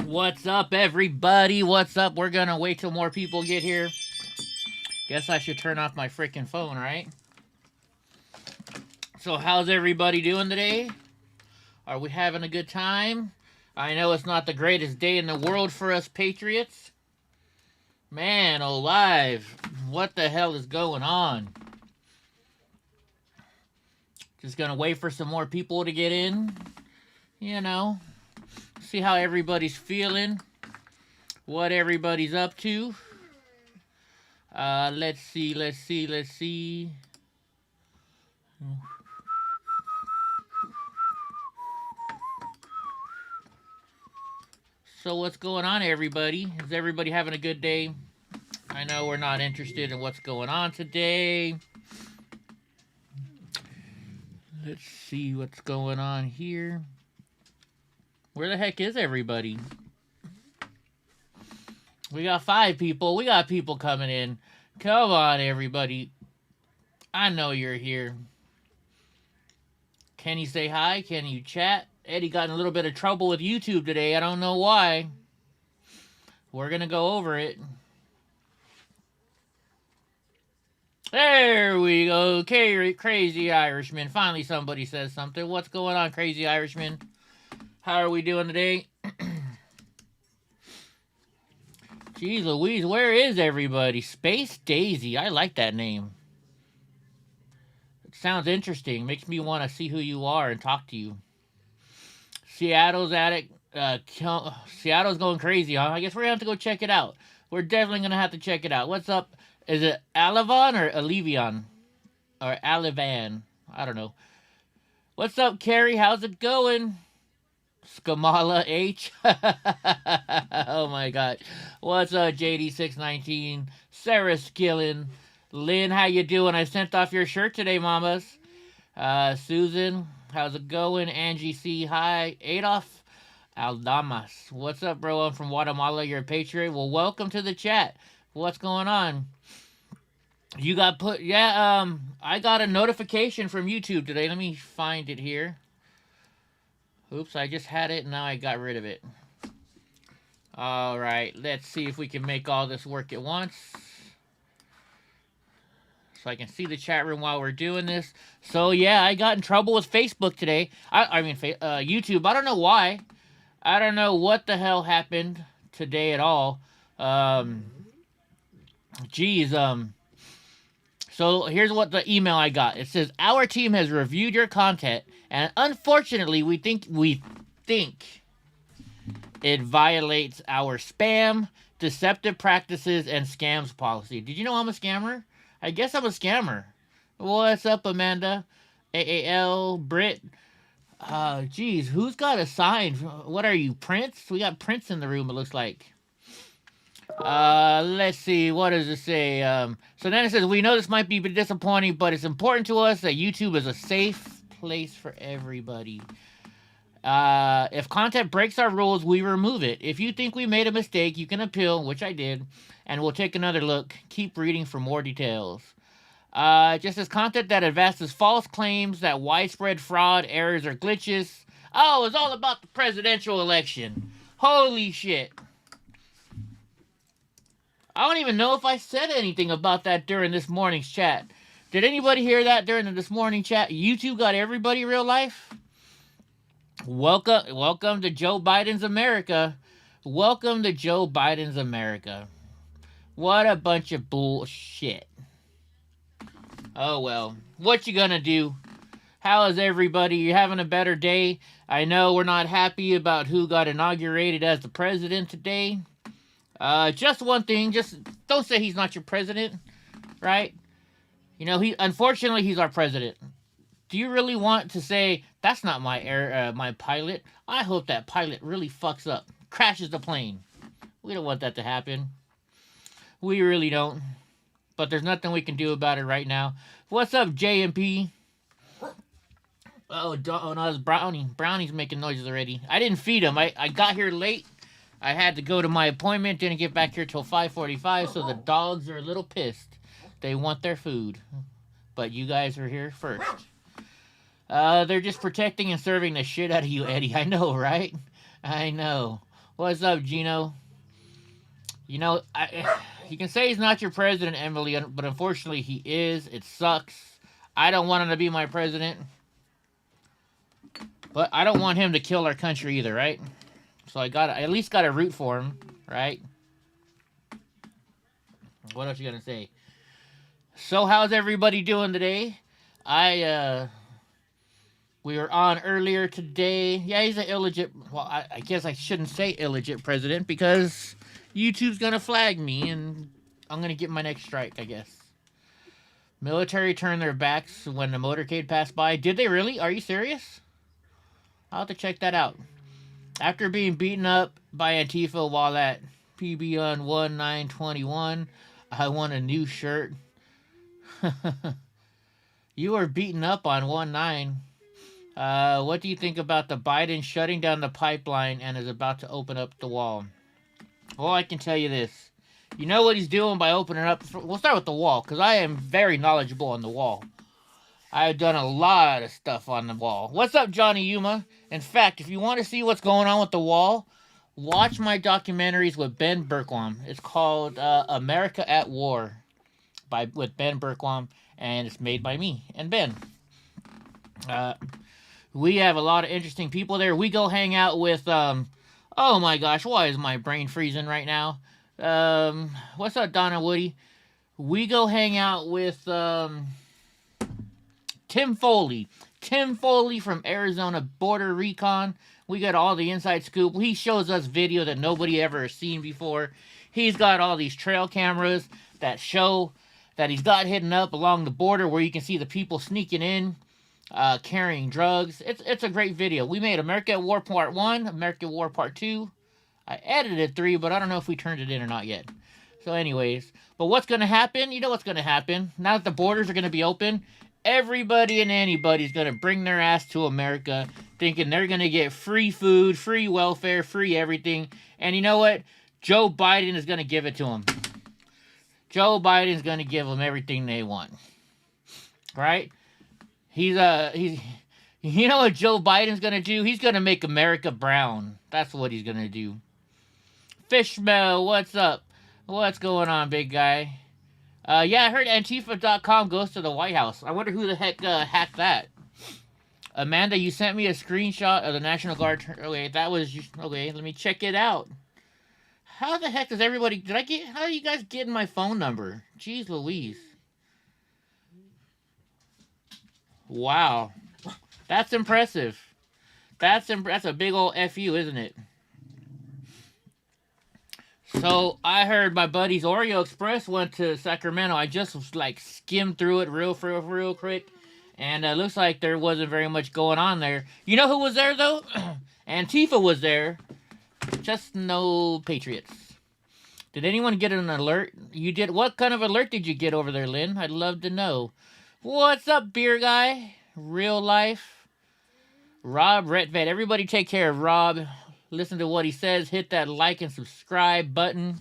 What's up, everybody? What's up? We're gonna wait till more people get here. Guess I should turn off my freaking phone, right? So, how's everybody doing today? Are we having a good time? I know it's not the greatest day in the world for us Patriots. Man, alive. What the hell is going on? Just gonna wait for some more people to get in. You know, see how everybody's feeling. What everybody's up to. Let's see. So what's going on, everybody? Is everybody having a good day? I know we're not interested in what's going on today. Let's see what's going on here. Where the heck is everybody? We got 5 people. We got people coming in. Come on, everybody. I know you're here. Can you say hi? Can you chat? Eddie got in a little bit of trouble with YouTube today. I don't know why. We're going to go over it. There we go. Crazy Irishman. Finally somebody says something. What's going on, Crazy Irishman? How are we doing today? Jeez Louise, where is everybody? Space Daisy. I like that name. It sounds interesting. Makes me want to see who you are and talk to you. Seattle's Seattle's going crazy, huh? I guess we're going to have to go check it out. We're definitely going to have to check it out. What's up? Is it Alivon or Alivion? Or Alivan? I don't know. What's up, Carrie? How's it going? Skamala H. Oh my god. What's up, JD619? Sarah Skillen. Lynn, how you doing? I sent off your shirt today, mamas. Susan, how's it going? Angie C. Hi. Adolf Aldamas. What's up, bro? I'm from Guatemala. You're a Patriot. Well, welcome to the chat. What's going on? You got put... Yeah, I got a notification from YouTube today. Let me find it here. Oops, I just had it and now I got rid of it. Alright, let's see if we can make all this work at once. So I can see the chat room while we're doing this. So yeah, I got in trouble with Facebook today. I mean, YouTube. I don't know why. I don't know what the hell happened today at all. So here's what the email I got. It says, our team has reviewed your content, and unfortunately, we think it violates our spam, deceptive practices, and scams policy. Did you know I'm a scammer? I guess I'm a scammer. What's up, Amanda? AAL, Brit. Geez, who's got a sign? What are you, Prince? We got Prince in the room, it looks like. Let's see, what does it say? So then it says, we know this might be disappointing, but it's important to us that YouTube is a safe place for everybody. If content breaks our rules, we remove it. If you think we made a mistake, you can appeal, which I did, and we'll take another look. Keep reading for more details. Just as content that advances false claims that widespread fraud, errors, or glitches. Oh, it's all about the presidential election. Holy shit. I don't even know if I said anything about that during this morning's chat. Did anybody hear that during this morning chat? YouTube got everybody real life? Welcome to Joe Biden's America. Welcome to Joe Biden's America. What a bunch of bullshit. Oh well. What you gonna do? How is everybody? You having a better day? I know we're not happy about who got inaugurated as the president today. Just one thing, just don't say he's not your president, right? You know, unfortunately he's our president. Do you really want to say, that's not my pilot? I hope that pilot really fucks up, crashes the plane. We don't want that to happen. We really don't. But there's nothing we can do about it right now. What's up, JMP? Oh no, it's Brownie. Brownie's making noises already. I didn't feed him. I got here late. I had to go to my appointment, didn't get back here till 5:45, so the dogs are a little pissed. They want their food. But you guys are here first. They're just protecting and serving the shit out of you, Eddie. I know, right? I know. What's up, Gino? You know, you can say he's not your president, Emily, but unfortunately he is. It sucks. I don't want him to be my president, but I don't want him to kill our country either, right? So I at least gotta root for him, right? What else you gonna say? So how's everybody doing today? We were on earlier today. Yeah, he's an illegit. Well, I guess I shouldn't say illegit president because YouTube's gonna flag me and I'm gonna get my next strike, I guess. Military turned their backs when the motorcade passed by. Did they really? Are you serious? I'll have to check that out. After being beaten up by Antifa while at PB on 1921, I won a new shirt. You were beaten up on 19. What do you think about the Biden shutting down the pipeline and is about to open up the wall? Well, I can tell you this. You know what he's doing by opening up? We'll start with the wall, because I am very knowledgeable on the wall. I've done a lot of stuff on the wall. What's up, Johnny Yuma? In fact, if you want to see what's going on with the wall, watch my documentaries with Ben Bergquam. It's called America at War with Ben Bergquam, and it's made by me and Ben. We have a lot of interesting people there. We go hang out with, oh my gosh, why is my brain freezing right now? What's up, Donna Woody? We go hang out with, Tim Foley. Tim Foley from Arizona Border Recon. We got all the inside scoop. He shows us video that nobody ever has seen before. He's got all these trail cameras that show that he's got hidden up along the border where you can see the people sneaking in, carrying drugs. It's a great video. We made America at War Part 1, America at War Part 2. I edited 3, but I don't know if we turned it in or not yet. So anyways, but what's going to happen? You know what's going to happen. Now that the borders are going to be open, everybody and anybody's going to bring their ass to America thinking they're going to get free food, free welfare, free everything. And you know what? Joe Biden is going to give it to them. Joe Biden's going to give them everything they want. Right? You know what Joe Biden's going to do? He's going to make America brown. That's what he's going to do. Fishmel, what's up? What's going on, big guy? Yeah, I heard Antifa.com goes to the White House. I wonder who the heck hacked that. Amanda, you sent me a screenshot of the National Guard. Okay, that was... Okay, let me check it out. How the heck does everybody... How do you guys get my phone number? Jeez Louise. Wow. That's impressive. That's a big old FU, isn't it? So, I heard my buddy's Oreo Express went to Sacramento. I just, skimmed through it real quick. And it looks like there wasn't very much going on there. You know who was there, though? Antifa was there. Just no Patriots. Did anyone get an alert? You did? What kind of alert did you get over there, Lynn? I'd love to know. What's up, beer guy? Real life. Rob Retvet. Everybody take care of Rob. Listen to what he says. Hit that like and subscribe button.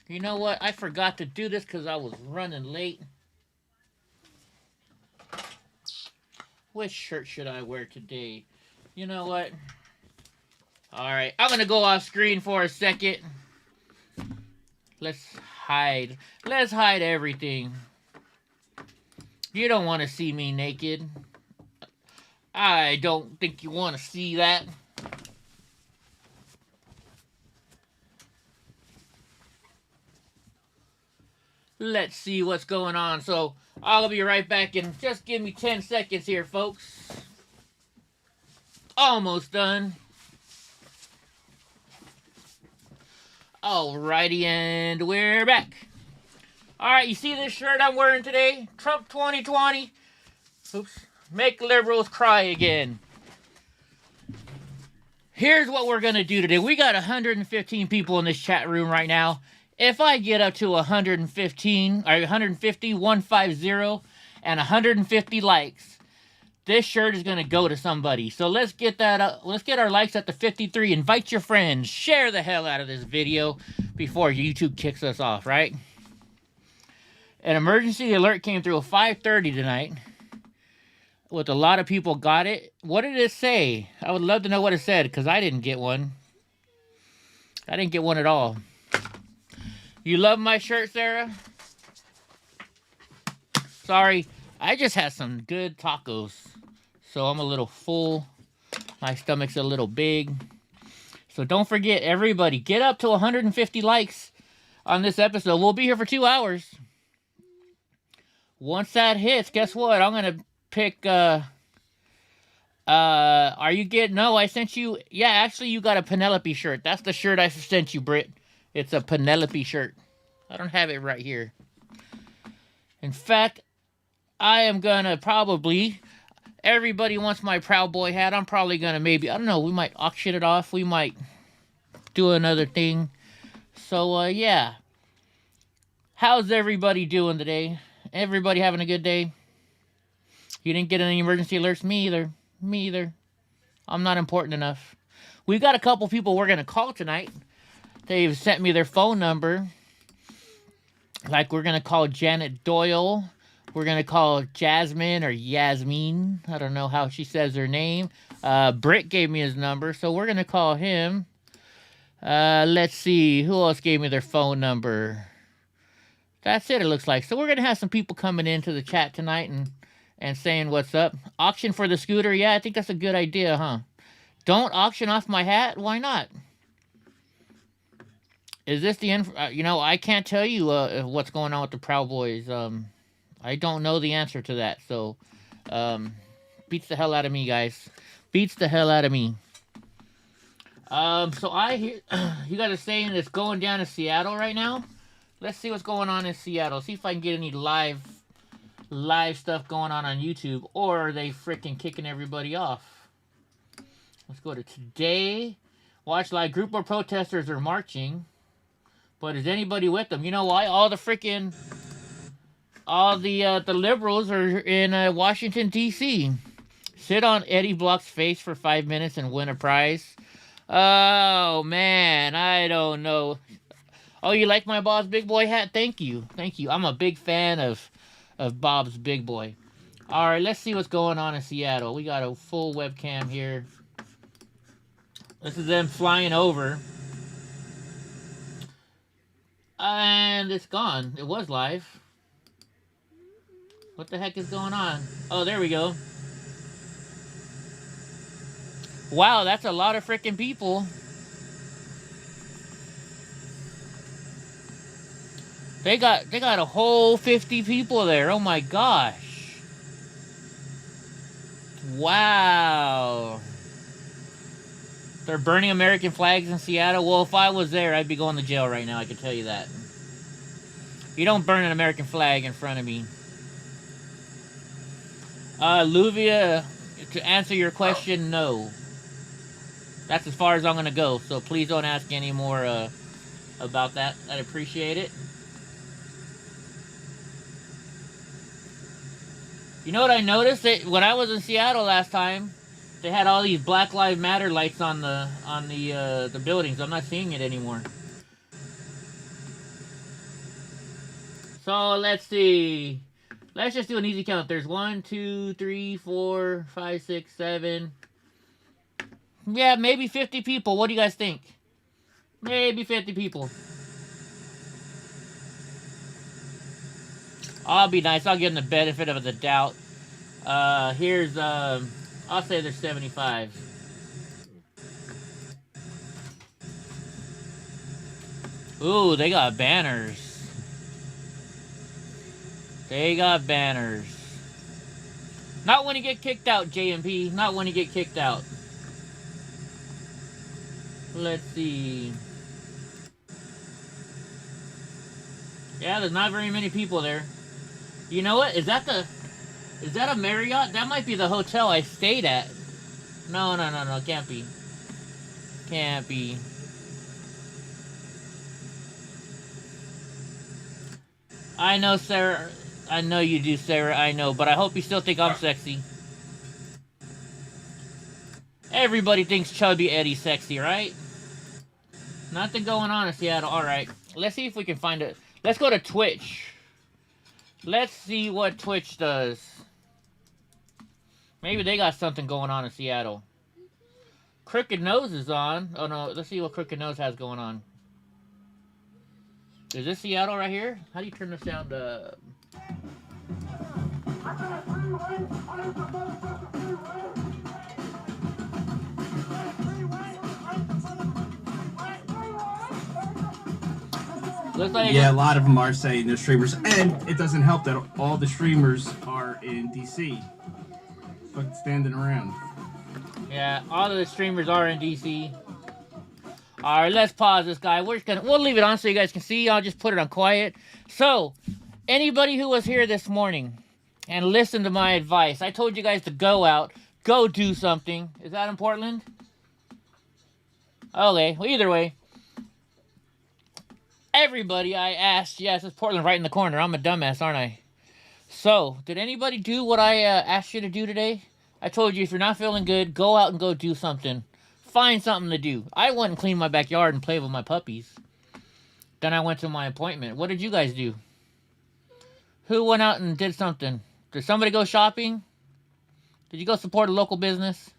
You know what? I forgot to do this because I was running late. Which shirt should I wear today? You know what? Alright, I'm going to go off screen for a second. Let's hide. Let's hide everything. You don't want to see me naked. I don't think you want to see that. Let's see what's going on. So, I'll be right back and just give me 10 seconds here, folks. Almost done. Alrighty, and we're back. Alright, you see this shirt I'm wearing today? Trump 2020. Oops. Make liberals cry again. Here's what we're going to do today. We got 115 people in this chat room right now. If I get up to 150, 150, and 150 likes, this shirt is going to go to somebody. So let's get that up. Let's get our likes up to 53. Invite your friends. Share the hell out of this video before YouTube kicks us off, right? An emergency alert came through at 5:30 tonight. With a lot of people got it. What did it say? I would love to know what it said because I didn't get one. I didn't get one at all. You love my shirt, Sarah? Sorry, I just had some good tacos. So I'm a little full. My stomach's a little big. So don't forget, everybody, get up to 150 likes on this episode. We'll be here for 2 hours. Once that hits, guess what? I'm going to pick... are you getting... No, I sent you... Yeah, actually, you got a Penelope shirt. That's the shirt I sent you, Britt. It's a Penelope shirt. I don't have it right here. In fact, I am going to probably... Everybody wants my Proud Boy hat. I'm probably going to maybe... I don't know. We might auction it off. We might do another thing. So, yeah. How's everybody doing today? Everybody having a good day? You didn't get any emergency alerts? Me either. Me either. I'm not important enough. We've got a couple people we're going to call tonight. They've sent me their phone number. Like, we're going to call Janet Doyle. We're going to call Jasmine or Yasmin. I don't know how she says her name. Britt gave me his number, so we're going to call him. Let's see. Who else gave me their phone number? That's it looks like. So we're going to have some people coming into the chat tonight and saying what's up. Auction for the scooter? Yeah, I think that's a good idea, huh? Don't auction off my hat? Why not? Is this the end? You know, I can't tell you what's going on with the Proud Boys. I don't know the answer to that. So, beats the hell out of me, guys. Beats the hell out of me. So I hear you guys are saying it's going down to Seattle right now. Let's see what's going on in Seattle. See if I can get any live stuff going on YouTube, or are they freaking kicking everybody off? Let's go to today. Watch live. Group of protesters are marching, but is anybody with them? You know why? All the liberals are in Washington D.C. Sit on Eddie Block's face for 5 minutes and win a prize. Oh man, I don't know. Oh, you like my Bob's Big Boy hat? Thank you. Thank you. I'm a big fan of Bob's Big Boy. All right, let's see what's going on in Seattle. We got a full webcam here. This is them flying over. And it's gone. It was live. What the heck is going on? Oh, there we go. Wow, that's a lot of freaking people. They got a whole 50 people there. Oh my gosh. Wow. They're burning American flags in Seattle. Well, if I was there, I'd be going to jail right now. I can tell you that. You don't burn an American flag in front of me. Luvia, to answer your question, no. That's as far as I'm going to go. So please don't ask any more about that. I'd appreciate it. You know what I noticed? When I was in Seattle last time, they had all these Black Lives Matter lights on the buildings. I'm not seeing it anymore. So let's see. Let's just do an easy count. There's 1, 2, 3, 4, 5, 6, 7. Yeah, maybe 50 people. What do you guys think? Maybe 50 people. I'll be nice. I'll give them the benefit of the doubt. Here's, I'll say there's 75. Ooh, they got banners. They got banners. Not when you get kicked out, JMP. Not when you get kicked out. Let's see. Yeah, there's not very many people there. You know what? Is that a Marriott? That might be the hotel I stayed at. No. Can't be. Can't be. I know, Sarah. I know you do, Sarah. I know. But I hope you still think I'm sexy. Everybody thinks Chubby Eddie's sexy, right? Nothing going on in Seattle. Alright. Let's see if we can find it. Let's go to Twitch. Let's see what Twitch does. Maybe they got something going on in Seattle. Crooked Nose is on. Oh no, let's see what Crooked Nose has going on. Is this Seattle right here? How do you turn this down to... Looks like yeah, a lot of them are saying they're streamers, and it doesn't help that all the streamers are in DC, but standing around. Yeah, all of the streamers are in DC. All right, let's pause this guy. We'll leave it on so you guys can see. I'll just put it on quiet. So, anybody who was here this morning and listened to my advice, I told you guys to go out, go do something. Is that in Portland? Okay, well, either way. Everybody I asked, yes, it's Portland right in the corner. I'm a dumbass, aren't I? So, did anybody do what I asked you to do today? I told you if you're not feeling good, go out and go do something. Find something to do. I went and cleaned my backyard and played with my puppies. Then I went to my appointment. What did you guys do? Who went out and did something? Did somebody go shopping? Did you go support a local business?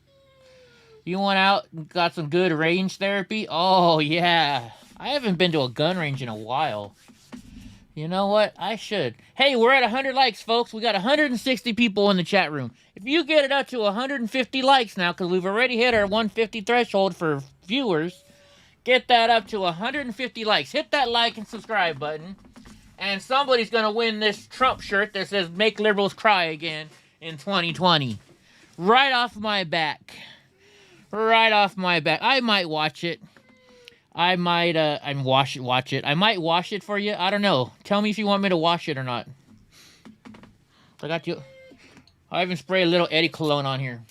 You went out and got some good range therapy? Oh, yeah. I haven't been to a gun range in a while. You know what? I should. Hey, we're at 100 likes, folks. We got 160 people in the chat room. If you get it up to 150 likes now, because we've already hit our 150 threshold for viewers, get that up to 150 likes. Hit that like and subscribe button. And somebody's going to win this Trump shirt that says, "Make Liberals Cry Again" in 2020. Right off my back. Right off my back. I might watch it. I might watch it. I might wash it for you. I don't know. Tell me if you want me to wash it or not. I got you. I even spray a little Eddie cologne on here.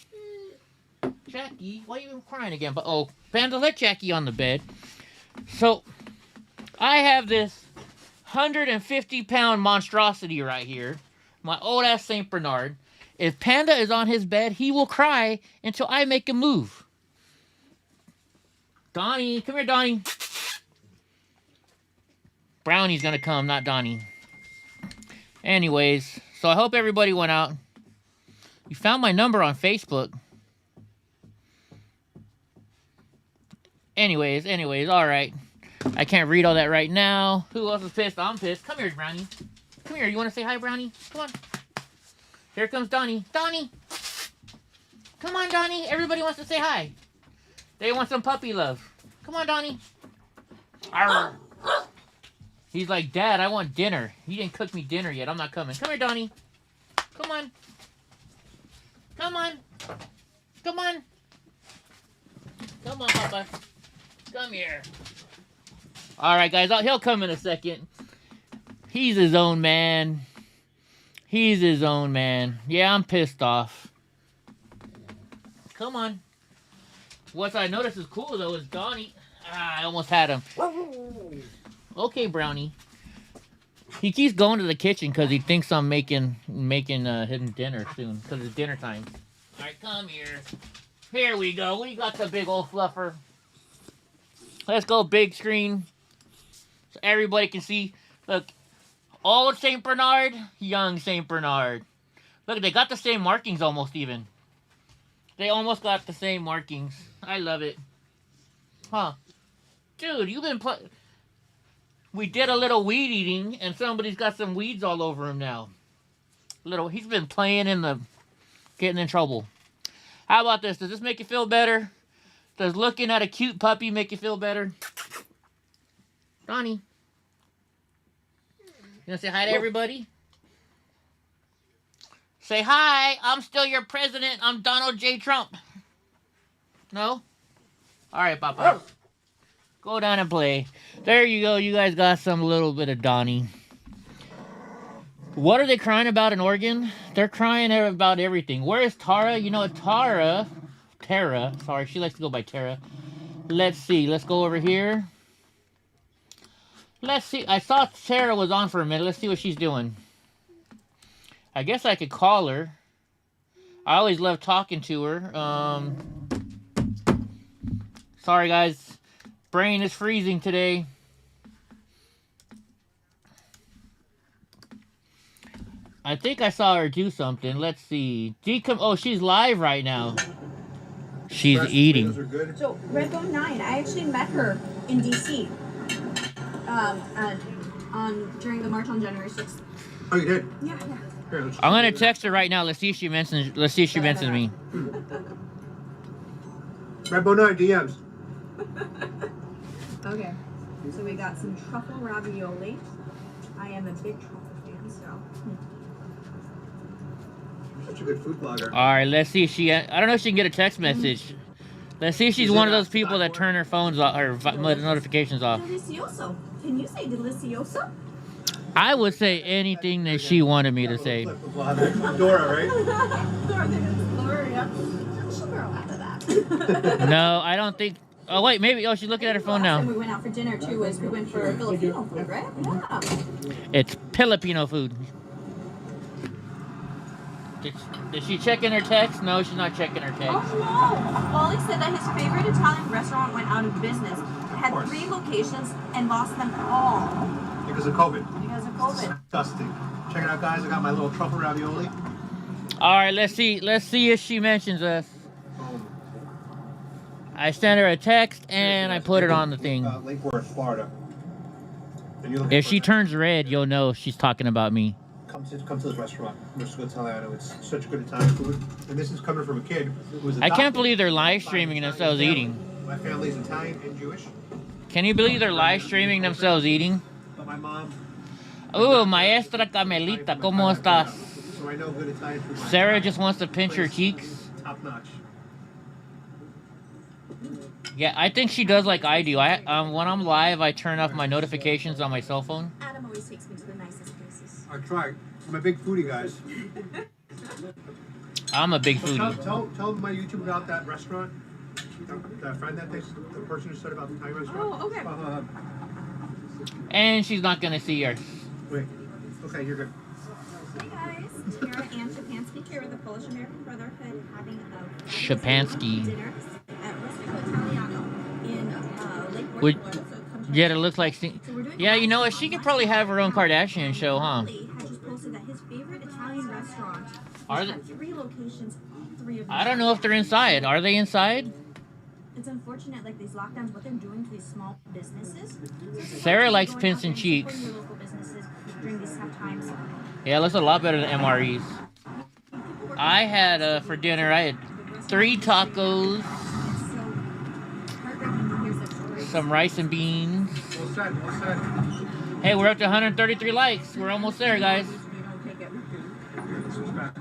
Jackie, why are you crying again? But oh, Panda, let Jackie on the bed. So, I have this 150-pound monstrosity right here. My old-ass St. Bernard. If Panda is on his bed, he will cry until I make a move. Donnie, come here, Donnie. Brownie's gonna come, not Donnie. Anyways, so I hope everybody went out. You found my number on Facebook. Anyways, alright. I can't read all that right now. Who else is pissed? I'm pissed. Come here, Brownie. Come here. You want to say hi, Brownie? Come on. Here comes Donnie. Donnie! Come on, Donnie. Everybody wants to say hi. They want some puppy love. Come on, Donnie. Arr. He's like, "Dad, I want dinner. He didn't cook me dinner yet. I'm not coming." Come here, Donnie. Come on. Come on. Come on. Come on, Papa. Come here. Alright, guys. He'll come in a second. He's his own man. He's his own man. Yeah, I'm pissed off. Come on. What I noticed is cool, though, is Donnie. I almost had him. Okay, Brownie. He keeps going to the kitchen because he thinks I'm making him dinner soon. Because it's dinner time. Alright, come here. Here we go. We got the big old fluffer. Let's go big screen. So everybody can see. Look. Old St. Bernard. Young St. Bernard. Look, they got the same markings almost even. They almost got the same markings. I love it. Huh. Dude, you've been we did a little weed eating, and somebody's got some weeds all over him now. He's been playing getting in trouble. How about this? Does this make you feel better? Does looking at a cute puppy make you feel better? Donnie. You gonna say hi to everybody? Say hi, I'm still your president. I'm Donald J. Trump. No? Alright, Papa. Go down and play. There you go. You guys got some little bit of Donnie. What are they crying about in Oregon? They're crying about everything. Where is Tara? You know, Tara. Sorry, she likes to go by Tara. Let's see. Let's go over here. Let's see. I saw Tara was on for a minute. Let's see what she's doing. I guess I could call her. I always love talking to her. Sorry, guys. Brain is freezing today. I think I saw her do something. Let's see. Oh, she's live right now. She's Fresh eating. tomatoes are good. So Redbone 9, I actually met her in DC. During the March on January 6th. Oh, you did? Yeah. Here, let's I'm gonna text her right now. Let's see if she mentions. Let's see if she mentions me. Redbone 9 DMs. Okay. So we got some truffle ravioli. I am a big truffle fan, so. You're such a good food blogger. All right, let's see if she. I don't know if she can get a text message. Let's see if she's one of those people that turn her phones off, her notifications off. Delicioso. Can you say delicioso? I would say anything that she wanted me to say. Dora, right? Dora, yeah. She'll grow out of that. No, I don't think. Oh wait, maybe. Oh, she's looking at her phone Last time now. we went out for dinner too was we went for Filipino food, right? Yeah. It's Filipino food. Did she check in her text? No, she's not checking her text. Oh no! Wally said that his favorite Italian restaurant went out of business. It had 3 locations and lost them all Because of COVID. because of COVID. Disgusting. Check it out, guys. I got my little truffle ravioli. All right, let's see. Let's see if she mentions us. Boom. I sent her a text and I put it on the thing. Lake Worth, Florida. And you're looking If for she that. turns red, you'll know she's talking about me. Come to this restaurant, Mr. Italiano. It's such good Italian food. And this is coming from a kid who was I can't believe they're live streaming themselves eating. My family's Italian and Jewish, Can you believe they're live streaming themselves eating? but my mom. Oh, maestra Camelita, ¿cómo estás? So I know good Italian food. Sarah just wants to pinch her cheeks. Top notch. Yeah, I think she does like I do. When I'm live, I turn off my notifications on my cell phone. Adam always takes me to the nicest places. I try. I'm a big foodie, guys. I'm a big Tell, foodie. tell my YouTube about that restaurant. That friend that the person who said about the Thai restaurant. Oh, okay. And she's not gonna see her. Wait. Okay, you're good. Hey guys, Kara and Shapansky here with the Polish American Brotherhood having a Shapansky. dinner at Rustico Italiano in Lake Worth, Would- Florida. So come check Yeah, it it out. looks like. So we're doing Yeah, you know what? live She could on probably live have her own stream. Kardashian show, huh? Wally had just posted that his favorite Italian restaurant Are has they- had 3 locations, 3 of them. I don't know if they're inside. Are they inside? It's unfortunate, like these lockdowns, what they're doing to these small businesses. So Sarah likes going pins out and there cheeks. supporting your local businesses during these tough times. Yeah, it looks a lot better than MREs. I had for dinner. I had 3 tacos, It's so heartbreaking to hear such stories. some rice and beans. Well said. Well said. Hey, we're up to 133 likes. We're almost there, guys. You don't take it. Disrespect.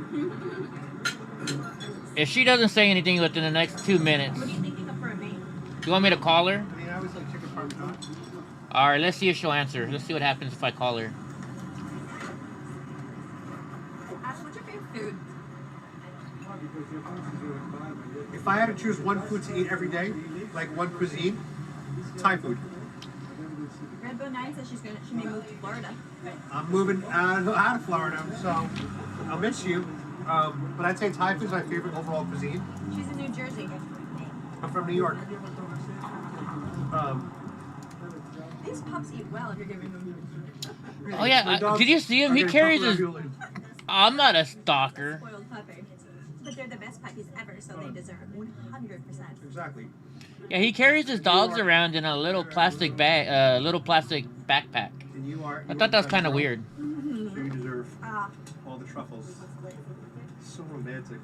If she doesn't say anything within the next 2 minutes, What are you thinking of for a name? you want me to call her? I mean, I always like chicken parmesan. All right, let's see if she'll answer. Let's see what happens if I call her. Ash, what's your favorite food? If I had to choose one food to eat every day, like one cuisine, Thai food. Redbone 9 says she may move to Florida. I'm moving out of Florida, so I'll miss you. But I'd say Thai food is my favorite overall cuisine. She's in New Jersey. I'm from New York. These pups eat well if you're giving them Oh yeah, did you see him? He carries his. I'm not a stalker. spoiled puppy. But they're the best puppies ever, so they deserve 100%. Exactly. Yeah, he carries his dogs around in a little plastic bag, little plastic backpack. And you are. I thought that was kind of weird. So you deserve Ah, all the truffles. So romantic.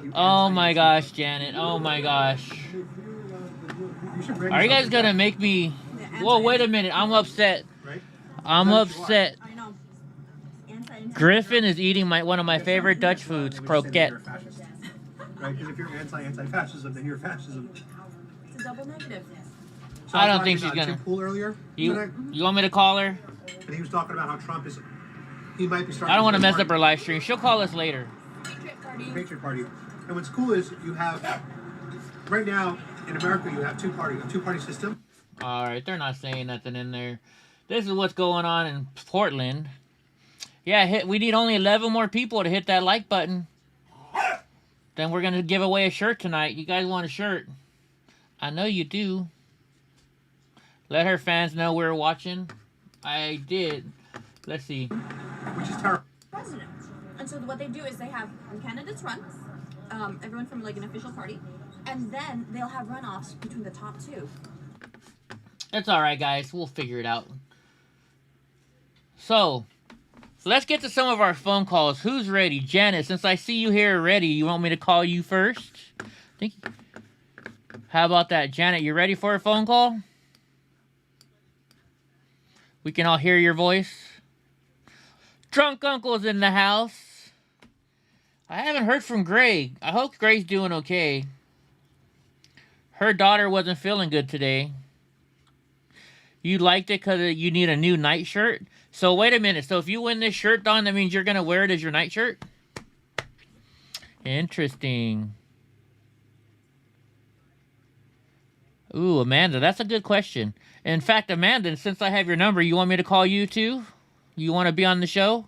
You Oh anti- my gosh, Janet. Oh my gosh. You should bring Are you guys yourself gonna make me? the Whoa, wait a minute. I'm upset. Right? I'm That's what you upset. I know. Griffin is eating one of my favorite Dutch foods, They would just say that croquette. you're a fascist. Right? Because if you're anti-fascism, then you're fascism. It's a double negative. So I was don't think talking she's about gonna- Tim Pool earlier. You want me to call her? And he was talking about how Trump is. He might be starting. I don't want to his mess party. up her live stream. She'll call us later. Patriot Party. Patriot Party. And what's cool is you have right now in America you have a two-party system. All right, they're not saying nothing in there. This is what's going on in Portland. Yeah, we need only 11 more people to hit that like button. Then we're going to give away a shirt tonight. You guys want a shirt? I know you do. Let her fans know we're watching. I did. Let's see. Which is terrible. President. And so what they do is they have, when candidates run, everyone from like an official party, and then they'll have runoffs between the top two. It's all right, guys. We'll figure it out. So let's get to some of our phone calls. Who's ready? Janet, since I see you here already, you want me to call you first? How about that? Janet, you ready for a phone call? We can all hear your voice. Drunk Uncle's in the house. I haven't heard from Greg. I hope Greg's doing okay. Her daughter wasn't feeling good today. You liked it because you need a new nightshirt? So wait a minute. So if you win this shirt, Don, that means you're going to wear it as your nightshirt? Interesting. Ooh, Amanda, that's a good question. In fact, Amanda, since I have your number, you want me to call you too? You want to be on the show?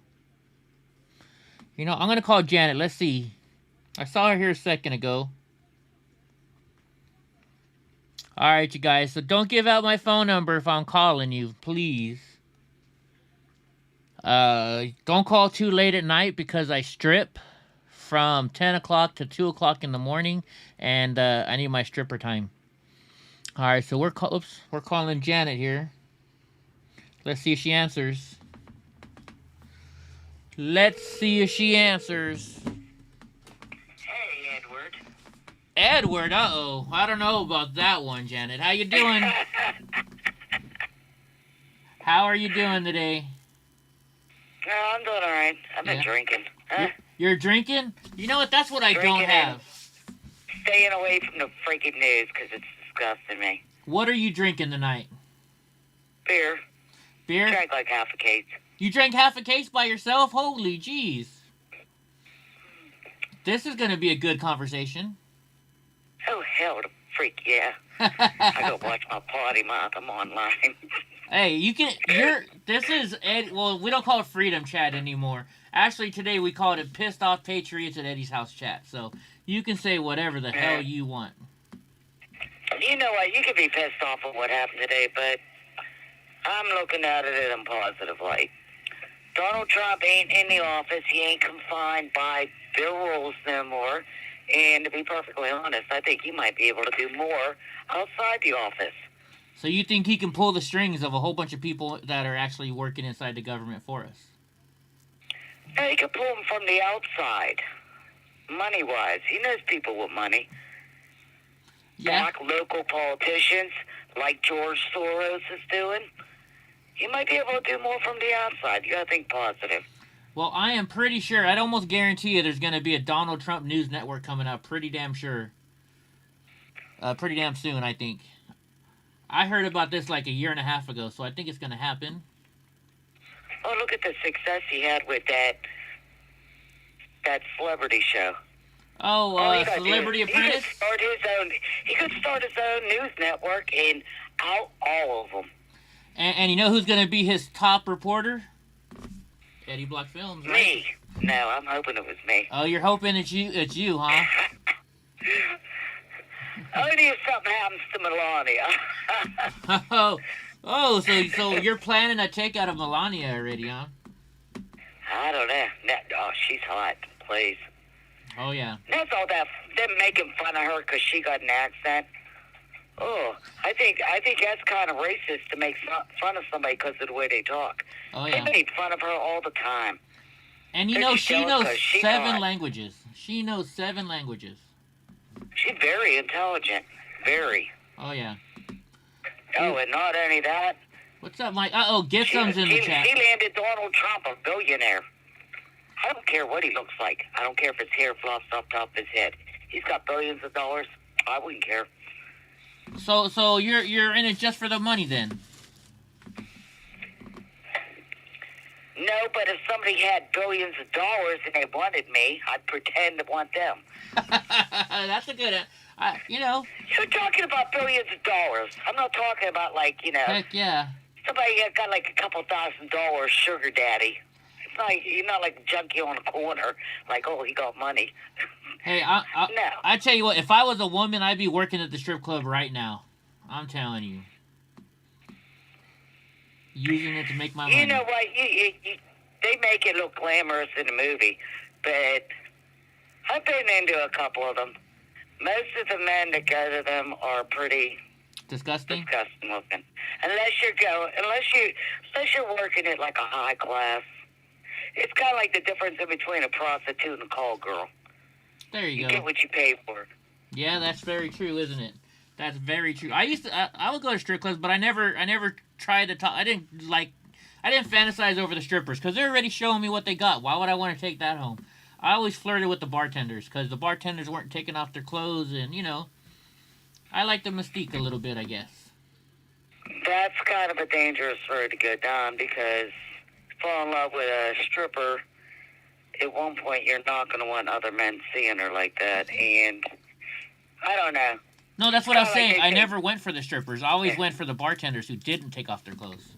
You know, I'm going to call Janet. Let's see. I saw her here a second ago. All right, you guys. So don't give out my phone number if I'm calling you, please. Don't call too late at night because I strip from 10 o'clock to 2 o'clock in the morning, and I need my stripper time. All right, so we're calling Janet here. Let's see if she answers. Let's see if she answers. Hey, Edward. Edward, uh-oh. I don't know about that one, Janet. How you doing? How are you doing today? No, I'm doing all right. I've been drinking. Huh? You're drinking? You know what? That's what I don't have. Staying away from the freaking news because it's disgusting me. What are you drinking tonight? Beer. Beer? Drank like half a case. You drank half a case by yourself? Holy jeez. This is going to be a good conversation. Oh, hell to freak, yeah. I go watch my party month. I'm online. Hey, you can, this is, Ed, well, we don't call it Freedom Chat anymore. Actually, today we called it Pissed Off Patriots at Eddie's House Chat. So, you can say whatever the hell you want. You know what? You could be pissed off at what happened today, but I'm looking at it in a positive light. Donald Trump ain't in the office. He ain't confined by their rules no more. And to be perfectly honest, I think he might be able to do more outside the office. So you think he can pull the strings of a whole bunch of people that are actually working inside the government for us? Yeah, he could pull them from the outside, money-wise. He knows people with money. Yeah. Black local politicians, like George Soros is doing. He might be able to do more from the outside. You gotta think positive. Well, I am pretty sure, I'd almost guarantee you there's going to be a Donald Trump news network coming up pretty damn sure. Pretty damn soon, I think. I heard about this like a year and a half ago, so I think it's going to happen. Oh, look at the success he had with that celebrity show. Oh, Celebrity Apprentice? He could start his own news network and out all of them. And you know who's going to be his top reporter? EddieBlockFilms, right? Me? No, I'm hoping it was me. Oh, you're hoping it's you, huh? Only if something happens to Melania. So you're planning a takeout of Melania already, huh? I don't know. Oh, she's hot. Please. Oh, yeah. That's all that. Them making fun of her because she got an accent. Oh, I think that's kind of racist to make fun of somebody because of the way they talk. Oh, yeah. They make fun of her all the time. And you know, she knows 7 languages. She knows 7 languages. She's very intelligent. Very. Oh, yeah. Oh, and not only that. What's up, Mike? Gibson's in the chat. He landed Donald Trump a billionaire. I don't care what he looks like. I don't care if his hair flops up top of his head. He's got billions of dollars. I wouldn't care. So you're in it just for the money then? No, but if somebody had billions of dollars and they wanted me, I'd pretend to want them. That's a good, you know. You're talking about billions of dollars. I'm not talking about Heck yeah. somebody that got like a couple $1,000 sugar daddy. It's like, you're not like a junkie on the corner, like, oh, he got money. Hey, No. I tell you what, if I was a woman, I'd be working at the strip club right now. I'm telling you. Using it to make my money. You know what? They make it look glamorous in the movie, but I've been into a couple of them. Most of the men that go to them are pretty Disgusting? disgusting looking. Unless you're working at like a high class. It's kind of like the difference in between a prostitute and a call girl. There you You go. get what you pay for. Yeah, that's very true, isn't it? That's very true. I would go to strip clubs, but I never tried to talk. I didn't fantasize over the strippers because they're already showing me what they got. Why would I want to take that home? I always flirted with the bartenders because the bartenders weren't taking off their clothes, and I like the mystique a little bit, I guess. That's kind of a dangerous road to go down because you fall in love with a stripper. At one point, you're not going to want other men seeing her like that, and I don't know. No, that's what I was Kinda like saying. they I say- never went for the strippers. I always went for the bartenders who didn't take off their clothes.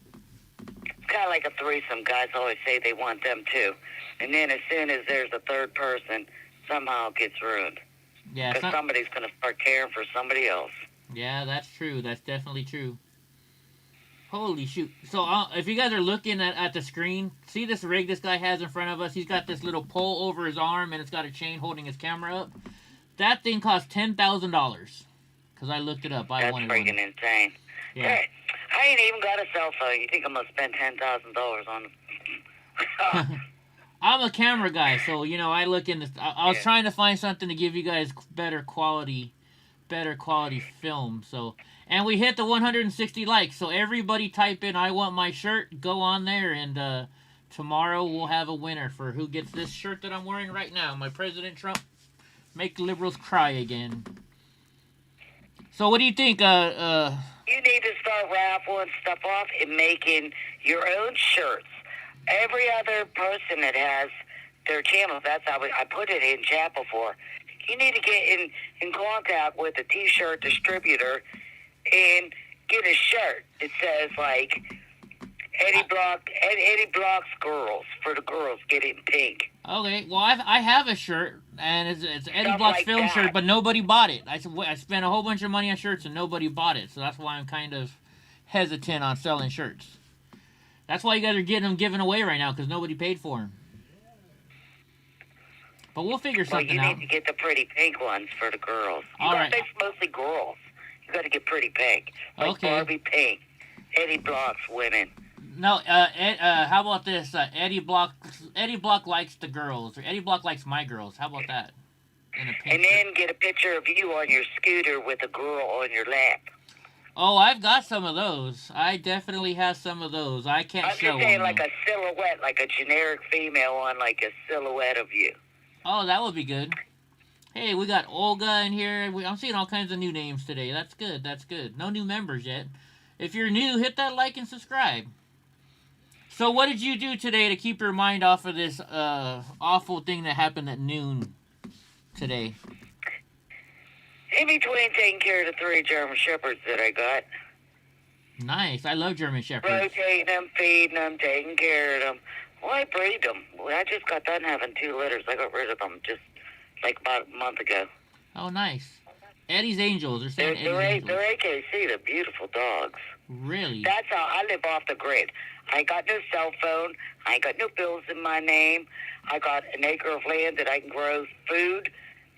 It's kind of like a threesome. Guys always say they want them too, and then as soon as there's a third person, somehow it gets ruined Yeah, because somebody's going to start caring for somebody else. yeah, that's true. That's definitely true. Holy shoot. So if you guys are looking at the screen, see this rig this guy has in front of us? He's got this little pole over his arm, and it's got a chain holding his camera up. That thing costs $10,000. Because I looked it up. I That's wanted freaking one. insane. Yeah. Hey, I ain't even got a cell phone. You think I'm going to spend $10,000 on it? I'm a camera guy, so, I look in this. I was Yeah. trying to find something to give you guys better quality film. So, and we hit the 160 likes. So everybody type in "I want my shirt." Go on there, and tomorrow we'll have a winner for who gets this shirt that I'm wearing right now. My President Trump, make liberals cry again. So what do you think? You need to start raffling stuff off and making your own shirts. Every other person that has their channel, that's how I put it in chat before. You need to get in contact with a T-shirt distributor and get a shirt that says like Eddie Block's girls for the girls. Get it in pink. Okay, well I have a shirt, and it's Eddie Stuff Block's like film that. shirt, but nobody bought it. I spent a whole bunch of money on shirts and nobody bought it, so that's why I'm kind of hesitant on selling shirts. That's why you guys are getting them given away right now because nobody paid for them. But we'll figure Well, something you out. need to get the pretty pink ones for the girls. All right. It's mostly girls. You got to get pretty pink, like Okay. Barbie pink. Eddie Block's women. No, how about this? Eddie Block likes the girls, or Eddie Block likes my girls. How about that? In a pink And shirt. then get a picture of you on your scooter with a girl on your lap. Oh, I've got some of those. I definitely have some of those. I can't I'm show just saying them. like though. a silhouette, like a generic female on like a silhouette of you. Oh, that would be good. Hey, we got Olga in here. I'm seeing all kinds of new names today. That's good. That's good. No new members yet. If you're new, hit that like and subscribe. So what did you do today to keep your mind off of this awful thing that happened at noon today? In between taking care of the 3 German Shepherds that I got, Nice. I love German Shepherds. rotating them, feeding them, taking care of them. Well, I breed them. Well, I just got done having 2 litters. I got rid of them just like about a month ago. Oh, nice. Eddie's Angels. They're saying They're Eddie's Angels. AKC. They're beautiful dogs. Really? That's how I live off the grid. I ain't got no cell phone. I ain't got no bills in my name. I got an acre of land that I can grow food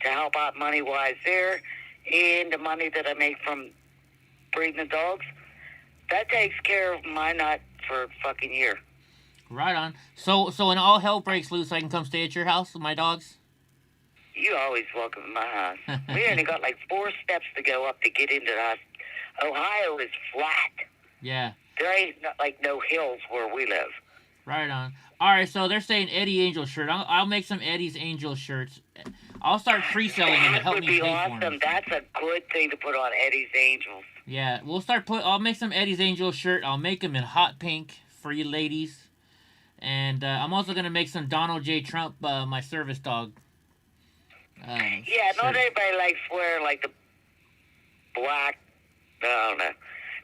to help out money-wise there. And the money that I make from breeding the dogs, that takes care of my nut for a fucking year. Right on. So when all hell breaks loose, I can come stay at your house with my dogs? You always welcome in my house. We only got like 4 steps to go up to get into the house. Ohio is flat. Yeah. There ain't like no hills where we live. Right on. All right, so they're saying Eddie Angel shirt. I'll make some Eddie's Angel shirts. I'll start pre-selling them to That help would me be pay for awesome. them. That's a good thing to put on Eddie's Angels. Yeah, I'll make some Eddie's Angel shirt. I'll make them in hot pink for you ladies. And I'm also going to make some Donald J. Trump, my service dog. Yeah, not shirt. everybody likes wearing like the black. I don't know.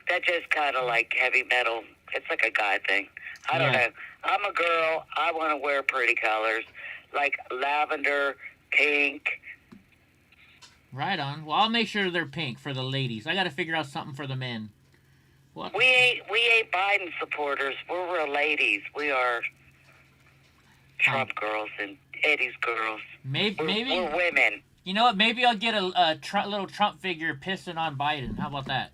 That's just kind of like heavy metal. It's like a guy thing. I don't Yeah. know. I'm a girl. I want to wear pretty colors like lavender, pink. Right on. Well, I'll make sure they're pink for the ladies. I got to figure out something for the men. What? We ain't Biden supporters. We're real ladies. We are Trump girls and Eddie's girls. Maybe We're women. you know what? Maybe I'll get a little Trump figure pissing on Biden. How about that?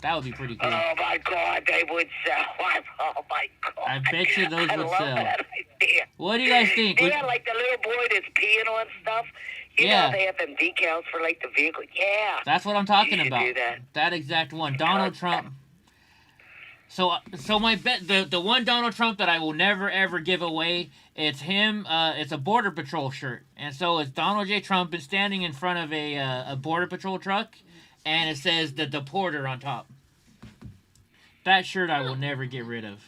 That would be pretty cool. Oh my God, they would sell. Oh my God. I bet you those I would love sell. that idea. What do you guys think? Yeah, like the little boy that's peeing on stuff. You Yeah. know they have them decals for like the vehicle. Yeah. That's what I'm talking You should about. do that. That exact one. Donald Trump. So my bet, the one Donald Trump that I will never ever give away, it's him. It's a Border Patrol shirt, and so it's Donald J. Trump is standing in front of a Border Patrol truck, and it says the deporter on top. That shirt I will never get rid of.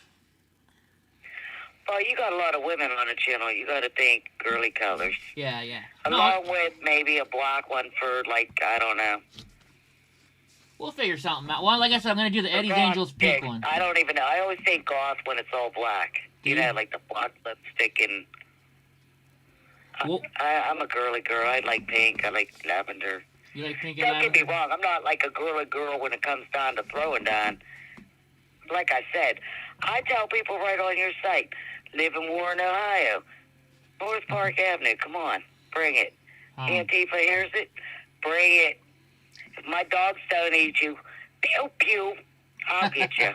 Well, you got a lot of women on the channel. You got to think girly colors. Yeah, yeah. Along with maybe a black one for, like, I don't know. We'll figure something out. Well, like I said, I'm gonna do the Eddie's Goth Angels pink chick, one. I don't even know. I always think goth when it's all black. You know, like the black lipstick and... Well, I'm a girly girl. I like pink. I like lavender. you like pink and Don't get me lavender? wrong. I'm not like a girly girl when it comes down to throwing down. Like I said, I tell people right on your site, live in Warren, Ohio. North Park Avenue. Come on. Bring it. Antifa hears it. Bring it. If my dogs don't eat you, pew pew, I'll get you.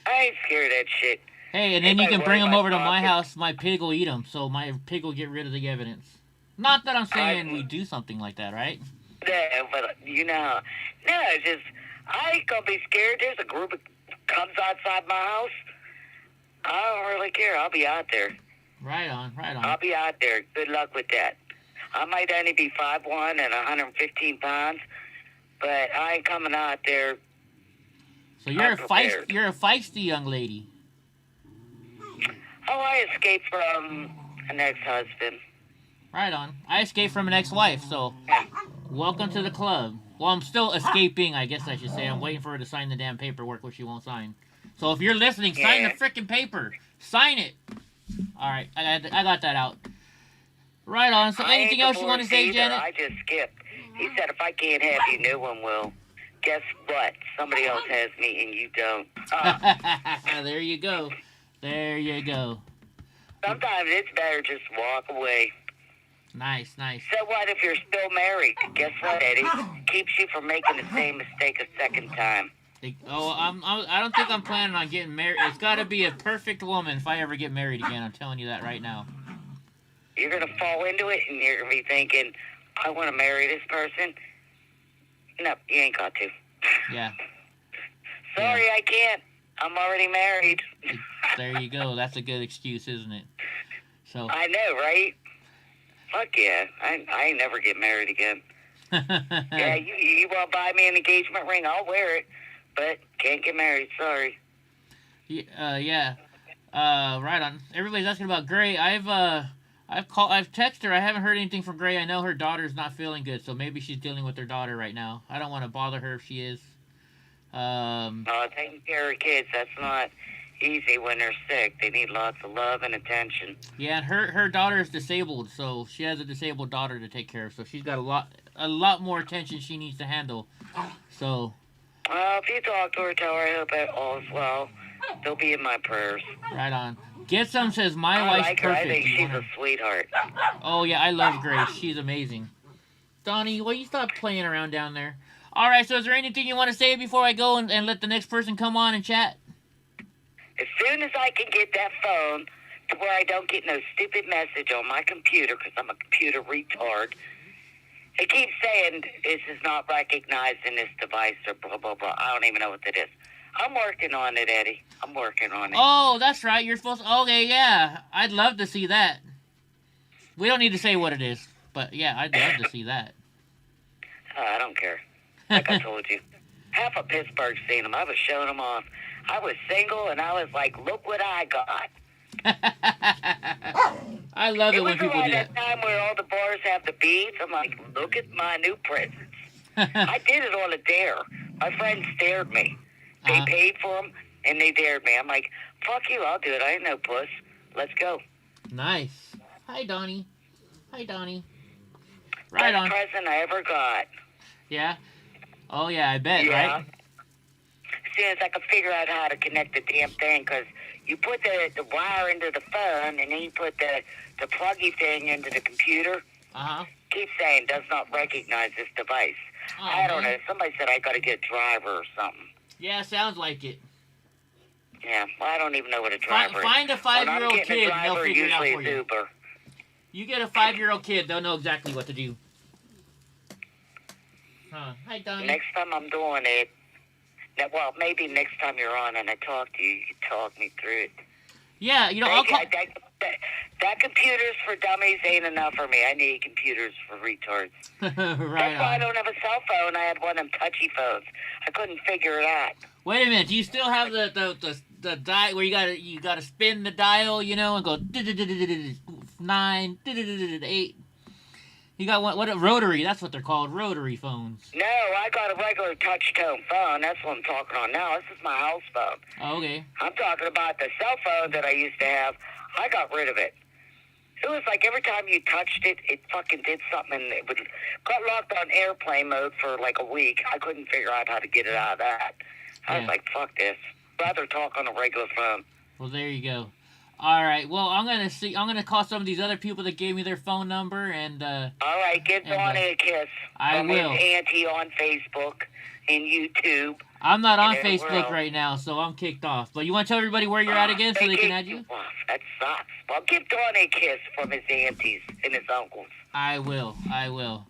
I ain't scared of that shit. Hey, and then you can Anybody bring worry them over to about my pockets? house. My pig will eat them, so my pig will get rid of the evidence. Not that I'm saying we do something like that, right? Yeah, but you know, no, it's just I ain't gonna be scared. There's a group that comes outside my house. I don't really care. I'll be out there. Right on, right on. I'll be out there. Good luck with that. I might only be 5'1" and 115 pounds, but I ain't coming out there. So you're unprepared. you're a feisty young lady. Oh, I escaped from an ex-husband. Right on. I escaped from an ex-wife, so welcome to the club. Well, I'm still escaping, I guess I should say. I'm waiting for her to sign the damn paperwork, which she won't sign. So if you're listening, sign the Yeah. frickin' paper. Sign it. All right, I got that out. Right on. So I ain't anything else you want to say, divorced either. Janet? I just skipped. He said if I can't have you, no one will. Guess what? Somebody else has me and you don't. There you go. There you go. Sometimes it's better just walk away. Nice, nice. So what if you're still married? Guess what, Eddie? Keeps you from making the same mistake a second time. Oh, I don't think I'm planning on getting married. It's got to be a perfect woman if I ever get married again. I'm telling you that right now. You're going to fall into it and you're going to be thinking, I want to marry this person. No, you ain't got to. Yeah. Sorry, I can't. I'm already married. There you go. That's a good excuse, isn't it? So. I know, right? Fuck yeah. I ain't never get married again. Yeah, you want to buy me an engagement ring? I'll wear it. But can't get married. Sorry. Yeah. Right on. Everybody's asking about Gray. I've texted her. I haven't heard anything from Gray. I know her daughter's not feeling good, so maybe she's dealing with her daughter right now. I don't want to bother her if she is. Taking care of kids, that's not easy when they're sick. They need lots of love and attention. Yeah, and her daughter is disabled, so she has a disabled daughter to take care of. So she's got a lot more attention she needs to handle. So. Well, if you talk to her, tell her I hope all is well. They'll be in my prayers. Right on. Get some says my I wife's like her. perfect. I think she's a sweetheart. Oh yeah, I love Grace. She's amazing. Donnie, will you stop playing around down there? All right. So is there anything you want to say before I go and let the next person come on and chat? As soon as I can get that phone to where I don't get no stupid message on my computer, because I'm a computer retard, it keeps saying this is not recognized in this device or blah, blah, blah. I don't even know what that is. I'm working on it, Eddie. I'm working on it. Oh, that's right. You're supposed to... Okay, yeah. I'd love to see that. We don't need to say what it is. But, yeah, I'd love to see that. I don't care. Like I told you. Half of Pittsburgh seen them. I was showing them off. I was single, and I was like, look what I got. I love it It was when people around do that. that time where all the bars have the beads. I'm like, look at my new presents. I did it on a dare. My friends dared me. They paid for them, and they dared me. I'm like, fuck you, I'll do it. I ain't no puss. Let's go. Nice. Hi, Donnie. Hi, Donnie. Right Best on. present I ever got. Yeah? Oh, yeah, I bet, Yeah. right? soon as I could figure out how to connect the damn thing, because you put the wire into the phone, and then you put the pluggy thing into the computer. Uh-huh. Keep saying does not recognize this device. Oh, I don't man. know. Somebody said I got to get a driver or something. Yeah, sounds like it. Yeah, well, I don't even know what a driver is. Find a 5-year-old When I'm getting kid, a and they'll driver, figure it out usually for it's you. Uber. You get a 5-year-old kid, they'll know exactly what to do. Huh. Hi, Donnie. Next time I'm doing it, well, maybe next time you're on and I talk to you, you can talk me through it. Yeah, you know, I'll call... That computers for dummies ain't enough for me. I need computers for retards. Right That's why I on. don't have a cell phone. I had one of them touchy phones. I couldn't figure it out. Wait a minute, do you still have the dial where you gotta spin the dial, you know, and go 9, 8. You got what a rotary, that's what they're called, rotary phones. No, I got a regular touch tone phone. That's what I'm talking on now. This is my house phone. Oh, okay. I'm talking about the cell phone that I used to have. I got rid of it. It was like every time you touched it, it fucking did something, and it would got locked on airplane mode for like a week. I couldn't figure out how to get it out of that. I was like, fuck this. Rather talk on a regular phone. Well, there you go. All right. Well, I'm gonna call some of these other people that gave me their phone number, and all right, give Donnie a kiss. I from will. His auntie on Facebook and YouTube. I'm not on and Facebook everywhere right now, so I'm kicked off. But you want to tell everybody where you're at again, so they can add you? That sucks. Well, give Donnie a kiss from his aunties and his uncles. I will. I will.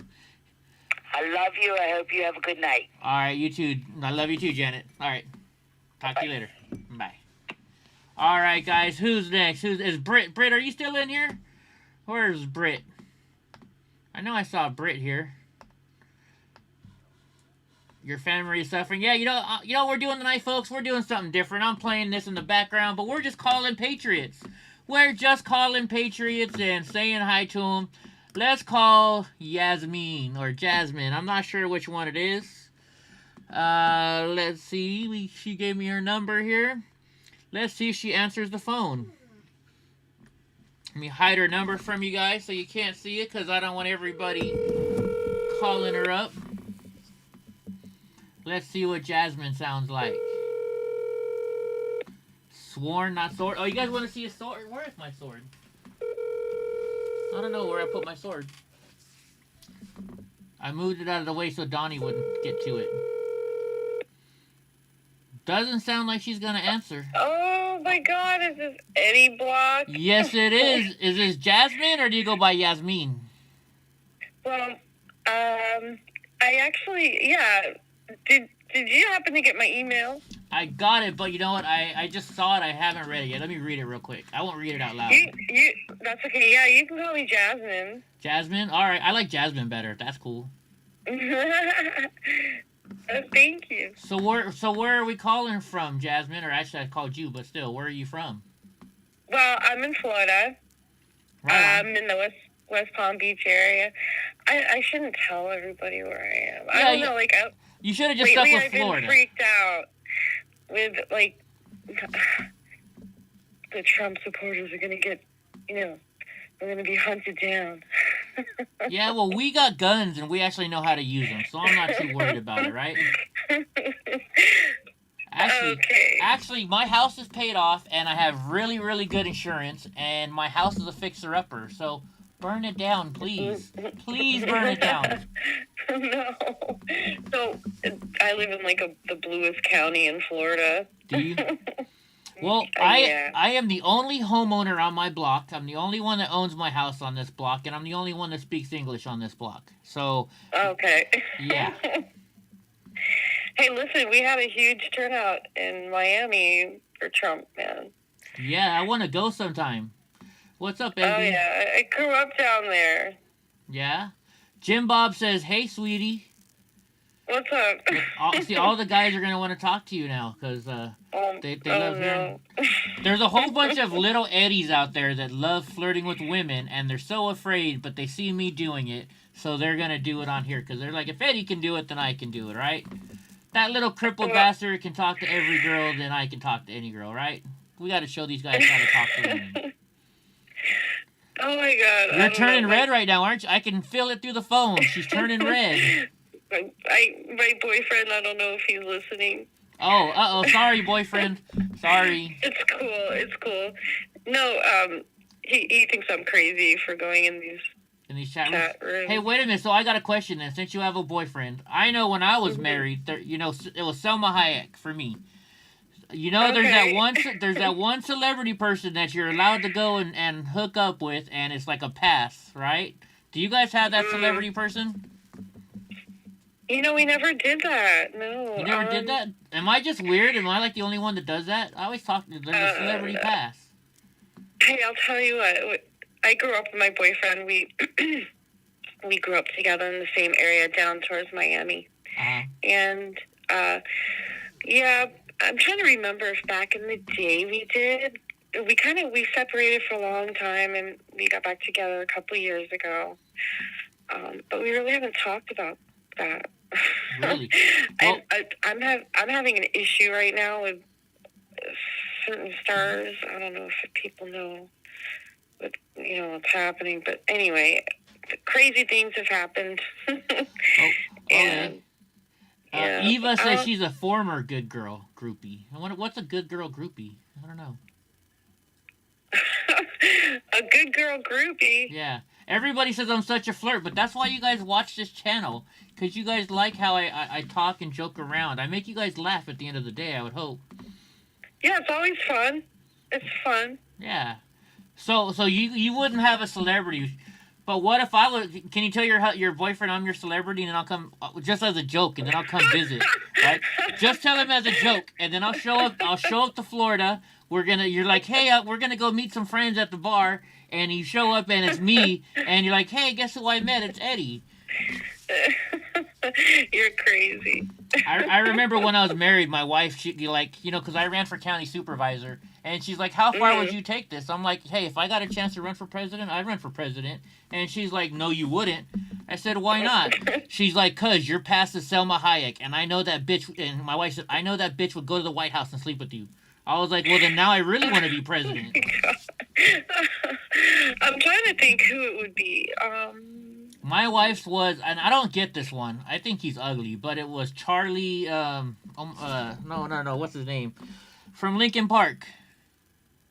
I love you. I hope you have a good night. All right, you too. I love you too, Janet. All right. Talk to you later. Bye. All right, guys. Who's next? Is Britt? Britt, are you still in here? Where's Britt? I know I saw Britt here. Your family is suffering. Yeah, you know what we're doing tonight, folks? We're doing something different. I'm playing this in the background, but we're just calling Patriots. We're just calling Patriots and saying hi to them. Let's call Yasmin or Jasmine. I'm not sure which one it is. Let's see. She gave me her number here. Let's see if she answers the phone. Let me hide her number from you guys so you can't see it, because I don't want everybody calling her up. Let's see what Jasmine sounds like. Sworn, not sword. Oh, you guys want to see a sword? Where is my sword? I don't know where I put my sword. I moved it out of the way so Donnie wouldn't get to it. Doesn't sound like she's gonna answer. Oh my God, is this EddieBlock? Yes, it is. Is this Jasmine or do you go by Yasmin? Well, I actually, yeah. Did you happen to get my email? I got it, but you know what? I just saw it. I haven't read it yet. Let me read it real quick. I won't read it out loud. That's okay. Yeah, you can call me Jasmine. Jasmine? All right. I like Jasmine better. That's cool. Thank you. So where are we calling from, Jasmine? Or actually, I called you, but still, where are you from? Well, I'm in Florida. Right on. I'm in the West Palm Beach area. I shouldn't tell everybody where I am. Yeah, I don't know, like... You should have just stuck with I've Florida. been freaked out with, like, the Trump supporters are going to get, they're going to be hunted down. Yeah, well, we got guns, and we actually know how to use them, so I'm not too worried about it, right? Actually, my house is paid off, and I have really, really good insurance, and my house is a fixer-upper, so burn it down, please. Please burn it down. No. So, I live in, like, the bluest county in Florida. Do you? Well, Yeah. I am the only homeowner on my block. I'm the only one that owns my house on this block, and I'm the only one that speaks English on this block. So, okay. Yeah. Hey, listen, we had a huge turnout in Miami for Trump, man. Yeah, I want to go sometime. What's up, Eddie? Oh, yeah. I grew up down there. Yeah? Jim Bob says, hey, sweetie. What's up? All the guys are going to want to talk to you now, because they love hearing. There's a whole bunch of little Eddies out there that love flirting with women, and they're so afraid, but they see me doing it, so they're going to do it on here, because they're like, if Eddie can do it, then I can do it, right? That little crippled bastard can talk to every girl, then I can talk to any girl, right? We got to show these guys how to talk to women. Oh, my God. You're turning red right now, aren't you? I can feel it through the phone. She's turning red. My boyfriend, I don't know if he's listening. Sorry, boyfriend. Sorry. It's cool. It's cool. No, he thinks I'm crazy for going in these chat rooms. Hey, wait a minute. So I got a question then. Since you have a boyfriend, I know when I was married, it was Selma Hayek for me. You know, there's that one celebrity person that you're allowed to go and hook up with, and it's like a pass, right? Do you guys have that celebrity person? We never did that. No. You never did that? Am I just weird? Am I like the only one that does that? I always talk. There's a celebrity pass. Hey, I'll tell you what. I grew up with my boyfriend. We grew up together in the same area down towards Miami. Uh-huh. And I'm trying to remember if back in the day we did. We separated for a long time, and we got back together a couple of years ago. But we really haven't talked about that. Really? Well, I'm having an issue right now with certain stars. I don't know if people know what's happening, but anyway, crazy things have happened. Okay. Eva says she's a former good girl groupie. I wonder what's a good girl groupie. I don't know. A good girl groupie. Yeah. Everybody says I'm such a flirt, but that's why you guys watch this channel. Because you guys like how I talk and joke around. I make you guys laugh at the end of the day, I would hope. Yeah, it's always fun. It's fun. Yeah. So you wouldn't have a celebrity. But what if I would... Can you tell your boyfriend I'm your celebrity, and then I'll come... Just as a joke, and then I'll come visit. Right? Just tell him as a joke, and then I'll show up to Florida. You're like, hey, we're gonna go meet some friends at the bar, and you show up and it's me, and you're like, hey, guess who I met? It's Eddie. You're crazy. I remember when I was married, my wife, because I ran for county supervisor, and she's like, how far would you take this? I'm like, hey, if I got a chance to run for president, I'd run for president. And she's like, no, you wouldn't. I said, why not? She's like, cause you're past the Selma Hayek, and I know that bitch, and my wife said, I know that bitch would go to the White House and sleep with you. I was like, well, then now I really want to be president. I'm trying to think who it would be. My wife's was, and I don't get this one. I think he's ugly, but it was Charlie, no, what's his name? From Lincoln Park.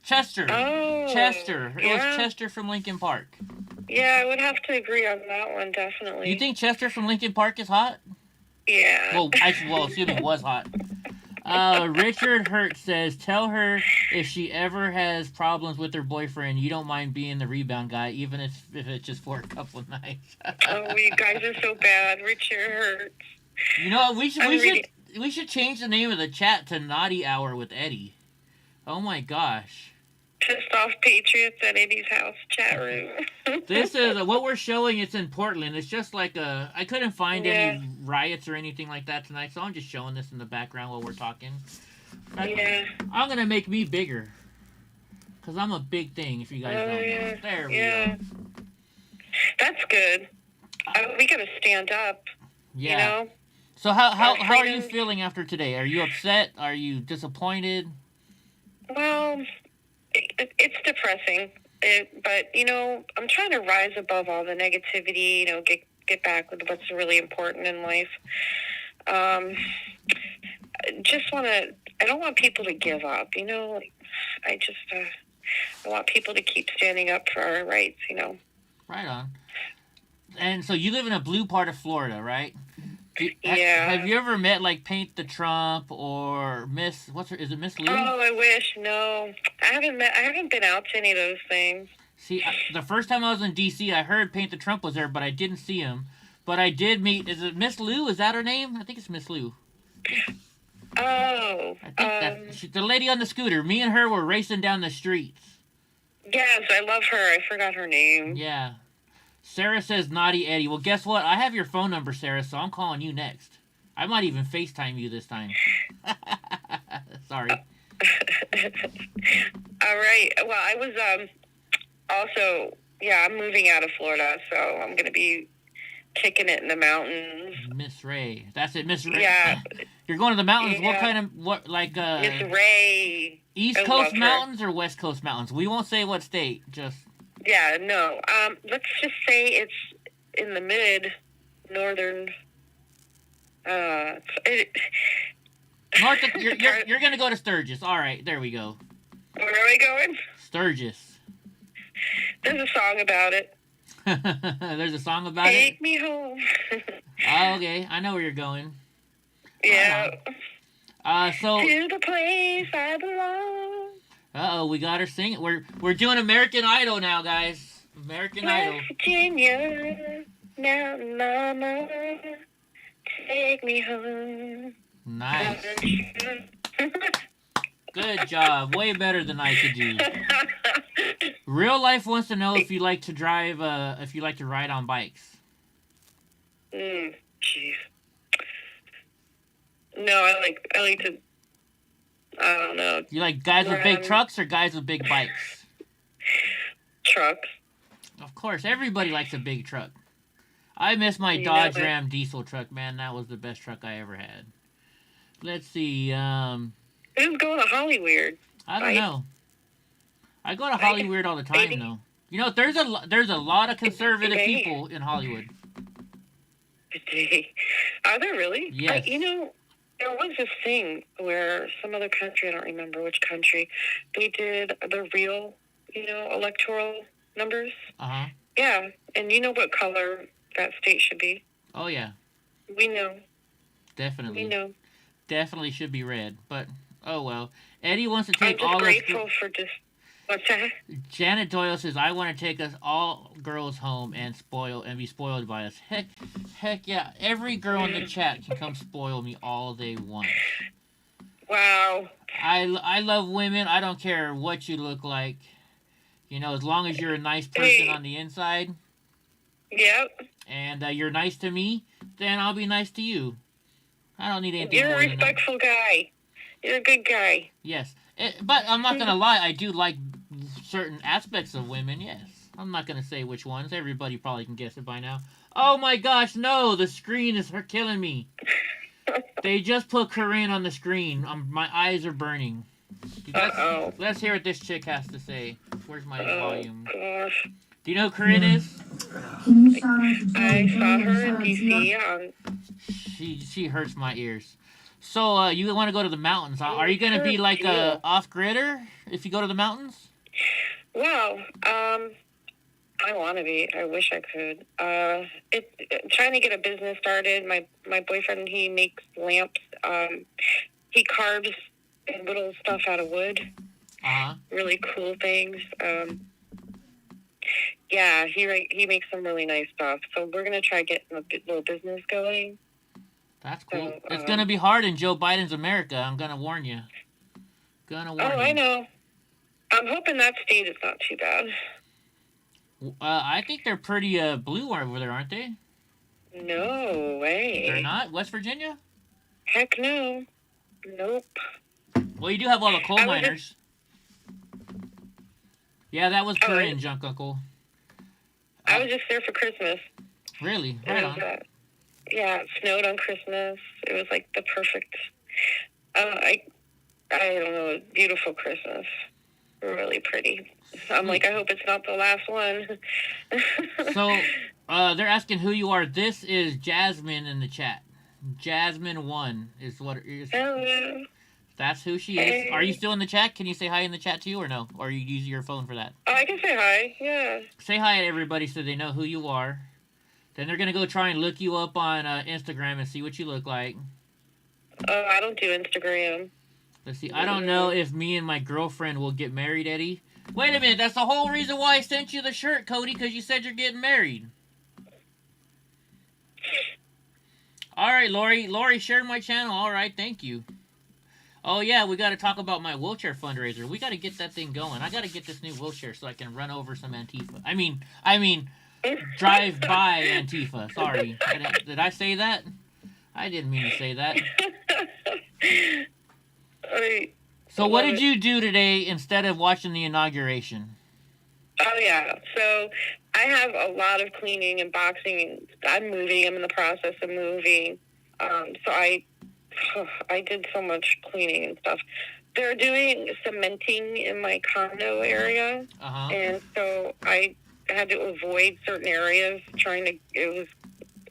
Chester. Oh. Chester. It was Chester from Lincoln Park. Yeah, I would have to agree on that one, definitely. You think Chester from Lincoln Park is hot? Yeah. Well, excuse me, was hot. Richard Hurt says, tell her if she ever has problems with her boyfriend, you don't mind being the rebound guy, even if it's just for a couple of nights. Oh, you guys are so bad. Richard Hurt. You know, we should change the name of the chat to Naughty Hour with Eddie. Oh my gosh. Pissed off Patriots at Eddie's house chat room. This is what we're showing. It's in Portland. It's just like I couldn't find any riots or anything like that tonight, so I'm just showing this in the background while we're talking. I'm gonna make me bigger, cause I'm a big thing. If you guys don't know, there we go. That's good. We gotta stand up. Yeah. You know? So how are you feeling after today? Are you upset? Are you disappointed? Well, it's depressing, but I'm trying to rise above all the negativity. Get back with what's really important in life. I don't want people to give up. I want people to keep standing up for our rights. Right on. And so you live in a blue part of Florida, right? Yeah. Have you ever met like Paint the Trump or Miss? Is it Miss Lou? Oh, I wish. No, I haven't been out to any of those things. See, the first time I was in D.C., I heard Paint the Trump was there, but I didn't see him. But I did meet. Is it Miss Lou? Is that her name? I think it's Miss Lou. Oh. I think the lady on the scooter. Me and her were racing down the streets. Yes, I love her. I forgot her name. Yeah. Sarah says, Naughty Eddie. Well, guess what? I have your phone number, Sarah, so I'm calling you next. I might even FaceTime you this time. Sorry. All right. Well, I was also, I'm moving out of Florida, so I'm going to be kicking it in the mountains. Miss Ray. That's it, Miss Ray. Yeah. You're going to the mountains. Yeah. Miss Ray. East Coast mountains or West Coast mountains? We won't say what state, just... Yeah, no. Let's just say it's in the mid-northern... North. You're gonna go to Sturgis. All right, there we go. Where are we going? Sturgis. There's a song about it. There's a song about Take it. me home. Oh, okay, I know where you're going. Yeah. So. To the place I belong. We got her singing. We're doing American Idol now, guys. American Idol. West Virginia, Mountain Mama, take me home. Nice. Good job. Way better than I could do. Real Life wants to know if you like to drive. If you like to ride on bikes. Jeez. No, I like to. I don't know. You like guys with big trucks or guys with big bikes? Trucks. Of course, everybody likes a big truck. I miss my Dodge Ram diesel truck, man. That was the best truck I ever had. Let's see. Who's going to Hollywood? I don't know. I go to Hollywood all the time, though. You know, there's a lot of conservative people in Hollywood. Are there really? Yes. There was this thing where some other country, I don't remember which country, they did the real, electoral numbers. Uh-huh. Yeah, and you know what color that state should be? Oh, yeah. We know. Definitely. We know. Definitely should be red, but oh well. Eddie wants to take I'm all just grateful for just... What's that? Janet Doyle says, I want to take us all girls home and be spoiled by us. Heck yeah. Every girl in the chat can come spoil me all they want. Wow. I love women. I don't care what you look like. As long as you're a nice person on the inside. Yep. And you're nice to me, then I'll be nice to you. I don't need anything You're more a respectful guy. You're a good guy. Yes. But I'm not going to lie. I do like certain aspects of women, yes. I'm not going to say which ones. Everybody probably can guess it by now. Oh my gosh, no. The screen is killing me. They just put Corinne on the screen. My eyes are burning. Let's hear what this chick has to say. Where's my volume? Gosh. Do you know who Corinne is? I saw her in DC. She hurts my ears. So, you want to go to the mountains, huh? Are you going to be like a off-gridder if you go to the mountains? Well, I want to be. I wish I could. Trying to get a business started. My boyfriend, he makes lamps. He carves little stuff out of wood. Uh-huh. Really cool things. Yeah, he makes some really nice stuff. So we're going to try getting a little business going. That's cool. It's going to be hard in Joe Biden's America. I'm going to warn you. I know. I'm hoping that state is not too bad. I think they're pretty blue over there, aren't they? No way. They're not? West Virginia? Heck no. Nope. Well, you do have all the coal miners. Yeah, that was Korean, Junk Uncle. I was just there for Christmas. Really? Right on. Yeah, it snowed on Christmas. It was like the perfect, I don't know, beautiful Christmas. Really pretty. I'm like, I hope it's not the last one. So, they're asking who you are. This is Jasmine in the chat. Jasmine1 is what it is. Hello. That's who she is. Are you still in the chat? Can you say hi in the chat too, or no? Or are you using your phone for that? Oh, I can say hi, yeah. Say hi to everybody so they know who you are. Then they're going to go try and look you up on Instagram and see what you look like. Oh, I don't do Instagram. Let's see. I don't know if me and my girlfriend will get married, Eddie. Wait a minute. That's the whole reason why I sent you the shirt, Cody, because you said you're getting married. All right, Lori. Lori shared my channel. All right, thank you. Oh, yeah, we got to talk about my wheelchair fundraiser. We got to get that thing going. I got to get this new wheelchair so I can run over some Antifa. I mean, drive by Antifa. Sorry. Did I say that? I didn't mean to say that. So what did you do today instead of watching the inauguration? Oh, yeah. So I have a lot of cleaning and boxing. I'm moving. I'm in the process of moving. So I did so much cleaning and stuff. They're doing cementing in my condo area. Uh-huh. And so I had to avoid certain areas it was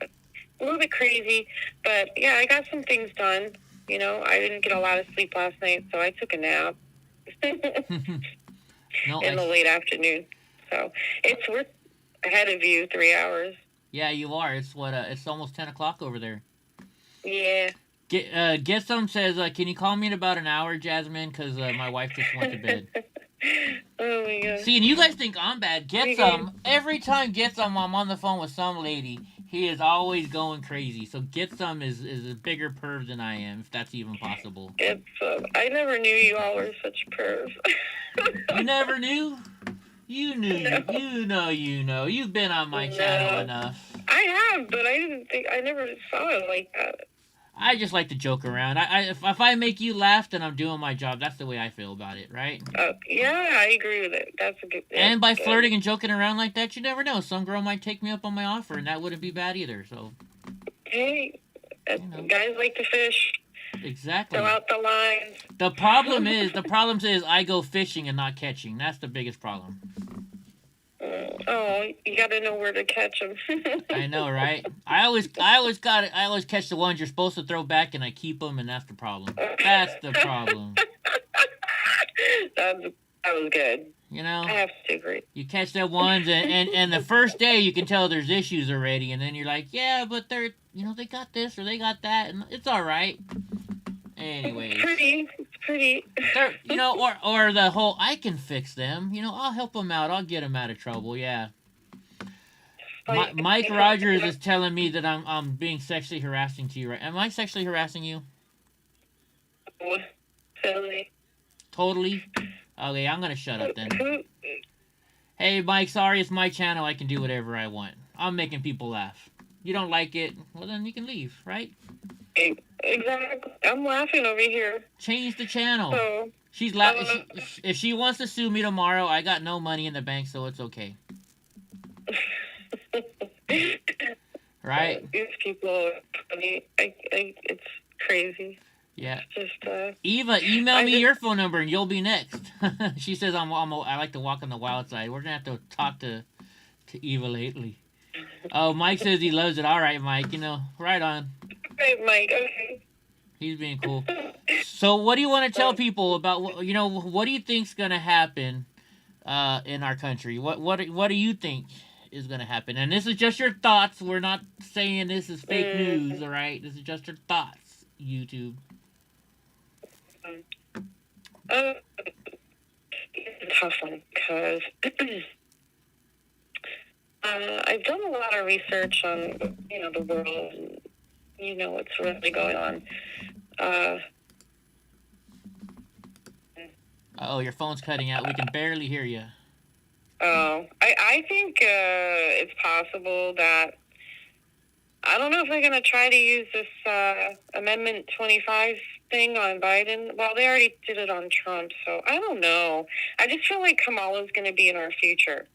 a little bit crazy, but yeah, I got some things done. You know, I didn't get a lot of sleep last night, so I took a nap No, in the late afternoon. So we're ahead of you 3 hours. yeah, you are. It's it's almost 10 o'clock over there. Yeah. Get some says, can you call me in about an hour, Jasmine? Because my wife just went to bed. Oh my god. See, and you guys think I'm bad. Get some. Every time Get some, I'm on the phone with some lady. He is always going crazy. So Get some is a bigger perv than I am, if that's even possible. I never knew you all were such pervs. You never knew? You knew. No. You know. You've been on my channel enough. I have, but I never saw it like that. I just like to joke around. If I make you laugh, then I'm doing my job. That's the way I feel about it, right? Yeah, I agree with it. That's a good. And by flirting and joking around like that, you never know. Some girl might take me up on my offer, and that wouldn't be bad either. So, hey, guys like to fish. Exactly. Throw out the lines. The problem is I go fishing and not catching. That's the biggest problem. Oh, you got to know where to catch them. I know, right? I always catch the ones you're supposed to throw back, and I keep them, and that's the problem. That's the problem. That was good. You know, I have to agree. You catch that ones, and the first day you can tell there's issues already, and then you're like, yeah, but they're, they got this or they got that, and it's all right. Anyways, it's pretty. Or the whole I can fix them. I'll help them out. I'll get them out of trouble. Yeah. Mike Rogers is telling me that I'm being sexually harassing to you. Right? Am I sexually harassing you? Totally. Okay, I'm gonna shut up then. Hey, Mike. Sorry, it's my channel. I can do whatever I want. I'm making people laugh. You don't like it? Well, then you can leave, right? Exactly. I'm laughing over here. Change the channel. So, She's laughing. If she wants to sue me tomorrow, I got no money in the bank, so it's okay. Right? These people are funny. It's crazy. Yeah. It's just, Eva, email me your phone number and you'll be next. She says I like to walk on the wild side. We're gonna have to talk to Eva lately. Oh, Mike says he loves it. All right, Mike. Right on. Right, Mike. Okay. He's being cool. So, what do you want to tell people about? What do you think's gonna happen in our country? What do you think is gonna happen? And this is just your thoughts. We're not saying this is fake news. All right, this is just your thoughts. YouTube. It's a tough one because I've done a lot of research on the world and what's really going on. Oh, your phone's cutting out. We can barely hear you. Oh, I think it's possible that I don't know if they're going to try to use this Amendment 25 thing on Biden. Well, they already did it on Trump, so I don't know. I just feel like Kamala's going to be in our future.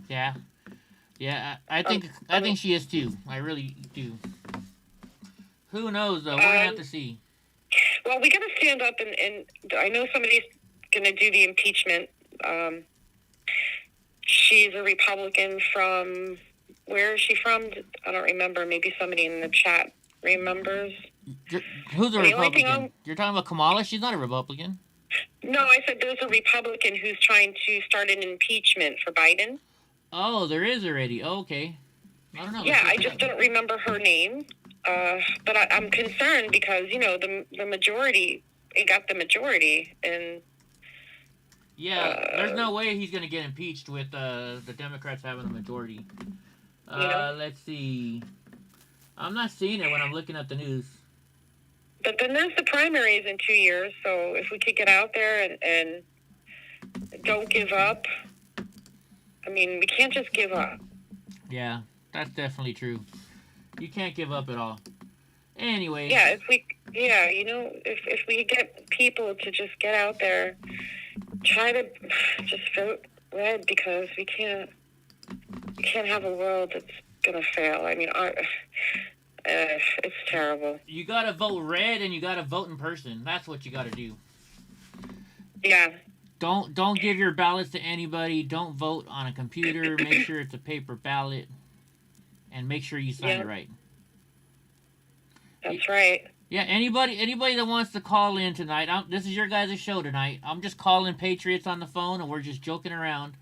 Yeah. Yeah, I think she is too. I really do. Who knows, though? We're going to have to see. Well, we got to stand up, and I know somebody's going to do the impeachment. She's a Republican from... Where is she from? I don't remember. Maybe somebody in the chat remembers. Who's a Republican? You're talking about Kamala? She's not a Republican. No, I said there's a Republican who's trying to start an impeachment for Biden. Oh, there is already. Oh, okay. I don't know. Yeah, I just don't remember her name. But I'm concerned because, the majority, it got the majority. And yeah, there's no way he's going to get impeached with the Democrats having the majority. Let's see. I'm not seeing it when I'm looking at the news. But then there's the primaries in 2 years, so if we could get out there and don't give up. I mean, we can't just give up. Yeah, that's definitely true. You can't give up at all. Anyway. Yeah, if we get people to just get out there, try to just vote red because we can't have a world that's gonna fail. I mean, it's terrible. You gotta vote red, and you gotta vote in person. That's what you gotta do. Yeah. Don't give your ballots to anybody. Don't vote on a computer. Make sure it's a paper ballot, and make sure you sign it right. That's right. Yeah, anybody that wants to call in tonight, this is your guys' show tonight. I'm just calling Patriots on the phone, and we're just joking around.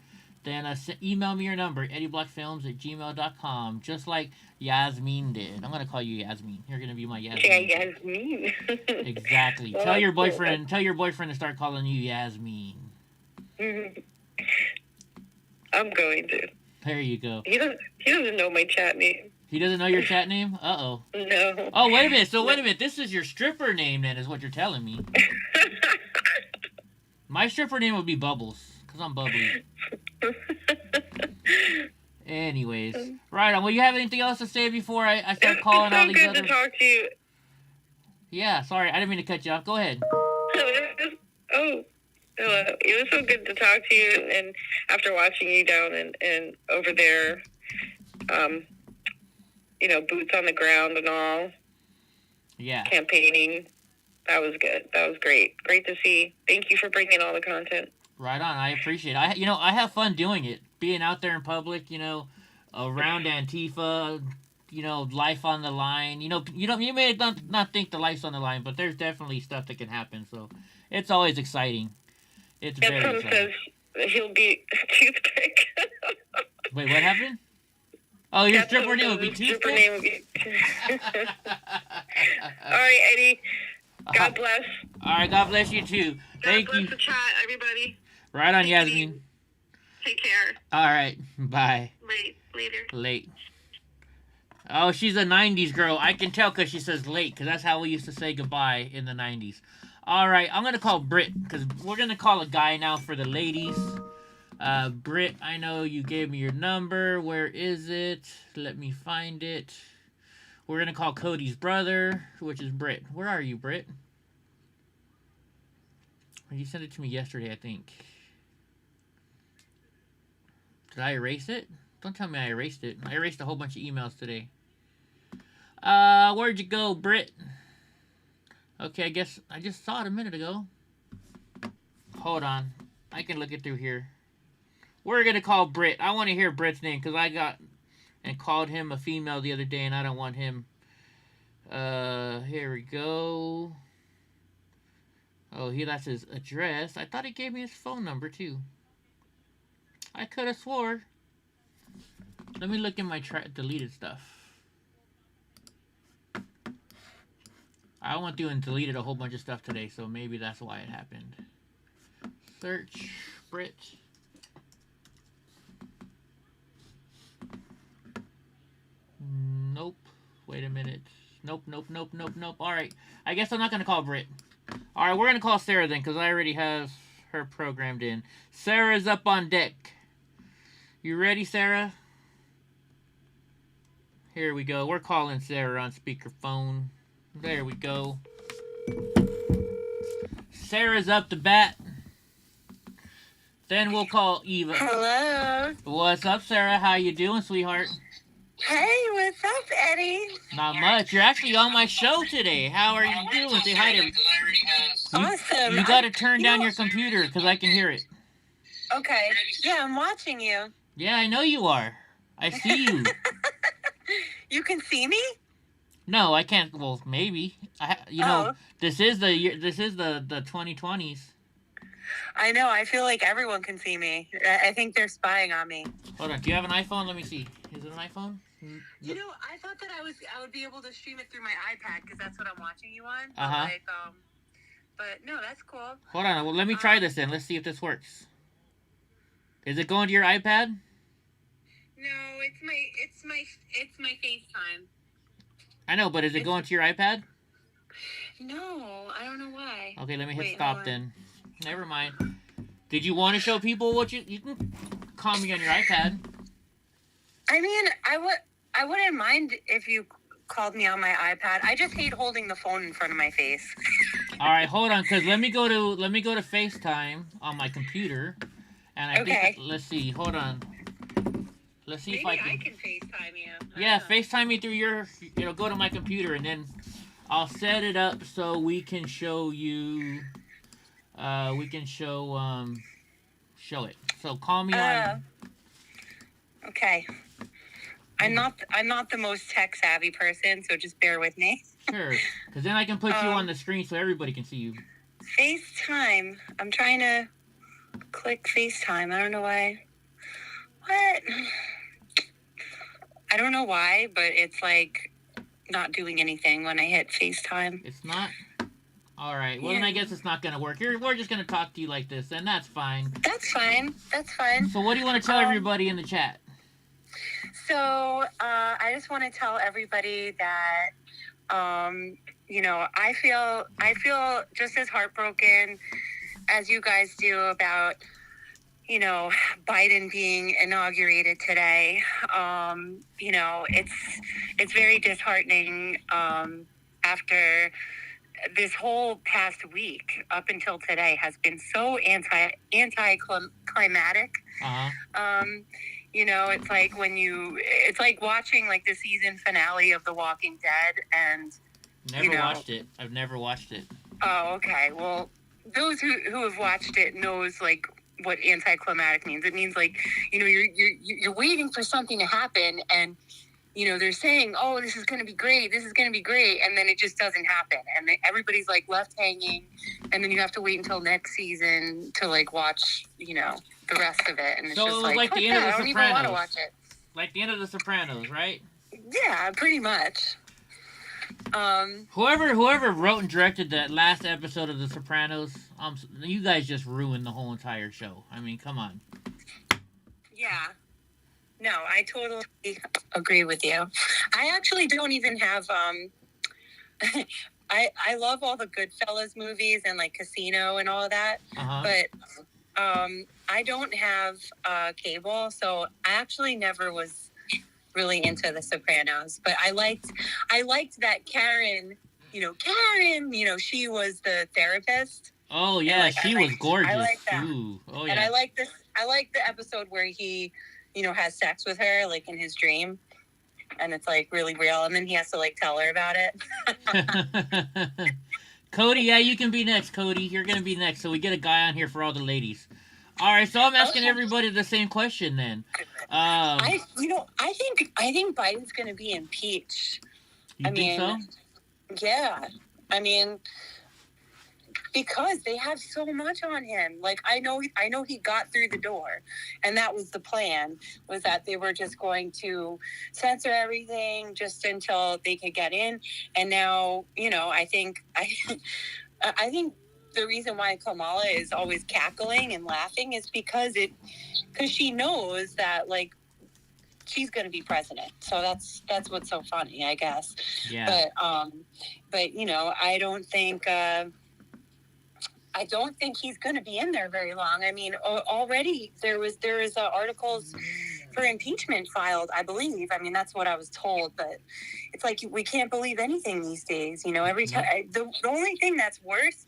Then email me your number, EddieBlockFilms@gmail.com, just like Yasmin did. I'm gonna call you Yasmin. You're gonna be my Yasmin. Yeah, Yasmin. Exactly. Well, Tell your that's boyfriend. Tell your boyfriend to start calling you Yasmin. I'm going to. There you go. He doesn't know my chat name. He doesn't know your chat name? Uh-oh. No. Oh, wait a minute. So, wait a minute. This is your stripper name, then, is what you're telling me. My stripper name would be Bubbles, because I'm bubbly. Anyways. Right on. Well, you have anything else to say before I start calling all these It's so other... good to talk to you. Yeah, sorry. I didn't mean to cut you off. Go ahead. It was so good to talk to you, and after watching you down and over there, boots on the ground and all. Yeah. Campaigning. That was good. That was great. Great to see. Thank you for bringing all the content. Right on. I appreciate it. I have fun doing it. Being out there in public, around Antifa, life on the line. You may not think the life's on the line, but there's definitely stuff that can happen. So it's always exciting. It's very Son exciting. says he'll be a toothpick. Wait, what happened? Oh, your stripper name would be Toothpick? All right, Eddie. God bless. All right, God bless you too. Thank God bless you. the chat, everybody. Right on, Yasmin. Take care. All right, bye. Later. Late. Oh, she's a 90s girl. I can tell because she says late, because that's how we used to say goodbye in the 90s. All right, I'm going to call Britt, because we're going to call a guy now for the ladies. Britt, I know you gave me your number. Where is it? Let me find it. We're going to call Cody's brother, which is Britt. Where are you, Britt? You sent it to me yesterday, I think. Did I erase it? Don't tell me I erased it. I erased a whole bunch of emails today. Where'd you go, Britt? Okay, I guess I just saw it a minute ago. Hold on. I can look it through here. We're going to call Britt. I want to hear Britt's name because I got and called him a female the other day and I don't want him. Here we go. Oh, that's his address. I thought he gave me his phone number too. I could have swore. Let me look in my deleted stuff. I went through and deleted a whole bunch of stuff today, so maybe that's why it happened. Search Brit. Nope. Wait a minute. Nope. Alright. I guess I'm not going to call Brit. Alright, we're going to call Sarah then, because I already have her programmed in. Sarah's up on deck. You ready, Sarah? Here we go. We're calling Sarah on speakerphone. There we go. Sarah's up to bat. Then we'll call Eva. Hello. What's up, Sarah? How you doing, sweetheart? Hey, what's up, Eddie? Not much. You're actually on my show today. How are you doing? Say hi to Awesome. You got to turn down your computer because I can hear it. Okay. Yeah, I'm watching you. Yeah, I know you are. I see you. You can see me? No, I can't. Well, maybe. This is the 2020s. I know. I feel like everyone can see me. I think they're spying on me. Hold on. Do you have an iPhone? Let me see. Is it an iPhone? You know, I thought that I would be able to stream it through my iPad because that's what I'm watching you on. Uh-huh. But no, that's cool. Hold on. Well, let me try this then. Let's see if this works. Is it going to your iPad? No, it's my FaceTime. I know, but is it going to your iPad? No, I don't know why. Okay, let me hit stop then. Never mind. Did you want to show people what you can call me on your iPad? I mean, I wouldn't mind if you called me on my iPad. I just hate holding the phone in front of my face. All right, hold on, cause let me go to FaceTime on my computer, and I think let's see. Hold on. Let's see if I can FaceTime you. Yeah, FaceTime me through your. It'll go to my computer, and then I'll set it up so we can show you. We can show it. So call me on. Okay. I'm not the most tech savvy person, so just bear with me. Sure. Because then I can put you on the screen so everybody can see you. FaceTime. I'm trying to click FaceTime. I don't know why. What? I don't know why, but it's like not doing anything when I hit FaceTime. It's not? All right. Well, then I guess it's not going to work. We're just going to talk to you like this, and that's fine. That's fine. That's fine. So what do you want to tell everybody in the chat? So I just want to tell everybody that, you know, I feel just as heartbroken as you guys do about, you know, Biden being inaugurated today. You know, it's very disheartening after this whole past week up until today has been so anti-climatic. You know, it's like it's like watching like the season finale of The Walking Dead, and Never watched it. I've never watched it. Oh, okay. Well, those who have watched it knows like what anticlimactic means. It means like, you know, you're waiting for something to happen, and you know they're saying, "Oh, this is going to be great. This is going to be great," and then it just doesn't happen, and everybody's like left hanging, and then you have to wait until next season to like watch, you know, the rest of it, and it's So just it was like the end of The I don't even want to Sopranos. watch it. Like the end of The Sopranos, right? Yeah, pretty much. Whoever wrote and directed that last episode of The Sopranos, you guys just ruined the whole entire show. I mean, come on. Yeah. No, I totally agree with you. I actually don't even have I love all the Goodfellas movies and like Casino and all of that, but I don't have cable, so I actually never was really into The Sopranos. But I liked that Karen, you know, she was the therapist. Oh yeah, she was gorgeous. I like that. Ooh. Oh yeah. And I like the episode where he, you know, has sex with her like in his dream, and it's like really real, and then he has to like tell her about it. Cody, yeah, you can be next, Cody. You're gonna be next, so we get a guy on here for all the ladies. All right, so I'm asking everybody the same question then. I think Biden's gonna be impeached. You think so? Yeah. I mean, because they have so much on him. Like I know he got through the door, and that was the plan, was that they were just going to censor everything just until they could get in. And now, you know, I think the reason why Kamala is always cackling and laughing is because she knows that like she's going to be president. So that's what's so funny, I guess. Yeah. But you know, I don't think he's going to be in there very long. I mean, already there is articles for impeachment filed, I believe. I mean, that's what I was told, but it's like we can't believe anything these days. You know, every time the only thing that's worse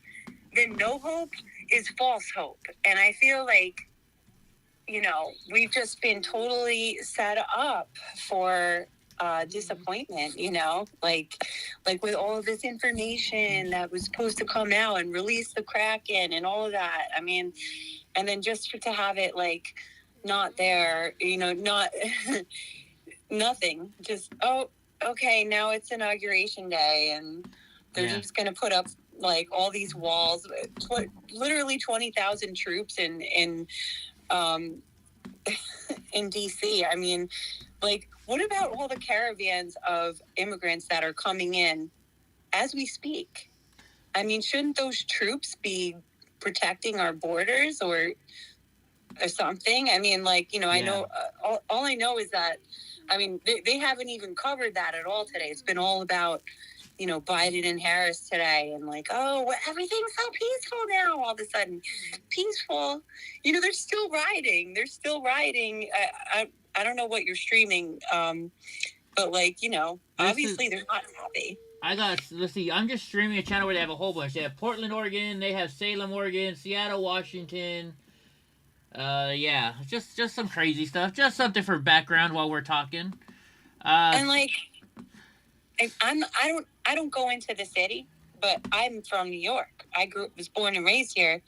than no hope is false hope, and I feel like, you know, we've just been totally set up for disappointment, you know, like with all of this information that was supposed to come out and release the Kraken and all of that. I mean, and then just to have it like not there, you know, not nothing, just, oh, okay, now it's inauguration day, and they're just going to put up like all these walls, literally 20,000 troops in DC. I mean, like, what about all the caravans of immigrants that are coming in as we speak? I mean, shouldn't those troops be protecting our borders or something? I mean, like, you know, I know, all I know is that, I mean, they haven't even covered that at all today. It's been all about, you know, Biden and Harris today, and like, oh, everything's so peaceful now. All of a sudden, peaceful. You know, they're still riding. I don't know what you're streaming, but like, you know, obviously they're not happy. Let's see, I'm just streaming a channel where they have a whole bunch. They have Portland, Oregon. They have Salem, Oregon. Seattle, Washington. Yeah, just some crazy stuff. Just something for background while we're talking. And like, I don't go into the city, but I'm from New York. Was born and raised here.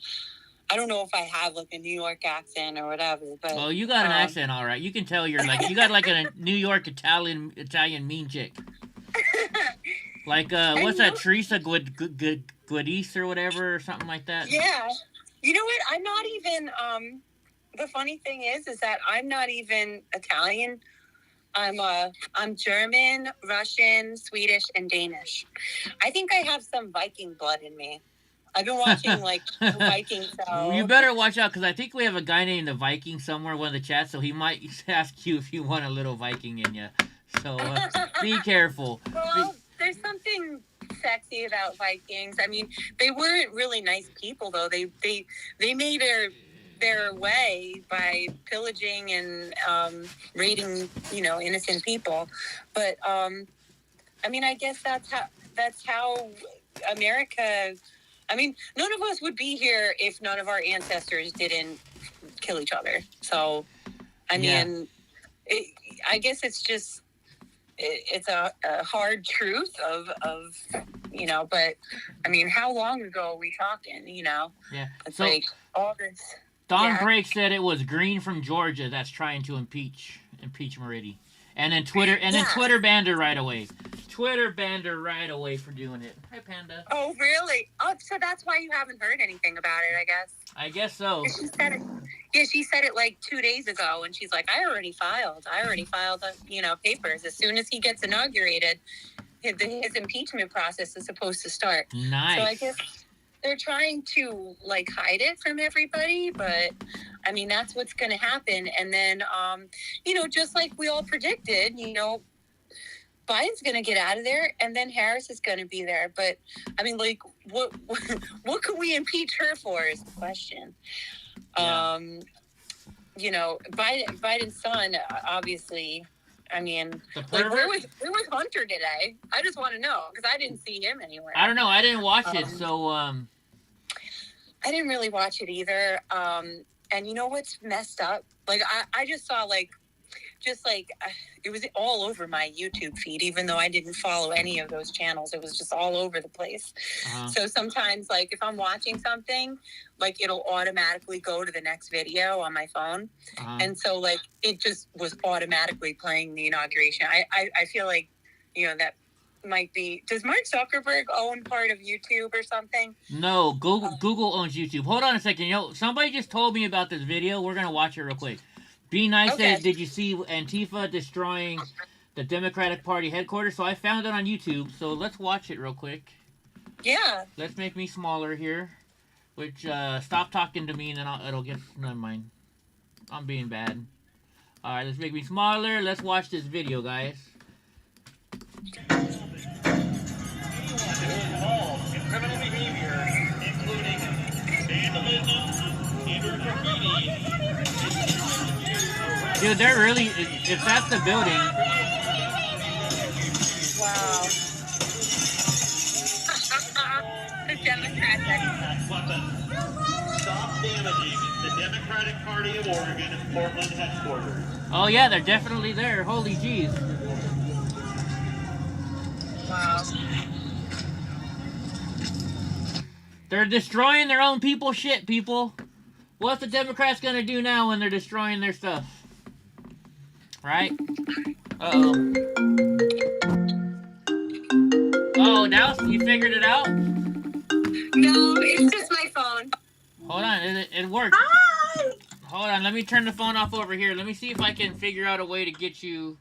I don't know if I have like a New York accent or whatever, but well, you got an accent, all right. You can tell you're like, you got like a New York Italian mean chick. Like, what's that? Teresa Guadis or whatever, or something like that? Yeah. You know what? I'm not even, the funny thing is that I'm not even Italian. I'm German, Russian, Swedish, and Danish. I think I have some Viking blood in me. I've been watching, like, the Viking show. You better watch out, because I think we have a guy named the Viking somewhere in one of the chats, so he might ask you if you want a little Viking in you. So, be careful. Well, there's something sexy about Vikings. I mean, they weren't really nice people, though. They made their way by pillaging and raiding, innocent people. But I mean, I guess that's how America. I mean, none of us would be here if none of our ancestors didn't kill each other. So, I mean, I guess it's just it's a hard truth of but I mean, how long ago are we talking? Yeah, it's so, like all this. Don Drake said it was Green from Georgia that's trying to impeach Meridian. And then Twitter banned her right away. Twitter banned her right away for doing it. Hi, Panda. Oh, really? Oh, so that's why you haven't heard anything about it, I guess. I guess so. She said it. Yeah, she said it like 2 days ago, and she's like, I already filed the papers. As soon as he gets inaugurated, his impeachment process is supposed to start. Nice. So I guess they're trying to like hide it from everybody, but I mean, that's what's going to happen. And then, just like we all predicted, Biden's going to get out of there, and then Harris is going to be there. But I mean, like, what could we impeach her for is the question. Yeah. Biden's son, obviously. I mean, like, where was Hunter today? I just want to know, because I didn't see him anywhere. I don't know. I didn't watch it, so. I didn't really watch it either. And you know what's messed up? Like, I just saw, it was all over my YouTube feed, even though I didn't follow any of those channels. It was just all over the place. Uh-huh. So sometimes, like, if I'm watching something, like, it'll automatically go to the next video on my phone. Uh-huh. And so, like, it just was automatically playing the inauguration. I feel like, that might be... Does Mark Zuckerberg own part of YouTube or something? No, Google owns YouTube. Hold on a second. Somebody just told me about this video. We're going to watch it real quick. Be Nice says, did you see Antifa destroying the Democratic Party headquarters? So I found it on YouTube. So let's watch it real quick. Yeah. Let's make me smaller here. Which, stop talking to me and then it'll get... Never mind. I'm being bad. Alright, let's make me smaller. Let's watch this video, guys. Involved in criminal behavior, including vandalism, and graffiti. Dude, they're really... If that's the building... Wow. The Democrats. Stop damaging the Democratic Party of Oregon and Portland headquarters. Oh yeah, they're definitely there. Holy jeez. Wow. They're destroying their own people's shit, people. What's the Democrats gonna do now when they're destroying their stuff? Right? Uh-oh. Oh, now you figured it out? No, it's just my phone. Hold on, it worked. Hi! Hold on, let me turn the phone off over here. Let me see if I can figure out a way to get you...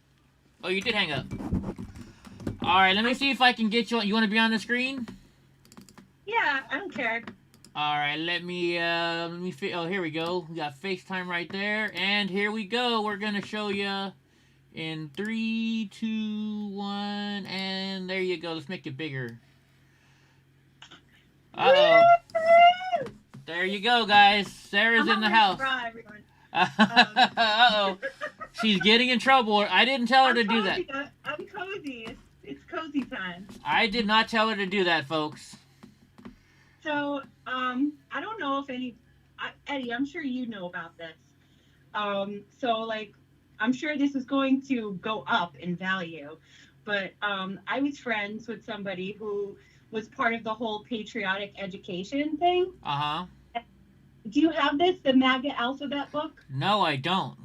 Oh, you did hang up. Alright, let me see if I can get you... You want to be on the screen? Yeah, I don't care. Alright, let me oh, here we go. We got FaceTime right there. And here we go. We're going to show you in 3, 2, 1, and there you go. Let's make it bigger. Uh-oh. There you go, guys. Sarah's in the house. Uh-oh. She's getting in trouble. I didn't tell her to do that. I'm cozy. It's cozy time. I did not tell her to do that, folks. So, I don't know if Eddie, I'm sure you know about this. So, like, I'm sure this is going to go up in value. But I was friends with somebody who was part of the whole patriotic education thing. Uh-huh. Do you have this, the MAGA alphabet book? No, I don't.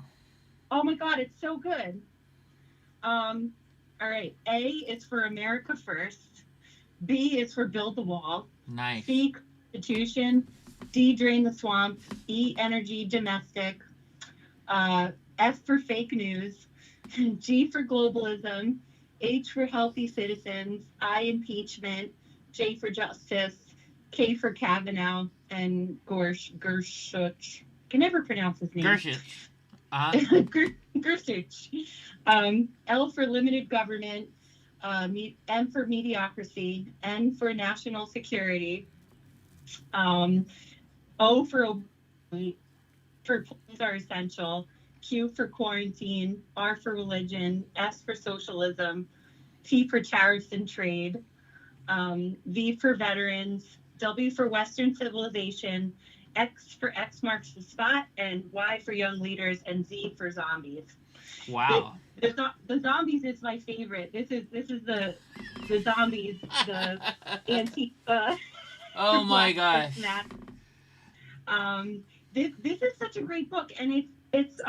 Oh my God, it's so good. All right. A is for America First. B is for build the wall. Nice. C, Constitution. D, drain the swamp. E, energy, domestic. F for fake news. G for globalism. H for healthy citizens. I, impeachment. J for justice. K for Kavanaugh. And Gorsuch. Can never pronounce his name. Gorsuch. Gorsuch. L for limited government. M for mediocrity. N for national security. O for police are essential. Q for quarantine. R for religion. S for socialism. T for tariffs and trade. V for veterans. W for Western civilization. X for X marks the spot, and Y for young leaders, and Z for zombies. Wow. The zombies is my favorite. This is the zombies, the Antifa. Oh my gosh. This is such a great book, and it's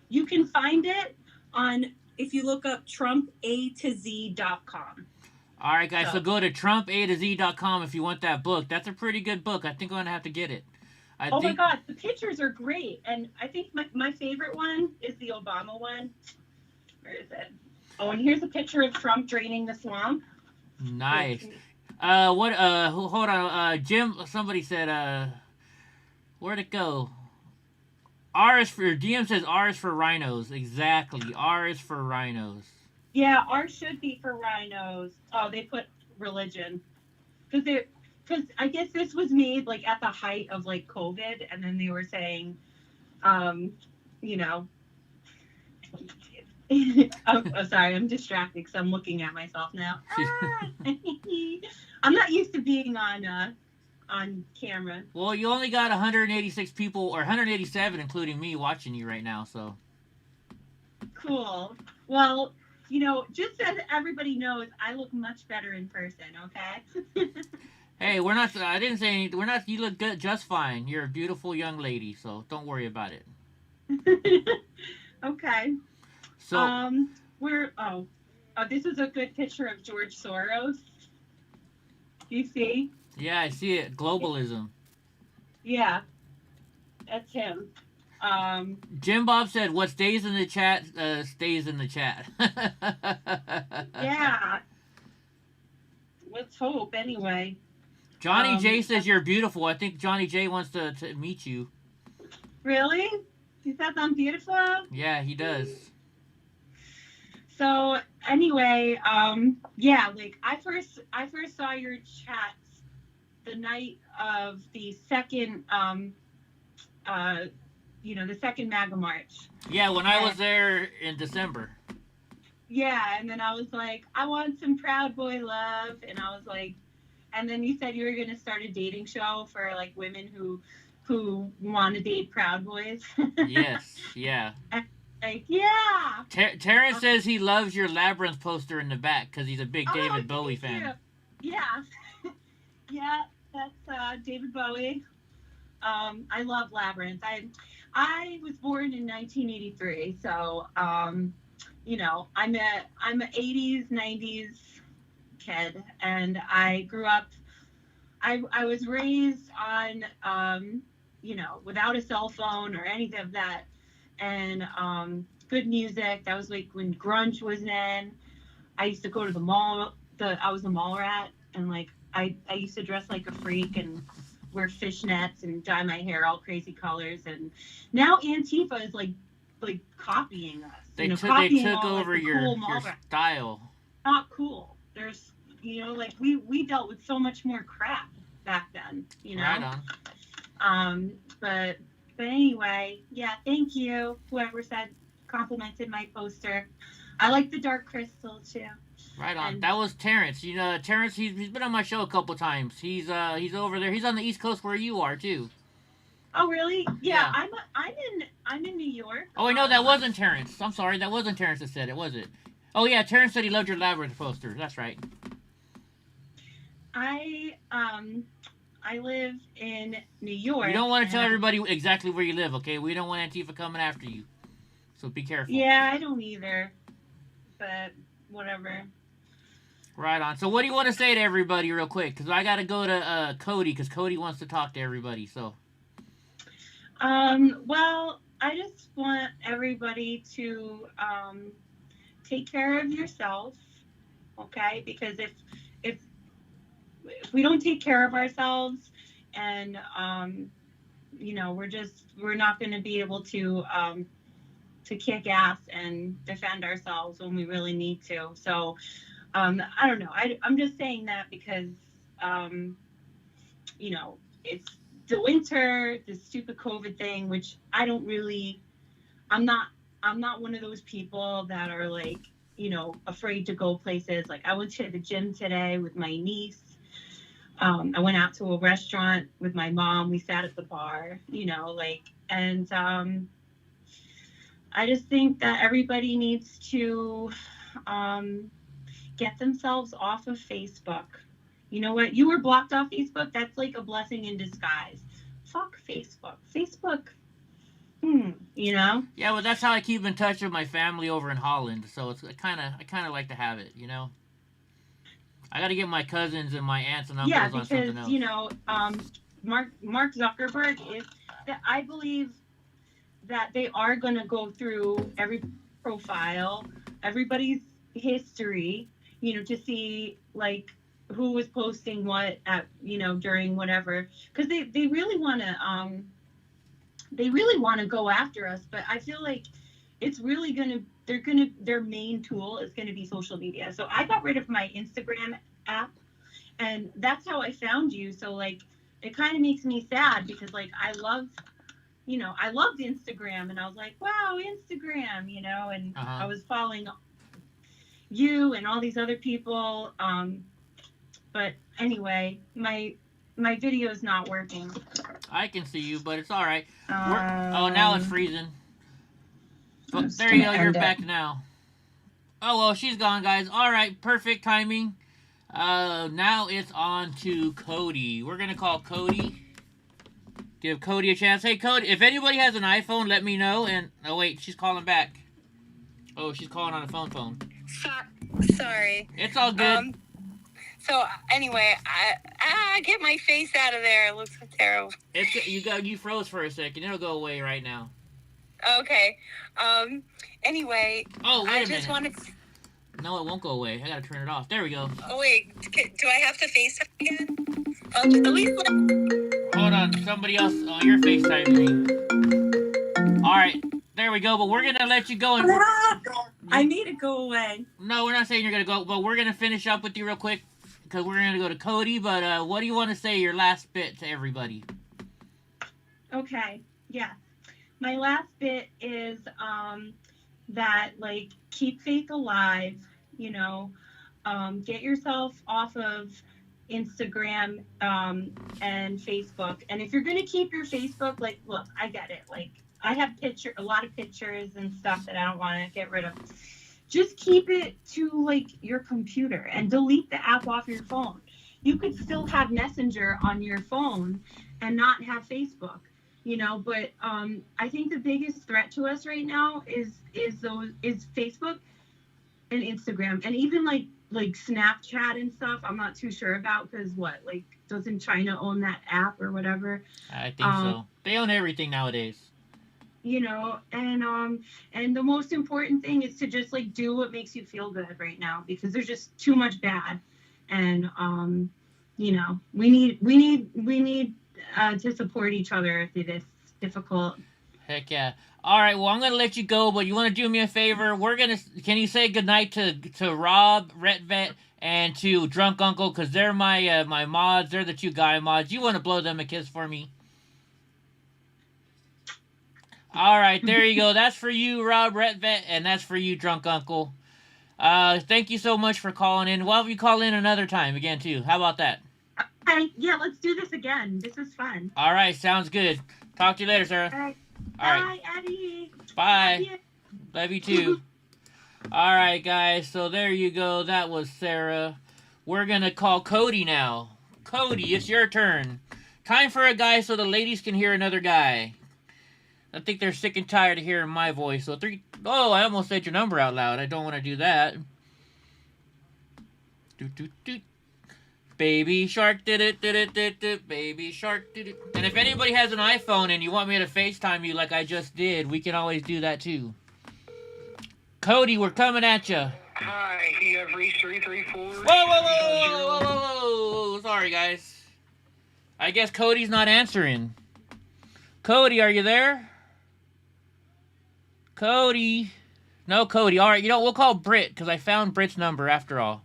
you can find it on, if you look up TrumpA2Z.com. All right, guys. So go to TrumpA2Z.com if you want that book. That's a pretty good book. I think I'm gonna have to get it. My God, the pictures are great, and I think my favorite one is the Obama one. Where is it? Oh, and here's a picture of Trump draining the swamp. Nice. Hold on. Jim, somebody said, where'd it go? R is for, DM says R is for rhinos. Exactly. R is for rhinos. Yeah, R should be for rhinos. Oh, they put religion. Because I guess this was made like at the height of like COVID, and then they were saying, you know, oh, sorry, I'm distracted because I'm looking at myself now. I'm not used to being on camera. Well, you only got 186 people, or 187, including me, watching you right now. So cool. Well, you know, just so everybody knows, I look much better in person. Okay. Hey, we're not. I didn't say anything. We're not. You look good, just fine. You're a beautiful young lady, so don't worry about it. Okay. So, this is a good picture of George Soros. You see? Yeah, I see it. Globalism. Yeah, that's him. Jim Bob said, "What stays in the chat stays in the chat." Yeah. Let's hope, anyway. Johnny J says you're beautiful. I think Johnny J wants to meet you. Really? He says I'm beautiful? Yeah, he does. So anyway, yeah, like I first saw your chats the night of the second the second MAGA March. Yeah, when I was there in December. Yeah, and then I was like, I want some Proud Boy love, and I was like, and then you said you were going to start a dating show for like women who want to date Proud Boys. Yes, yeah. And, like, yeah. Terrence says he loves your Labyrinth poster in the back because he's a big David Bowie fan. Yeah. Yeah, that's David Bowie. I love Labyrinth. I was born in 1983, so you know, I'm a 80s, 90s kid, and I grew up. I was raised on you know, without a cell phone or anything of that, and good music. That was like when grunge was in. I used to go to the mall. I was a mall rat, and like I used to dress like a freak and wear fishnets and dye my hair all crazy colors. And now Antifa is like copying us. They took over your style. Not cool. There's, you know, like we dealt with so much more crap back then, you know. Right on. But anyway, yeah, thank you. Whoever complimented my poster. I like the dark crystal too. Right on. That was Terrence. You know, Terrence, he's been on my show a couple times. He's over there. He's on the East Coast where you are too. Oh really? Yeah. I'm in New York. Oh, I know that wasn't Terrence. I'm sorry, that wasn't Terrence that said it, was it? Oh yeah, Terrence said he loved your Labyrinth poster. That's right. I live in New York. You don't want to tell everybody exactly where you live, okay? We don't want Antifa coming after you. So be careful. Yeah, I don't either. But whatever. Right on. So what do you want to say to everybody real quick? Because I got to go to Cody because Cody wants to talk to everybody. So. Well, I just want everybody to take care of yourself, okay? Because if if we don't take care of ourselves, and we're not going to be able to kick ass and defend ourselves when we really need to. So I don't know. I'm just saying that because it's the winter, the stupid COVID thing, which I don't really. I'm not. I'm not one of those people that are like, afraid to go places. Like I went to the gym today with my niece. I went out to a restaurant with my mom. We sat at the bar, and I just think that everybody needs to get themselves off of Facebook. You know what? You were blocked off Facebook. That's like a blessing in disguise. Fuck Facebook. Facebook. Yeah, well, that's how I keep in touch with my family over in Holland. So I kind of like to have it. I got to get my cousins and my aunts and uncles on something else. Mark Zuckerberg is that I believe that they are going to go through every profile, everybody's history, to see like who was posting what at during whatever, because they really want to go after us, but I feel like it's really their main tool is gonna be social media. So I got rid of my Instagram app, and that's how I found you. So like it kind of makes me sad because like I loved Instagram, and I was like, wow, Instagram, and I was following you and all these other people. But anyway, my video is not working. I can see you, but it's all right. Now it's freezing. But there you go. You're back now. Oh, well, she's gone, guys. All right. Perfect timing. Now it's on to Cody. We're going to call Cody. Give Cody a chance. Hey, Cody, if anybody has an iPhone, let me know. And oh, wait, she's calling back. Oh, she's calling on a phone. Sorry. It's all good. So anyway, I get my face out of there. It looks so terrible. You froze for a second. It'll go away right now. Okay. Anyway. Oh, wait a minute. Just wanted. No, it won't go away. I gotta turn it off. There we go. Oh wait, do I have to FaceTime again? At least. Hold on, somebody else. Oh, you're FaceTiming me. All right, there we go. But we're gonna let you go. I made it go away. No, we're not saying you're gonna go, but we're gonna finish up with you real quick because we're gonna go to Cody. But what do you want to say? Your last bit to everybody. Okay. Yeah. My last bit is that like keep faith alive. Get yourself off of Instagram and Facebook. And if you're gonna keep your Facebook, like, look, I get it. Like, I have a lot of pictures and stuff that I don't want to get rid of. Just keep it to like your computer and delete the app off your phone. You could still have Messenger on your phone and not have Facebook, but I think the biggest threat to us right now is Facebook and Instagram, and even like Snapchat and stuff. I'm not too sure about because doesn't China own that app or whatever? I think so. They own everything nowadays. And the most important thing is to just like do what makes you feel good right now, because there's just too much bad, and we need to support each other through this difficult. Heck yeah. All right, well, I'm gonna let you go, but you want to do me a favor? Can you say goodnight to Rob, Retvet, and to Drunk Uncle, because they're my mods. They're the two guy mods. You want to blow them a kiss for me? All right, there you go. That's for you, Rob Retvet, and that's for you, Drunk Uncle. Thank you so much for calling in. We'll have you call in another time again, too. How about that? Yeah, let's do this again. This is fun. All right, sounds good. Talk to you later, Sarah. All right. Bye, Eddie. Bye. Love you, too. All right, guys, so there you go. That was Sarah. We're going to call Cody now. Cody, it's your turn. Time for a guy so the ladies can hear another guy. I think they're sick and tired of hearing my voice. So I almost said your number out loud. I don't want to do that. Doot, doot, doot. Baby shark did it, baby shark did it. And if anybody has an iPhone and you want me to FaceTime you like I just did, we can always do that too. Cody, we're coming at you. Hi, you have reached 334. Whoa, whoa, whoa, whoa, whoa, whoa, whoa. Sorry, guys. I guess Cody's not answering. Cody, are you there? Cody. No, Cody. All right, we'll call Britt because I found Britt's number after all.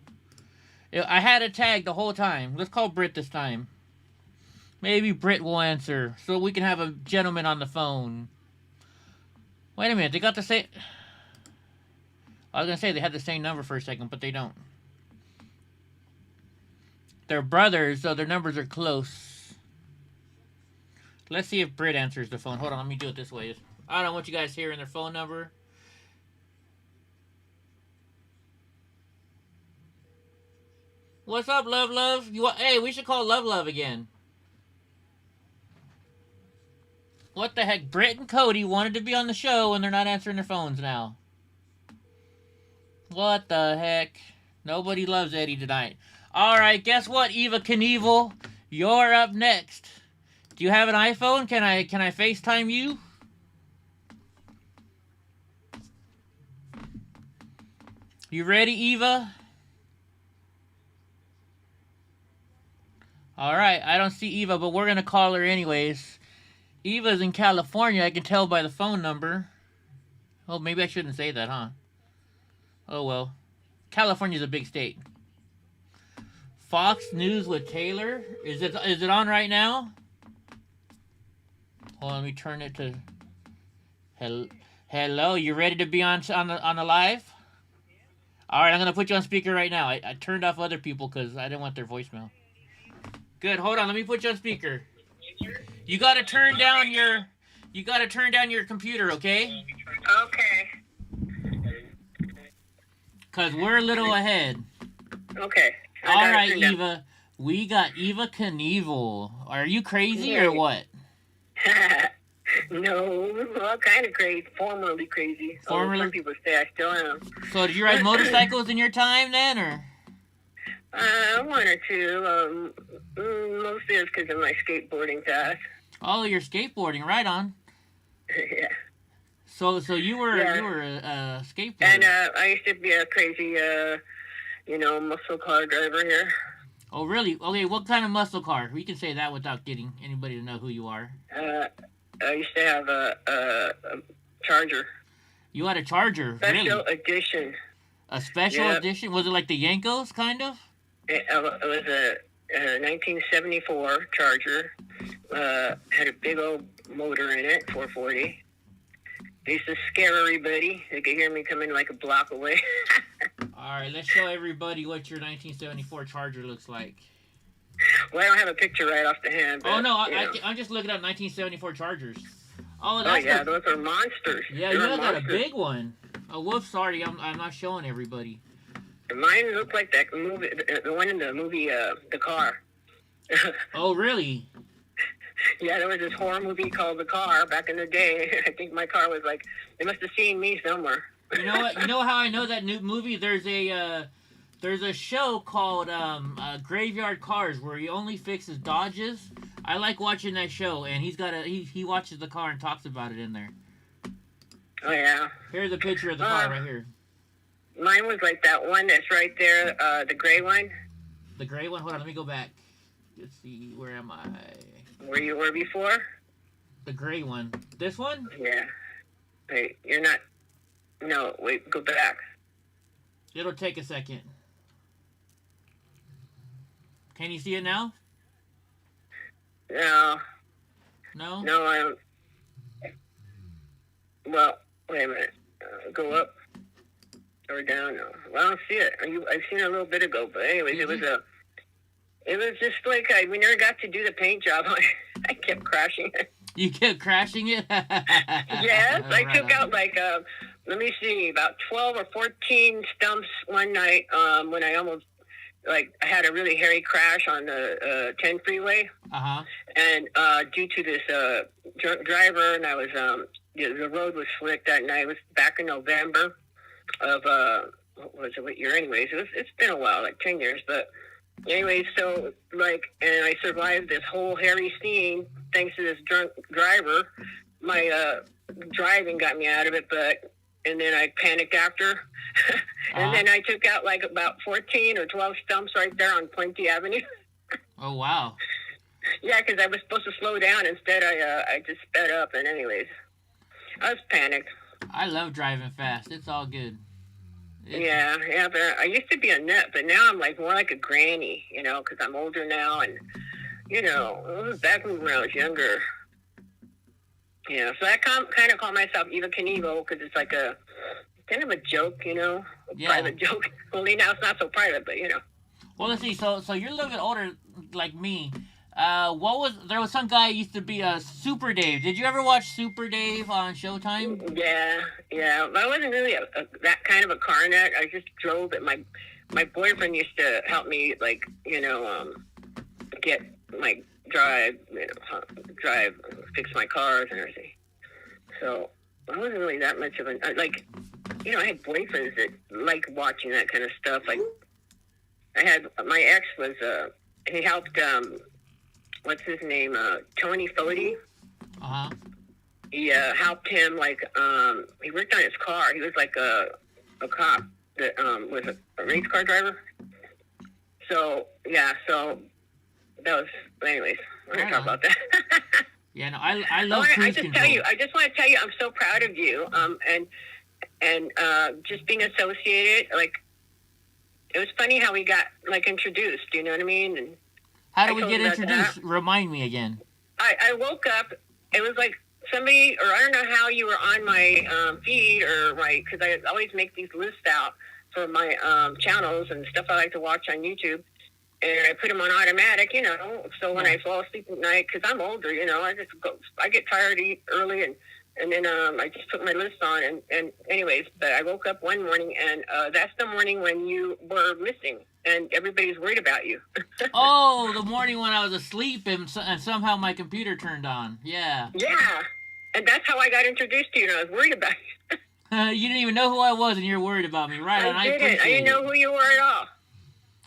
I had a tag the whole time. Let's call Britt this time. Maybe Britt will answer so we can have a gentleman on the phone. Wait a minute. They got the same... I was going to say they had the same number for a second, but they don't. They're brothers, so their numbers are close. Let's see if Britt answers the phone. Hold on, let me do it this way. I don't want you guys hearing their phone number. What's up, Love? Hey, we should call Love again. What the heck? Britt and Cody wanted to be on the show and they're not answering their phones now. What the heck? Nobody loves Eddie tonight. Alright, guess what, Eva Knievel? You're up next. Do you have an iPhone? Can I FaceTime you? You ready, Eva? Alright, I don't see Eva, but we're going to call her anyways. Eva's in California, I can tell by the phone number. Oh, maybe I shouldn't say that, huh? Oh, well. California's a big state. Fox News with Taylor? Is it on right now? Hold on, let me turn it to... Hello, you ready to be on the live? Alright, I'm going to put you on speaker right now. I turned off other people because I didn't want their voicemail. Good, hold on, let me put you on speaker. You gotta turn down your computer, okay? Okay. Cause we're a little ahead. Okay. Alright, Eva. We got Eva Knievel. Are you crazy or what? No, well, kind of crazy. Formerly crazy. Some people say I still am. So did you ride motorcycles in your time then, or? One or two. Mostly it's because of my skateboarding past. Oh, you're skateboarding, right on. Yeah. So you were a skateboarder. And I used to be a crazy, muscle car driver here. Oh, really? Okay, what kind of muscle car? We can say that without getting anybody to know who you are. I used to have a Charger. You had a Charger, really? Special edition. A special edition? Was it like the Yankos, kind of? It was a 1974 Charger. Had a big old motor in it, 440. They used to scare everybody. They could hear me coming like a block away. All right, let's show everybody what your 1974 Charger looks like. Well, I don't have a picture right off the hand. But, oh, no, I'm just looking at 1974 Chargers. Oh, yeah, those are monsters. Yeah, you got a big one. Oh, whoops, sorry, I'm not showing everybody. Mine looked like that movie, the one in the movie, The Car. Oh, really? Yeah, there was this horror movie called The Car back in the day. I think my car was like, they must have seen me somewhere. You know what? You know how I know that new movie? There's a show called Graveyard Cars where he only fixes Dodges. I like watching that show, and he watches the car and talks about it in there. Oh, yeah. Here's a picture of the car right here. Mine was like that one that's right there, the gray one. The gray one? Hold on, let me go back. Let's see, where am I? Where you were before? The gray one. This one? Yeah. Wait, you're not... No, wait, go back. It'll take a second. Can you see it now? No. No? No, I don't... Well, wait a minute. Go up. Or down. No. Well, I don't see it. I've seen it a little bit ago, but anyways, it was just like we never got to do the paint job. I kept crashing it. You kept crashing it? Yes, I took out let me see, about 12 or 14 stumps one night when I almost, I had a really hairy crash on the 10 freeway. Uh-huh. And due to this drunk driver, and I was, the road was slick that night. It was back in November of what was it? What year? Anyways, it's been a while, like 10 years. But anyways, so like, and I survived this whole hairy scene thanks to this drunk driver. My driving got me out of it, and then I panicked after, and then I took out like about 14 or 12 stumps right there on Plenty Avenue. Oh wow. Yeah, because I was supposed to slow down. Instead, I just sped up, and anyways, I was panicked. I love driving fast. It's all good. Yeah, but I used to be a nut, but now I'm like more like a granny, because I'm older now, and it was back when I was younger. Yeah, so I kind of call myself Eva Knievel because it's like a kind of a joke, a private joke. Only now it's not so private, but Well, let's see. So you're a little bit older, like me. There was some guy who used to be a Super Dave. Did you ever watch Super Dave on Showtime? Yeah. I wasn't really that kind of a car nut. I just drove it. My boyfriend used to help me, like, get my drive, fix my cars and everything. So I wasn't really that much of I had boyfriends that liked watching that kind of stuff. Like, I had, my ex was, he helped, what's his name? Tony Foti. Uh-huh. He helped him, like, he worked on his car. He was like a cop that was a race car driver. So, yeah, that was, anyways, we're going to talk about that. Yeah, no, I love cruise control. I just want to tell you, I'm so proud of you. And just being associated, like, it was funny how we got, like, introduced, you know what I mean? And how did we get introduced? Remind me again. I woke up, it was like somebody, or I don't know how you were on my feed, or because I always make these lists out for my channels and stuff I like to watch on YouTube. And I put them on automatic, so when I fall asleep at night, because I'm older, I get tired early, and then I just put my list on, and anyways, but I woke up one morning, and that's the morning when you were missing, and everybody's worried about you. Oh, the morning when I was asleep, and somehow my computer turned on. Yeah. Yeah, and that's how I got introduced to you, and I was worried about you. You didn't even know who I was, and you're worried about me, right? I didn't know who you were at all.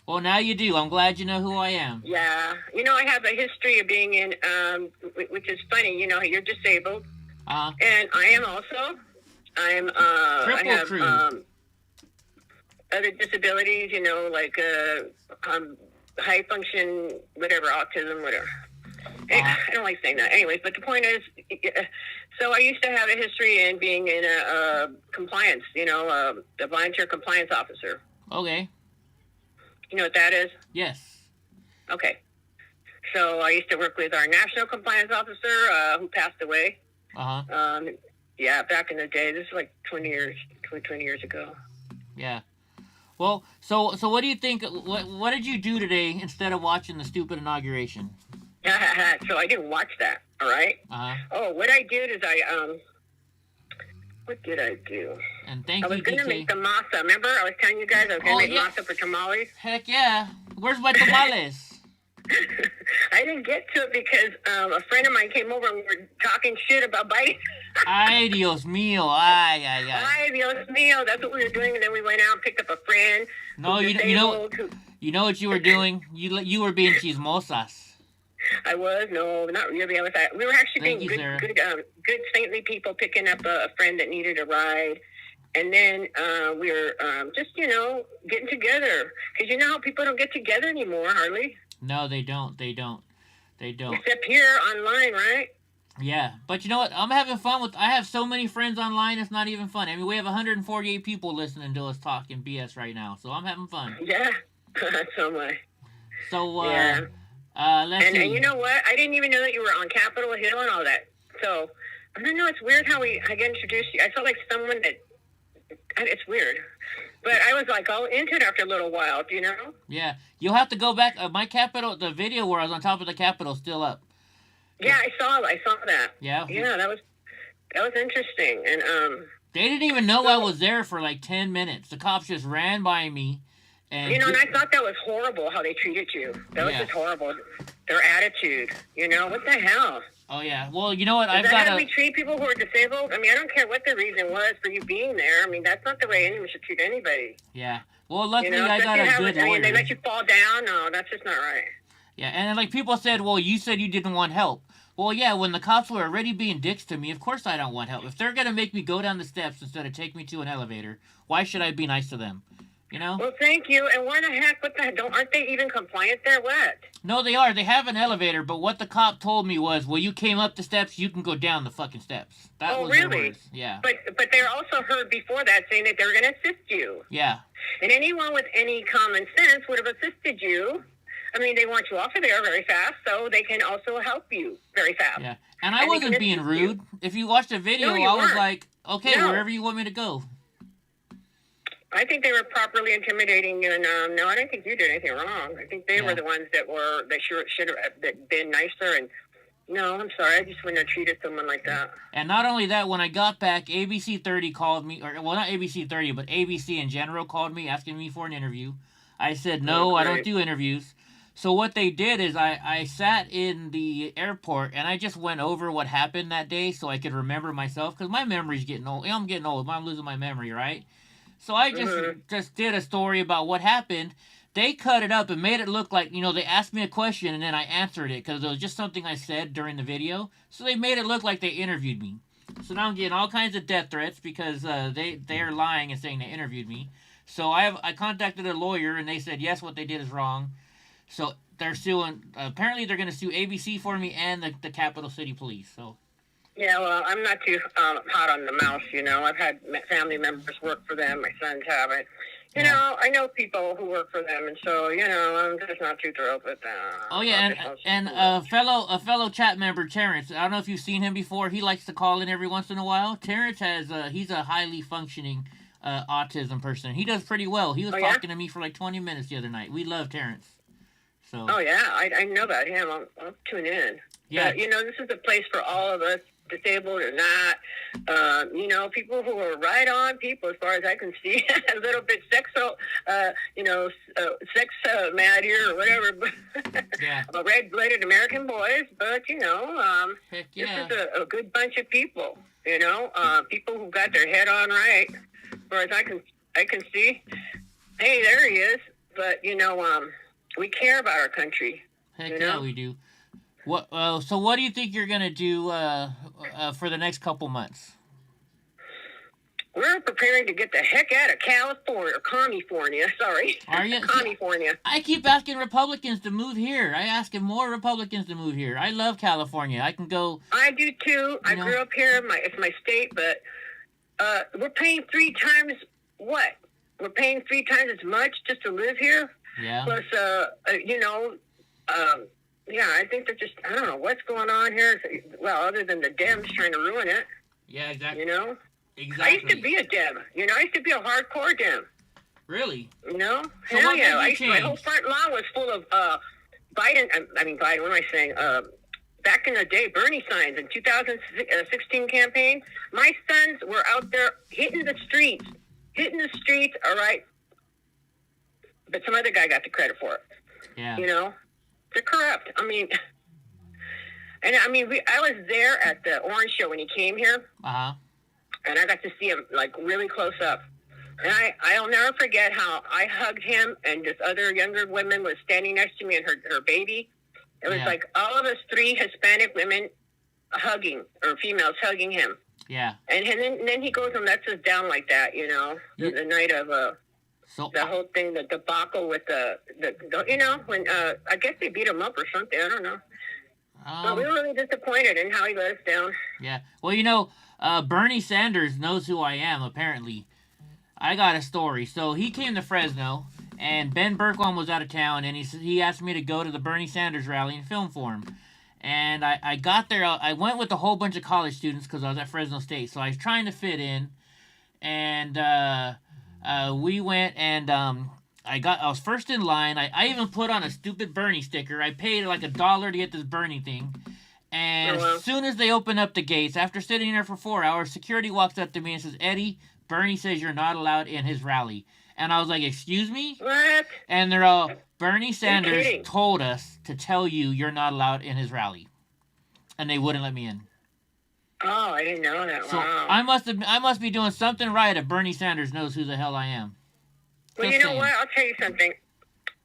Well, now you do. I'm glad you know who I am. Yeah. I have a history of being in, which is funny, you're disabled. Uh-huh. And I am also. I have other disabilities, like high function, whatever, autism, whatever. I don't like saying that. Anyways, but the point is, so I used to have a history in being in a compliance, a volunteer compliance officer. Okay. You know what that is? Yes. Okay. So I used to work with our national compliance officer who passed away. Uh-huh. Yeah, back in the day. This is like 20 years ago. Yeah. Well, so what do you think? What did you do today instead of watching the stupid inauguration? So I didn't watch that. All right. Uh-huh. Oh, what I did is what did I do? And thank you. I was going to make the masa. Remember, I was telling you guys I was going to make masa for tamales. Heck yeah! Where's my tamales? I didn't get to it because a friend of mine came over and we were talking shit about Biden. Ay, Dios mío. Ay. Ay, Dios mío. That's what we were doing. And then we went out and picked up a friend. No, you know what you were doing? You were being chismosas. I was? No, not really. We were actually being good saintly people, picking up a friend that needed a ride. And then we were just, getting together. Because you know how people don't get together anymore, hardly. No, they don't. Except here online, right? Yeah, but you know what? I'm having fun I have so many friends online, it's not even fun. I mean, we have 148 people listening to us talking BS right now, so I'm having fun. Yeah, so am I. So, yeah. Let's see. And you know what? I didn't even know that you were on Capitol Hill and all that. So, I don't know, it's weird how I got introduced to you. I felt like someone that, it's weird. But I was like all into it after a little while, do you know? Yeah. You'll have to go back. My Capitol, the video where I was on top of the Capitol is still up. Yeah, I saw that. Yeah? Yeah, that was interesting. And they didn't even know I was there for like 10 minutes. The cops just ran by me. And and I thought that was horrible how they treated you. That was just horrible. Their attitude, what the hell? Oh yeah. Well, you know what? Is I've that got how a. we treat people who are disabled? I mean, I don't care what the reason was for you being there. I mean, that's not the way anyone should treat anybody. Yeah. Well, luckily You know, I got a good I mean, they lawyer. let you fall down. No, that's just not right. Yeah, and like people said, well, you said you didn't want help. Well, yeah, when the cops were already being dicks to me, of course I don't want help. If they're gonna make me go down the steps instead of take me to an elevator, why should I be nice to them? You know? Well, thank you. And why the heck? What the? Aren't they even compliant there? What? No, they are. They have an elevator, but what the cop told me was, well, you came up the steps, you can go down the fucking steps. That was their really? words. Yeah. But they're also heard before that saying that they were going to assist you. Yeah. And anyone with any common sense would have assisted you. I mean, they want you off of there very fast, so they can also help you very fast. Yeah. And I wasn't being rude. If you watched the video, No, you I was weren't. like, okay, No. wherever you want me to go. I think they were properly intimidating you, and no, I don't think you did anything wrong. I think they were the ones that should have been nicer. And no, I'm sorry, I just wouldn't have treated someone like that. And not only that, when I got back, ABC 30 called me, or well, not ABC 30, but ABC in general called me asking me for an interview. I said no, I don't do interviews. So what they did is I sat in the airport and I just went over what happened that day so I could remember myself, because my memory's getting old. I'm getting old. I'm losing my memory, right? So I just did a story about what happened. They cut it up and made it look like, they asked me a question and then I answered it because it was just something I said during the video. So they made it look like they interviewed me. So now I'm getting all kinds of death threats because they are lying and saying they interviewed me. So I contacted a lawyer and they said, yes, what they did is wrong. So they're suing. Apparently they're going to sue ABC for me and the Capital City Police. So. Yeah, well, I'm not too hot on the mouse, I've had family members work for them. My sons haven't. You know, I know people who work for them, and so, I'm just not too thrilled with that. Oh, yeah, and a fellow chat member, Terrence, I don't know if you've seen him before. He likes to call in every once in a while. Terrence he's a highly functioning autism person. He does pretty well. He was talking to me for like 20 minutes the other night. We love Terrence. So. Oh, yeah, I know about him. I'll tune in. Yeah. This is a place for all of us, disabled or not, people who are right on people, as far as I can see, a little bit mad here or whatever, red-blooded American boys, but, Heck yeah. this is a good bunch of people, people who got their head on right, as far as I can see. Hey, there he is, but, we care about our country. Heck yeah, we do. What? So what do you think you're gonna do for the next couple months? We're preparing to get the heck out of California. Sorry. Are you? California. I keep asking Republicans to move here. I asking more Republicans to move here. I love California. I can go. I do too. I grew up here. It's my state, but we're paying 3 times what? We're paying 3 times as much just to live here. Yeah. Plus, yeah, I think they're just, I don't know what's going on here. Well, other than the Dems trying to ruin it. Yeah, exactly. Exactly. I used to be a Dem. I used to be a hardcore Dem. Really? So hell yeah. My whole front lawn was full of Biden, what am I saying? Back in the day, Bernie signs in 2016 campaign. My sons were out there hitting the streets, all right? But some other guy got the credit for it. Yeah. They're corrupt. I was there at the Orange Show when he came here. Uh-huh. And I got to see him, really close up. And I'll never forget how I hugged him, and this other younger woman was standing next to me and her baby. It was like all of us 3 Hispanic women hugging, or females hugging him. Yeah. And then he goes and lets us down like that, the night of... So, the whole thing, the debacle with the when I guess they beat him up or something. I don't know. But we were really disappointed in how he let us down. Yeah. Well, Bernie Sanders knows who I am, apparently. I got a story. So he came to Fresno, and Ben Bergquam was out of town, and he asked me to go to the Bernie Sanders rally and film for him. And I got there. I went with a whole bunch of college students because I was at Fresno State. So I was trying to fit in, and... we went and I was first in line. I even put on a stupid Bernie sticker. I paid like $1 to get this Bernie thing. And as soon as they opened up the gates, after sitting there for 4 hours, security walks up to me and says, Eddie, Bernie says you're not allowed in his rally. And I was like, excuse me? What? And they're all, Bernie Sanders told us to tell you you're not allowed in his rally. and they wouldn't let me in. Oh, I didn't know that. So Wow. I must be doing something right if Bernie Sanders knows who the hell I am. Well, Just you know saying. what? I'll tell you something.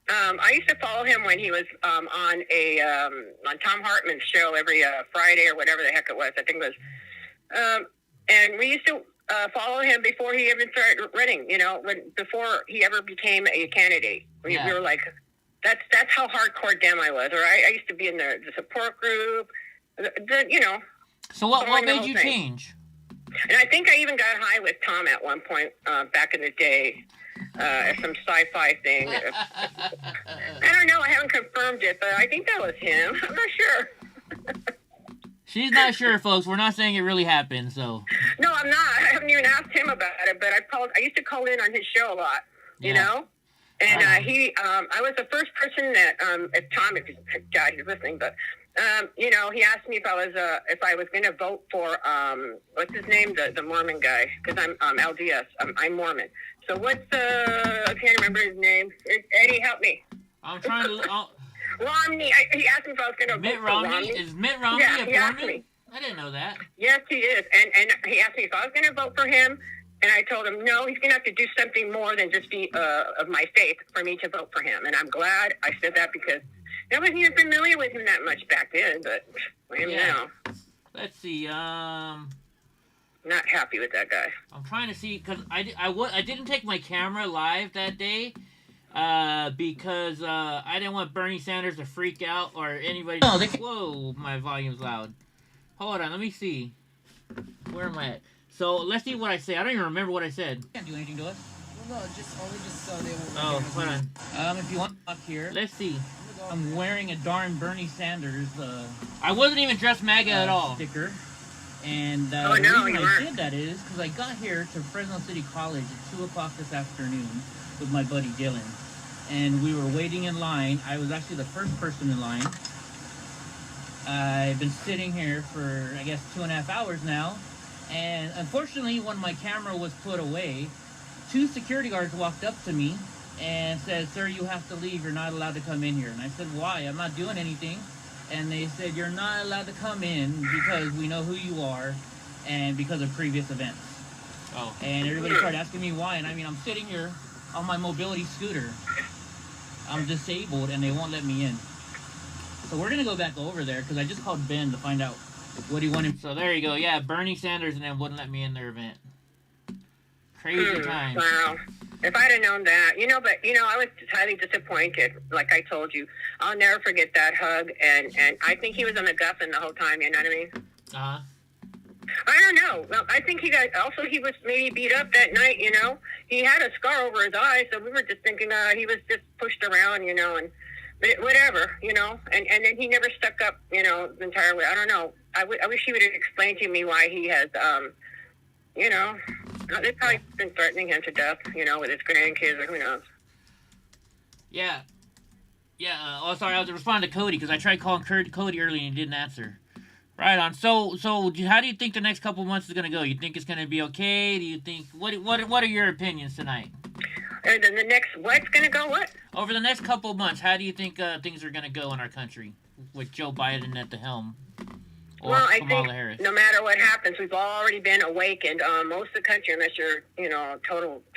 I used to follow him when he was on Tom Hartman's show every Friday or whatever the heck it was. I think it was. And we used to follow him before he even started running. You know, before he ever became a candidate. We were like, that's how hardcore Dem I was. Or I used to be in the support group. You know. So what made you change? And I think I even got high with Tom at one point back in the day. Some sci-fi thing. I don't know. I haven't confirmed it, but I think that was him. I'm not sure. She's not sure, folks. We're not saying it really happened, so. No, I'm not. I haven't even asked him about it, but I used to call in on his show a lot, you know? And I was the first person that, if Tom, if he's listening, but, you know, he asked me if I was going to vote for, what's his name? The Mormon guy, because I'm LDS. I'm Mormon. So I can't remember his name. Eddie, help me. I'm trying to... Romney. He asked me if I was going to vote for Romney. Is Mitt Romney a Mormon? I didn't know that. Yes, he is. And he asked me if I was going to vote for him. And I told him, no, he's going to have to do something more than just be of my faith for me to vote for him. And I'm glad I said that because I wasn't even familiar with him that much back then. But I am now. Let's see. Not happy with that guy. I'm trying to see because I didn't take my camera live that day because I didn't want Bernie Sanders to freak out or anybody. No, whoa, my volume's loud. Hold on, let me see. Where am I at? So let's see what I say. I don't even remember what I said. Can't do anything to us. Well, no, just they won't. Oh, hold on. If you want up here. Let's see. I'm wearing a darn Bernie Sanders. I wasn't even dressed MAGA at all. Sticker. And the reason I did that is because I got here to Fresno City College at 2 o'clock this afternoon with my buddy Dylan. And we were waiting in line. I was actually the first person in line. I've been sitting here for, I guess, 2.5 hours now. And unfortunately, when my camera was put away, 2 security guards walked up to me and said, "Sir, you have to leave. You're not allowed to come in here." And I said, "Why? I'm not doing anything." And they said, "You're not allowed to come in because we know who you are and because of previous events." Oh. And everybody started asking me why. And I mean, I'm sitting here on my mobility scooter. I'm disabled and they won't let me in. So we're going to go back over there because I just called Ben to find out what he wanted. So there you go. Yeah, Bernie Sanders and then wouldn't let me in their event. Crazy times. Wow. If I'd have known that, but I was highly disappointed. Like I told you, I'll never forget that hug. And I think he was on the guffin the whole time. You know what I mean? Uh-huh. I don't know. Well, I think he was maybe beat up that night. He had a scar over his eye, so we were just thinking he was just pushed around. But whatever. And then he never stuck up. Entirely. I don't know. I wish he would have explained to me why he has. They've probably been threatening him to death, with his grandkids, or who knows. Yeah. Yeah, sorry, I was responding to Cody, because I tried calling Cody early and he didn't answer. Right on. So how do you think the next couple months is going to go? You think it's going to be okay? Do you think, what are your opinions tonight? The next, what's going to go what? Over the next couple months, how do you think things are going to go in our country with Joe Biden at the helm? Or well, I Kamala think Harris? No matter what happens, we've already been awakened. Most of the country, unless you're,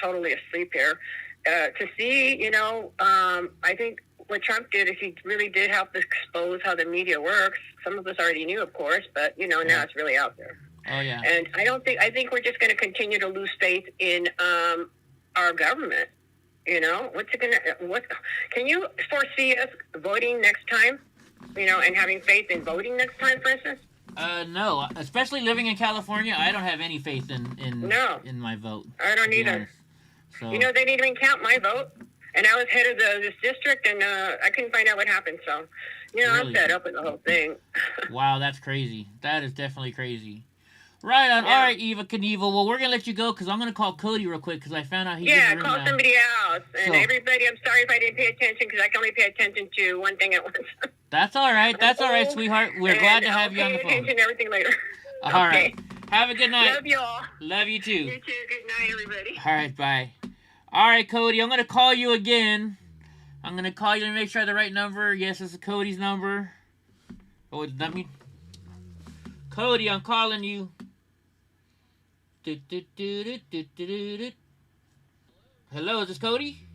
totally asleep here, to see, I think what Trump did is he really did help expose how the media works. Some of us already knew, of course, but, now it's really out there. Oh, yeah. And I think we're just going to continue to lose faith in our government. Can you foresee us voting next time? And having faith in voting next time, for instance? No. Especially living in California, I don't have any faith in my vote. I don't either. So. They didn't even count my vote. And I was head of this district, and I couldn't find out what happened. So, really? I'm fed up with the whole thing. Wow, that's crazy. That is definitely crazy. Right on. Yeah. All right, Eva Knievel. Well, we're going to let you go because I'm going to call Cody real quick because I found out he's in the room call now. somebody else. And everybody, I'm sorry if I didn't pay attention because I can only pay attention to one thing at once. That's all right. That's all right, sweetheart. We're glad to have you on the phone. I'll pay attention to everything later. All right. Have a good night. Love y'all. Love you, too. You too. Good night, everybody. All right, bye. All right, Cody, I'm going to call you again. I'm going to call you to make sure I have the right number. Yes, this is Cody's number. Oh, does that mean? Cody, I'm calling you. Hello, is this Cody?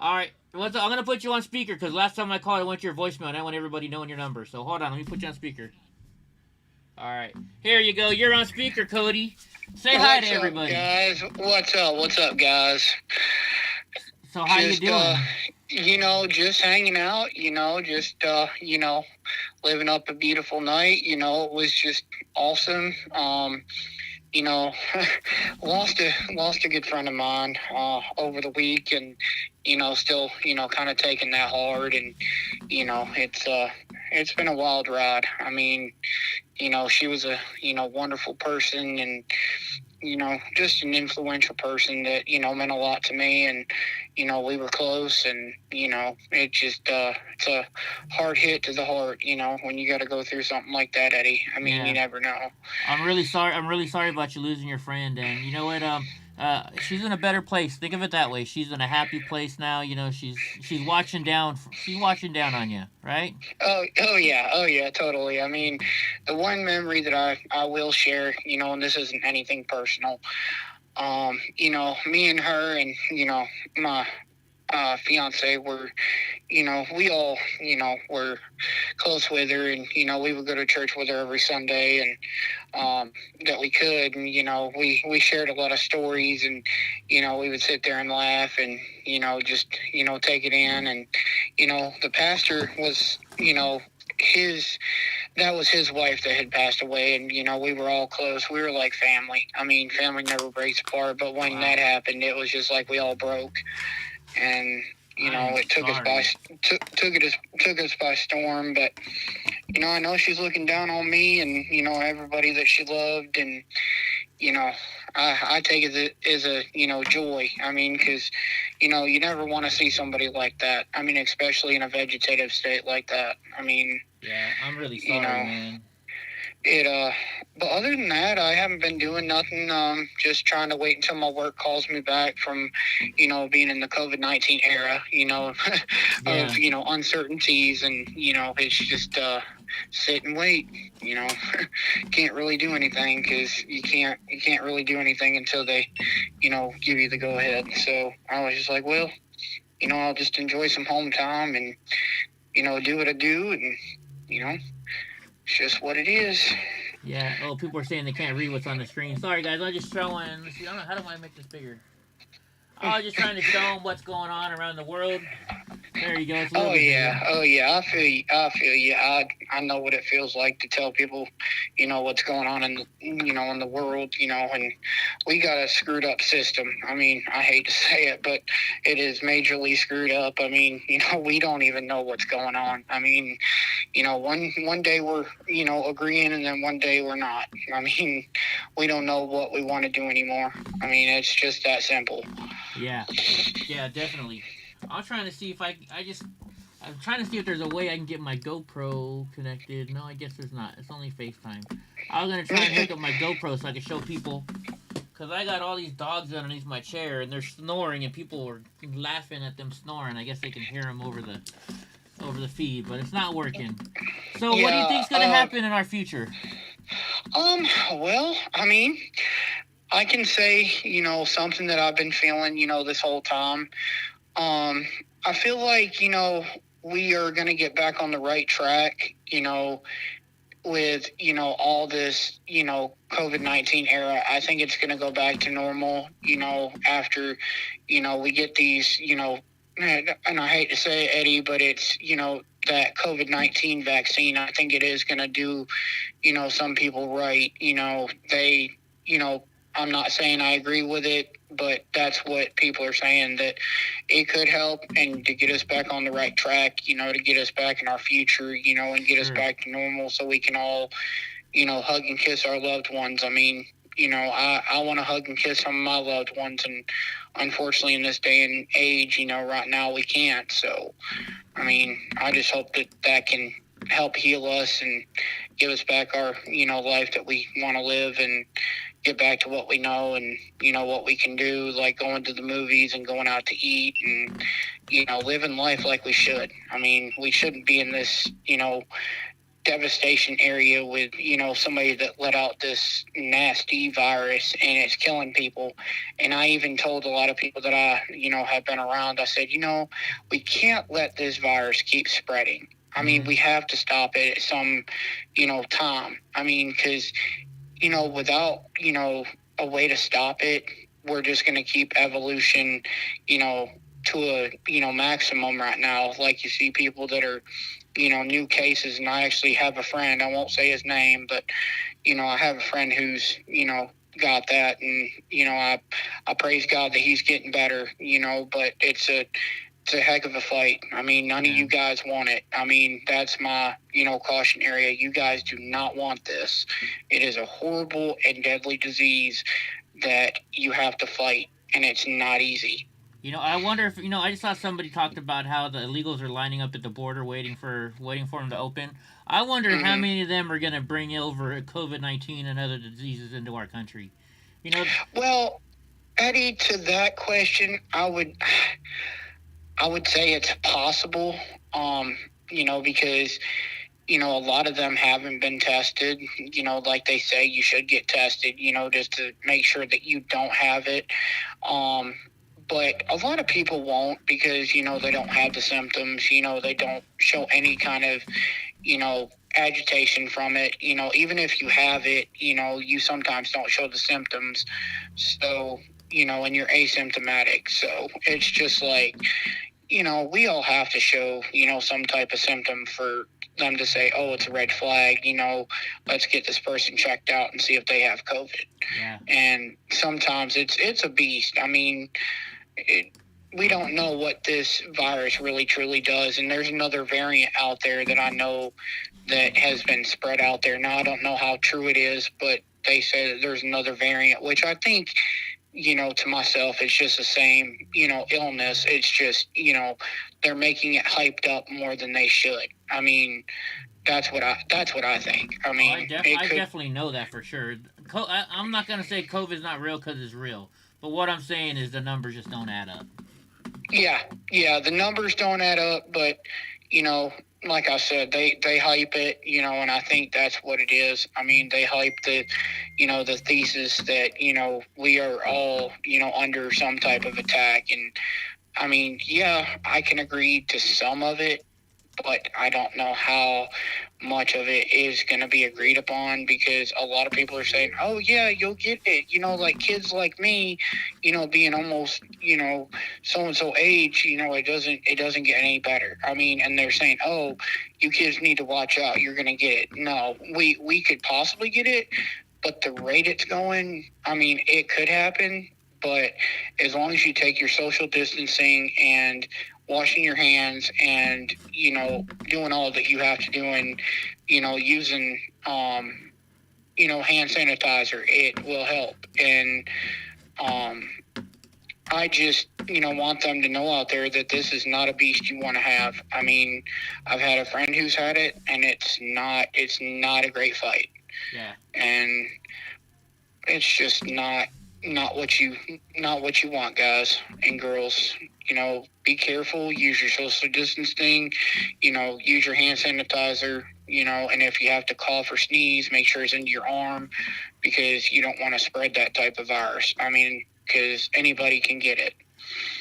Alright, I'm going to put you on speaker because last time I called, it went to your voicemail and I want everybody knowing your number. So hold on, let me put you on speaker. Alright, here you go. You're on speaker, Cody. Say hi to everybody. Guys, what's up? What's up, guys? So how you doing? Just hanging out, living up a beautiful night. It was just awesome. Lost a good friend of mine over the week, and still kind of taking that hard, and it's been a wild ride. I mean, she was a wonderful person, and just an influential person that meant a lot to me, and we were close, and it just it's a hard hit to the heart when you got to go through something like that, Eddie. I mean, you never know. I'm really sorry about you losing your friend, and you know what, she's in a better place. Think of it that way. She's in a happy place now. She's watching down on you, right? Oh yeah, totally. I mean, the one memory that I will share, and this isn't anything personal. Me and her and my fiance were, we all, were close with her, and we would go to church with her every Sunday, and that we could, and we shared a lot of stories, and we would sit there and laugh, and just take it in, and the pastor was that was his wife that had passed away, and we were all close. We were like family. I mean, family never breaks apart, but when that happened, it was just like we all broke, and it took us by storm. But I know she's looking down on me, and everybody that she loved, and I take it as a joy. I mean, because you never want to see somebody like that. I mean, especially in a vegetative state like that. I mean, yeah, I'm really sorry, man. But other than that, I haven't been doing nothing. Just trying to wait until my work calls me back from, being in the COVID-19 era, of uncertainties, and it's just sit and wait. Can't really do anything because you can't really do anything until they, give you the go ahead. So I was just like, well, I'll just enjoy some home time and, do what I do, and it's just what it is. Yeah. Oh, people are saying they can't read what's on the screen. Sorry, guys. I'm just showing. Let's see. I don't know. How do I make this bigger? I was just trying to show them what's going on around the world. There you go. It's Oh yeah. I feel you. I know what it feels like to tell people, what's going on in the world, and we got a screwed up system. I mean, I hate to say it, but it is majorly screwed up. I mean, we don't even know what's going on. I mean, one day we're, agreeing, and then one day we're not. I mean, we don't know what we want to do anymore. I mean, it's just that simple. Yeah, definitely. I'm trying to see if I'm trying to see if there's a way I can get my GoPro connected. No, I guess there's not. It's only FaceTime. I was going to try and hook up my GoPro so I could show people, because I got all these dogs underneath my chair, and they're snoring, and people were laughing at them snoring. I guess they can hear them over the feed, but it's not working. So what do you think's going to happen in our future? Well, I mean, I can say, something that I've been feeling, this whole time. I feel like, we are going to get back on the right track, with, all this, COVID-19 era. I think it's going to go back to normal, after, we get these, and I hate to say it, Eddie, but it's, that COVID-19 vaccine. I think it is going to do, some people right. They, I'm not saying I agree with it, but that's what people are saying, that it could help, and to get us back on the right track, to get us back in our future, and get us back to normal, so we can all, hug and kiss our loved ones. I mean, I want to hug and kiss some of my loved ones, and unfortunately in this day and age, right now we can't. So, I mean, I just hope that can help heal us and give us back our, life that we want to live, and get back to what we know, and what we can do, like going to the movies and going out to eat, and living life like we should. I mean, we shouldn't be in this devastation area with, somebody that let out this nasty virus and it's killing people. And I even told a lot of people that I, have been around, I said, we can't let this virus keep spreading. I mean, we have to stop it at some, time. I mean, because, without, a way to stop it, we're just going to keep evolution, to a, maximum right now. Like you see people that are, new cases. And I actually have a friend, I won't say his name, but, I have a friend who's, got that. And, I praise God that he's getting better, but it's a heck of a fight. I mean, none of you guys want it. I mean, that's my, caution area. You guys do not want this. It is a horrible and deadly disease that you have to fight, and it's not easy. I wonder if I just saw somebody talked about how the illegals are lining up at the border waiting for them to open. I wonder how many of them are going to bring over COVID-19 and other diseases into our country. Well, Eddie, to that question, I would say it's possible. Because a lot of them haven't been tested. Like they say, you should get tested. Just to make sure that you don't have it. But a lot of people won't because, they don't have the symptoms, they don't show any kind of, agitation from it. Even if you have it, you sometimes don't show the symptoms. So, and you're asymptomatic. So it's just like, we all have to show, some type of symptom for them to say, oh, it's a red flag, let's get this person checked out and see if they have COVID. Yeah. And sometimes it's a beast. I mean, we don't know what this virus really truly does. And there's another variant out there that I know that has been spread out there. Now, I don't know how true it is, but they say that there's another variant, which I think, to myself, it's just the same, illness. It's just, they're making it hyped up more than they should. I mean, that's what I think. I mean, I definitely know that for sure. I'm not going to say COVID's not real because it's real. But what I'm saying is the numbers just don't add up. Yeah, the numbers don't add up, but, like I said, they hype it, and I think that's what it is. I mean, they hype the thesis that, we are all, under some type of attack. And, I mean, yeah, I can agree to some of it, but I don't know how much of it is going to be agreed upon because a lot of people are saying, oh, yeah, you'll get it. Like kids like me, being almost, so-and-so age, it doesn't get any better. I mean, and they're saying, oh, you kids need to watch out. You're going to get it. No, we could possibly get it, but the rate it's going, I mean, it could happen. But as long as you take your social distancing and washing your hands and, doing all that you have to do and, using, hand sanitizer, it will help. And I just, want them to know out there that this is not a beast you want to have. I mean, I've had a friend who's had it, and it's not a great fight. Yeah. And it's just not what you want, guys and girls. Be careful, use your social distancing, use your hand sanitizer, and if you have to cough or sneeze, make sure it's into your arm because you don't want to spread that type of virus. I mean, because anybody can get it.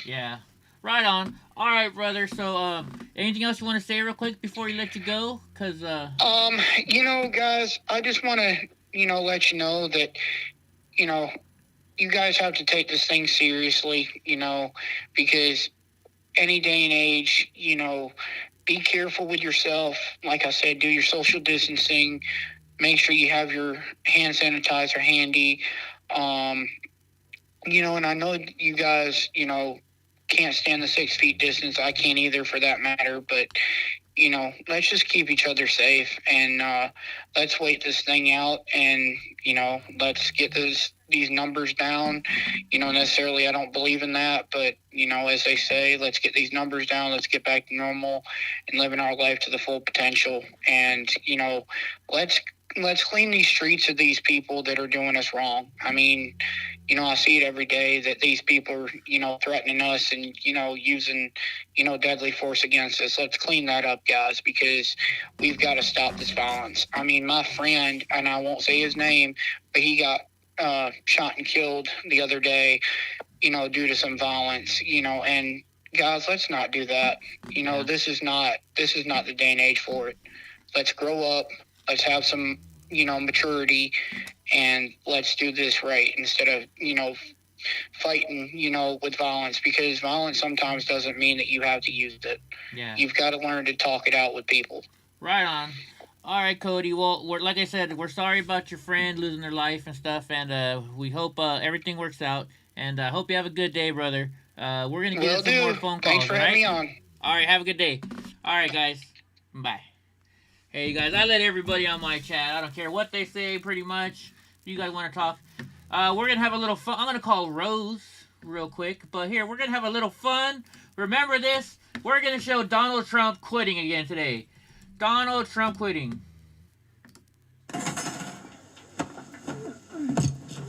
Yeah. Right on. All right, brother. So, anything else you want to say real quick before we let you go? Because, guys, I just want to, let you know that, you guys have to take this thing seriously, because any day and age, be careful with yourself. Like I said, do your social distancing. Make sure you have your hand sanitizer handy. And I know you guys, can't stand the 6 feet distance. I can't either for that matter, but, let's just keep each other safe and let's wait this thing out and, let's get these numbers down. Necessarily I don't believe in that, but, as they say, let's get these numbers down. Let's get back to normal and living our life to the full potential. And, let's let's clean these streets of these people that are doing us wrong. I mean, I see it every day that these people are, threatening us and, using, deadly force against us. Let's clean that up, guys, because we've got to stop this violence. I mean, my friend, and I won't say his name, but he got shot and killed the other day, due to some violence, and guys, let's not do that. This is not the day and age for it. Let's grow up. Let's have some, maturity, and let's do this right instead of, fighting, with violence, because violence sometimes doesn't mean that you have to use it. Yeah. You've got to learn to talk it out with people. Right on. All right, Cody. Well, like I said, we're sorry about your friend losing their life and stuff, and we hope everything works out. And I hope you have a good day, brother. We're gonna get some more phone calls. Thanks for having me on. All right, have a good day. All right, guys. Bye. Hey, you guys. I let everybody on my chat. I don't care what they say, pretty much. If you guys want to talk, we're gonna have a little fun. I'm gonna call Rose real quick, but here we're gonna have a little fun. Remember this? We're gonna show Donald Trump quitting again today. Donald Trump quitting.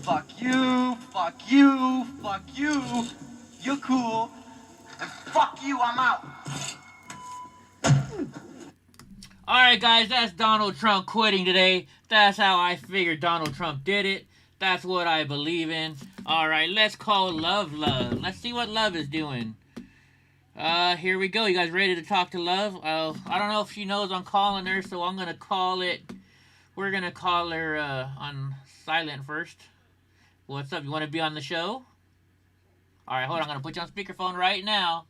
Fuck you, fuck you, fuck you. You're cool. And fuck you, I'm out. Alright, guys, that's Donald Trump quitting today. That's how I figured Donald Trump did it. That's what I believe in. Alright, let's call Love. Let's see what Love is doing. Here we go. You guys ready to talk to Love? I don't know if she knows I'm calling her, so I'm gonna call it. We're gonna call her on silent first. What's up? You want to be on the show? Alright, hold on. I'm gonna put you on speakerphone right now.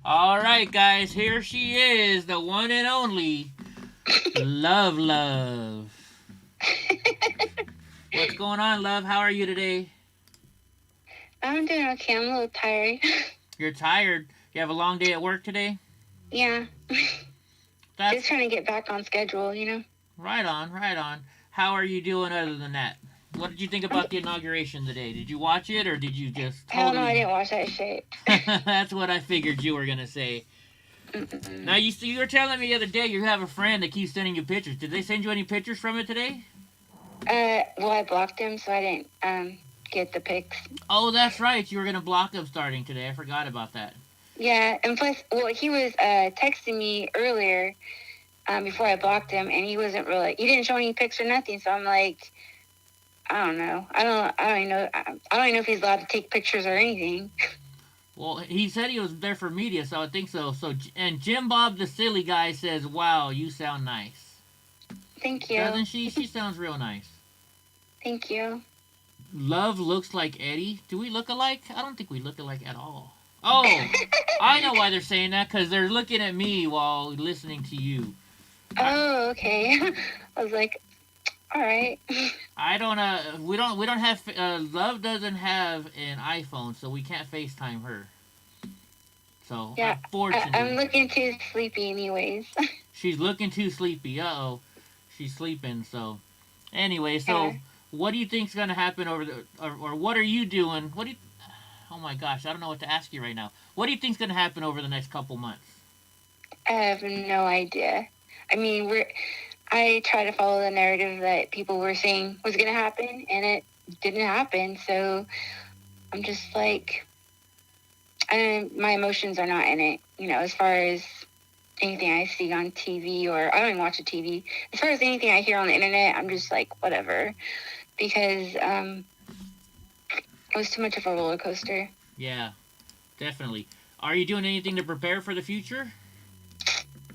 Alright, guys. Here she is, the one and only Love. What's going on, Love? How are you today? I'm doing okay. I'm a little tired. You're tired? You have a long day at work today? Yeah. Just trying to get back on schedule, Right on. How are you doing other than that? What did you think about the inauguration today? Did you watch it, or did you just Hell no, I didn't watch that shit. That's what I figured you were going to say. Now, you were telling me the other day you have a friend that keeps sending you pictures. Did they send you any pictures from it today? Well, I blocked him, so I didn't get the pics. Oh, that's right. You were going to block him starting today. I forgot about that. Yeah, and plus, he was texting me earlier before I blocked him, and he didn't show any pics or nothing, so I'm like, I don't know. I don't know if he's allowed to take pictures or anything. Well, he said he was there for media, so I think so. And Jim Bob, the silly guy, says, "Wow, you sound nice." Thank you. Doesn't she? She sounds real nice. Thank you. Love looks like Eddie. Do we look alike? I don't think we look alike at all. Oh, I know why they're saying that, because they're looking at me while listening to you. Oh, okay. I was like, all right. I don't, we don't have, Love doesn't have an iPhone, so we can't FaceTime her. So, yeah, unfortunately. I'm looking too sleepy anyways. She's looking too sleepy. Uh-oh. She's sleeping, so. Anyway, so, what do you think's going to happen over the, or what are you doing? Oh my gosh, I don't know what to ask you right now. What do you think's going to happen over the next couple months? I have no idea. I mean, I try to follow the narrative that people were saying was going to happen, and it didn't happen. So I'm just like, my emotions are not in it, as far as anything I see on TV, or I don't even watch the TV. As far as anything I hear on the internet, I'm just like, whatever, because it was too much of a roller coaster. Yeah, definitely. Are you doing anything to prepare for the future?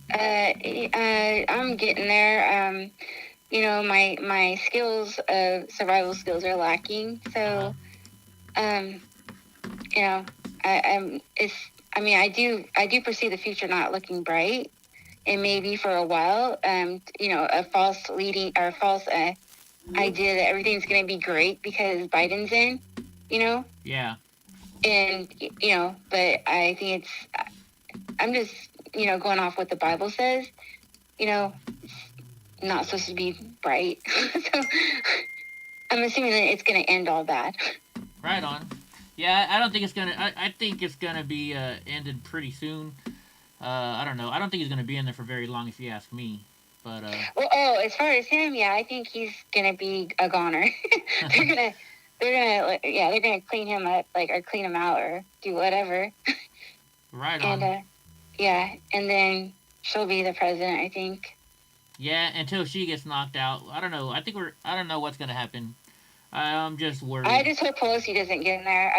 I'm getting there. My skills, survival skills are lacking. So, I do foresee the future not looking bright, and maybe for a while, a false idea that everything's going to be great because Biden's in, Yeah. And, but I think I'm just, going off what the Bible says, it's not supposed to be bright. So I'm assuming that it's going to end all bad. Right on. Yeah, I don't think it's going to, I think it's going to be ended pretty soon. I don't know. I don't think he's going to be in there for very long if you ask me. But, Well, as far as him, yeah, I think he's gonna be a goner. they're gonna clean him up, like, or clean him out, or do whatever. Right on. And yeah, and then she'll be the president, I think. Yeah, until she gets knocked out. I don't know. I don't know what's gonna happen. I'm just worried. I just hope Pelosi doesn't get in there.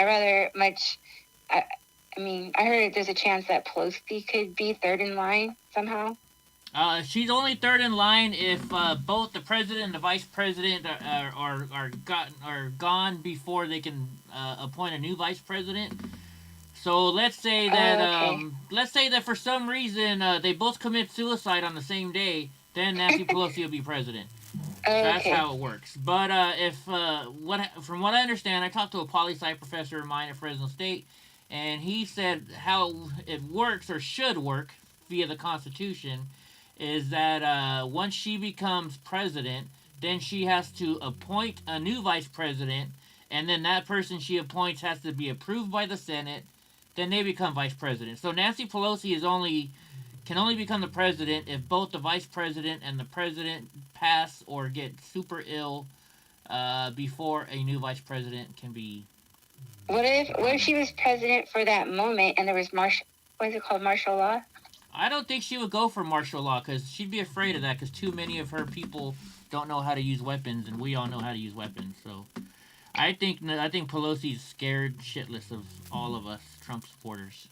I mean, I heard there's a chance that Pelosi could be third in line somehow. She's only third in line if both the president and the vice president are gone before they can appoint a new vice president. So let's say that for some reason they both commit suicide on the same day, then Nancy Pelosi will be president. That's how it works. But from what I understand, I talked to a poli-sci professor of mine at Fresno State, and he said how it works or should work via the Constitution is that once she becomes president, then she has to appoint a new vice president, and then that person she appoints has to be approved by the Senate. Then they become vice president. So Nancy Pelosi can only become the president if both the vice president and the president pass or get super ill before a new vice president can be. What if she was president for that moment and there was martial law? I don't think she would go for martial law because she'd be afraid of that because too many of her people don't know how to use weapons, and we all know how to use weapons. So I think Pelosi's scared shitless of all of us Trump supporters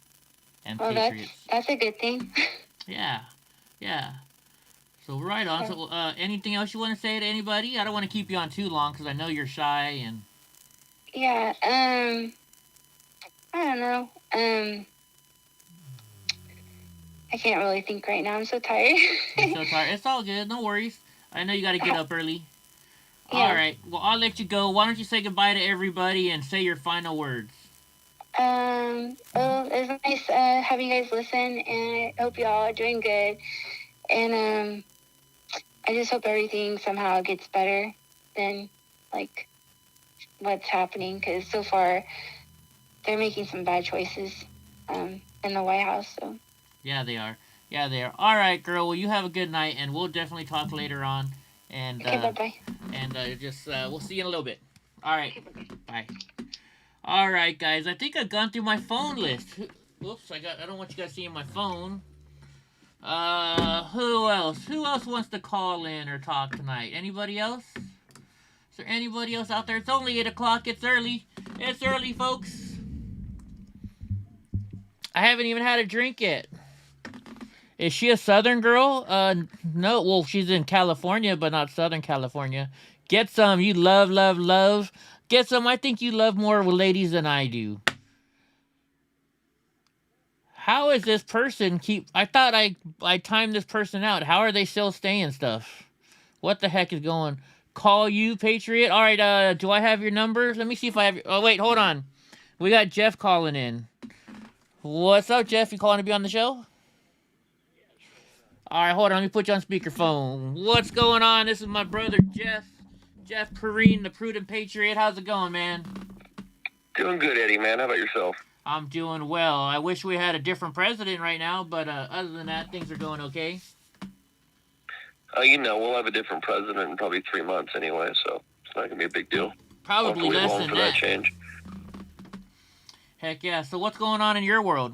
and Patriots. That's a good thing. Yeah. So right on. So anything else you want to say to anybody? I don't want to keep you on too long because I know you're shy and. Yeah. I don't know. I can't really think right now. I'm so tired. You're so tired. It's all good. No worries. I know you got to get up early. Yeah. All right. Well, I'll let you go. Why don't you say goodbye to everybody and say your final words? Well, it was nice having you guys listen, and I hope you all are doing good. And I just hope everything somehow gets better than, like, what's happening, because so far they're making some bad choices in the White House. So. Yeah, they are. All right, girl. Well, you have a good night, and we'll definitely talk later on. And okay, bye-bye. And we'll see you in a little bit. All right, bye. All right, guys. I think I've gone through my phone list. Whoops, I don't want you guys seeing my phone. Who else? Who else wants to call in or talk tonight? Anybody else? Is there anybody else out there? It's only 8 o'clock. It's early. It's early, folks. I haven't even had a drink yet. Is she a Southern girl? No. Well, she's in California, but not Southern California. Get some. You love. Get some. I think you love more ladies than I do. How is this person I thought I timed this person out. How are they still staying stuff? What the heck is going? Call you, Patriot? All right, do I have your number? Let me see if I have your... Oh, wait, hold on. We got Jeff calling in. What's up, Jeff? You calling to be on the show? All right, hold on. Let me put you on speakerphone. What's going on? This is my brother, Jeff. Jeff Perrine, the Prudent Patriot. How's it going, man? Doing good, Eddie, man. How about yourself? I'm doing well. I wish we had a different president right now, but other than that, things are going okay. We'll have a different president in probably 3 months anyway, so it's not going to be a big deal. Probably less than for that. Change. Heck yeah. So what's going on in your world?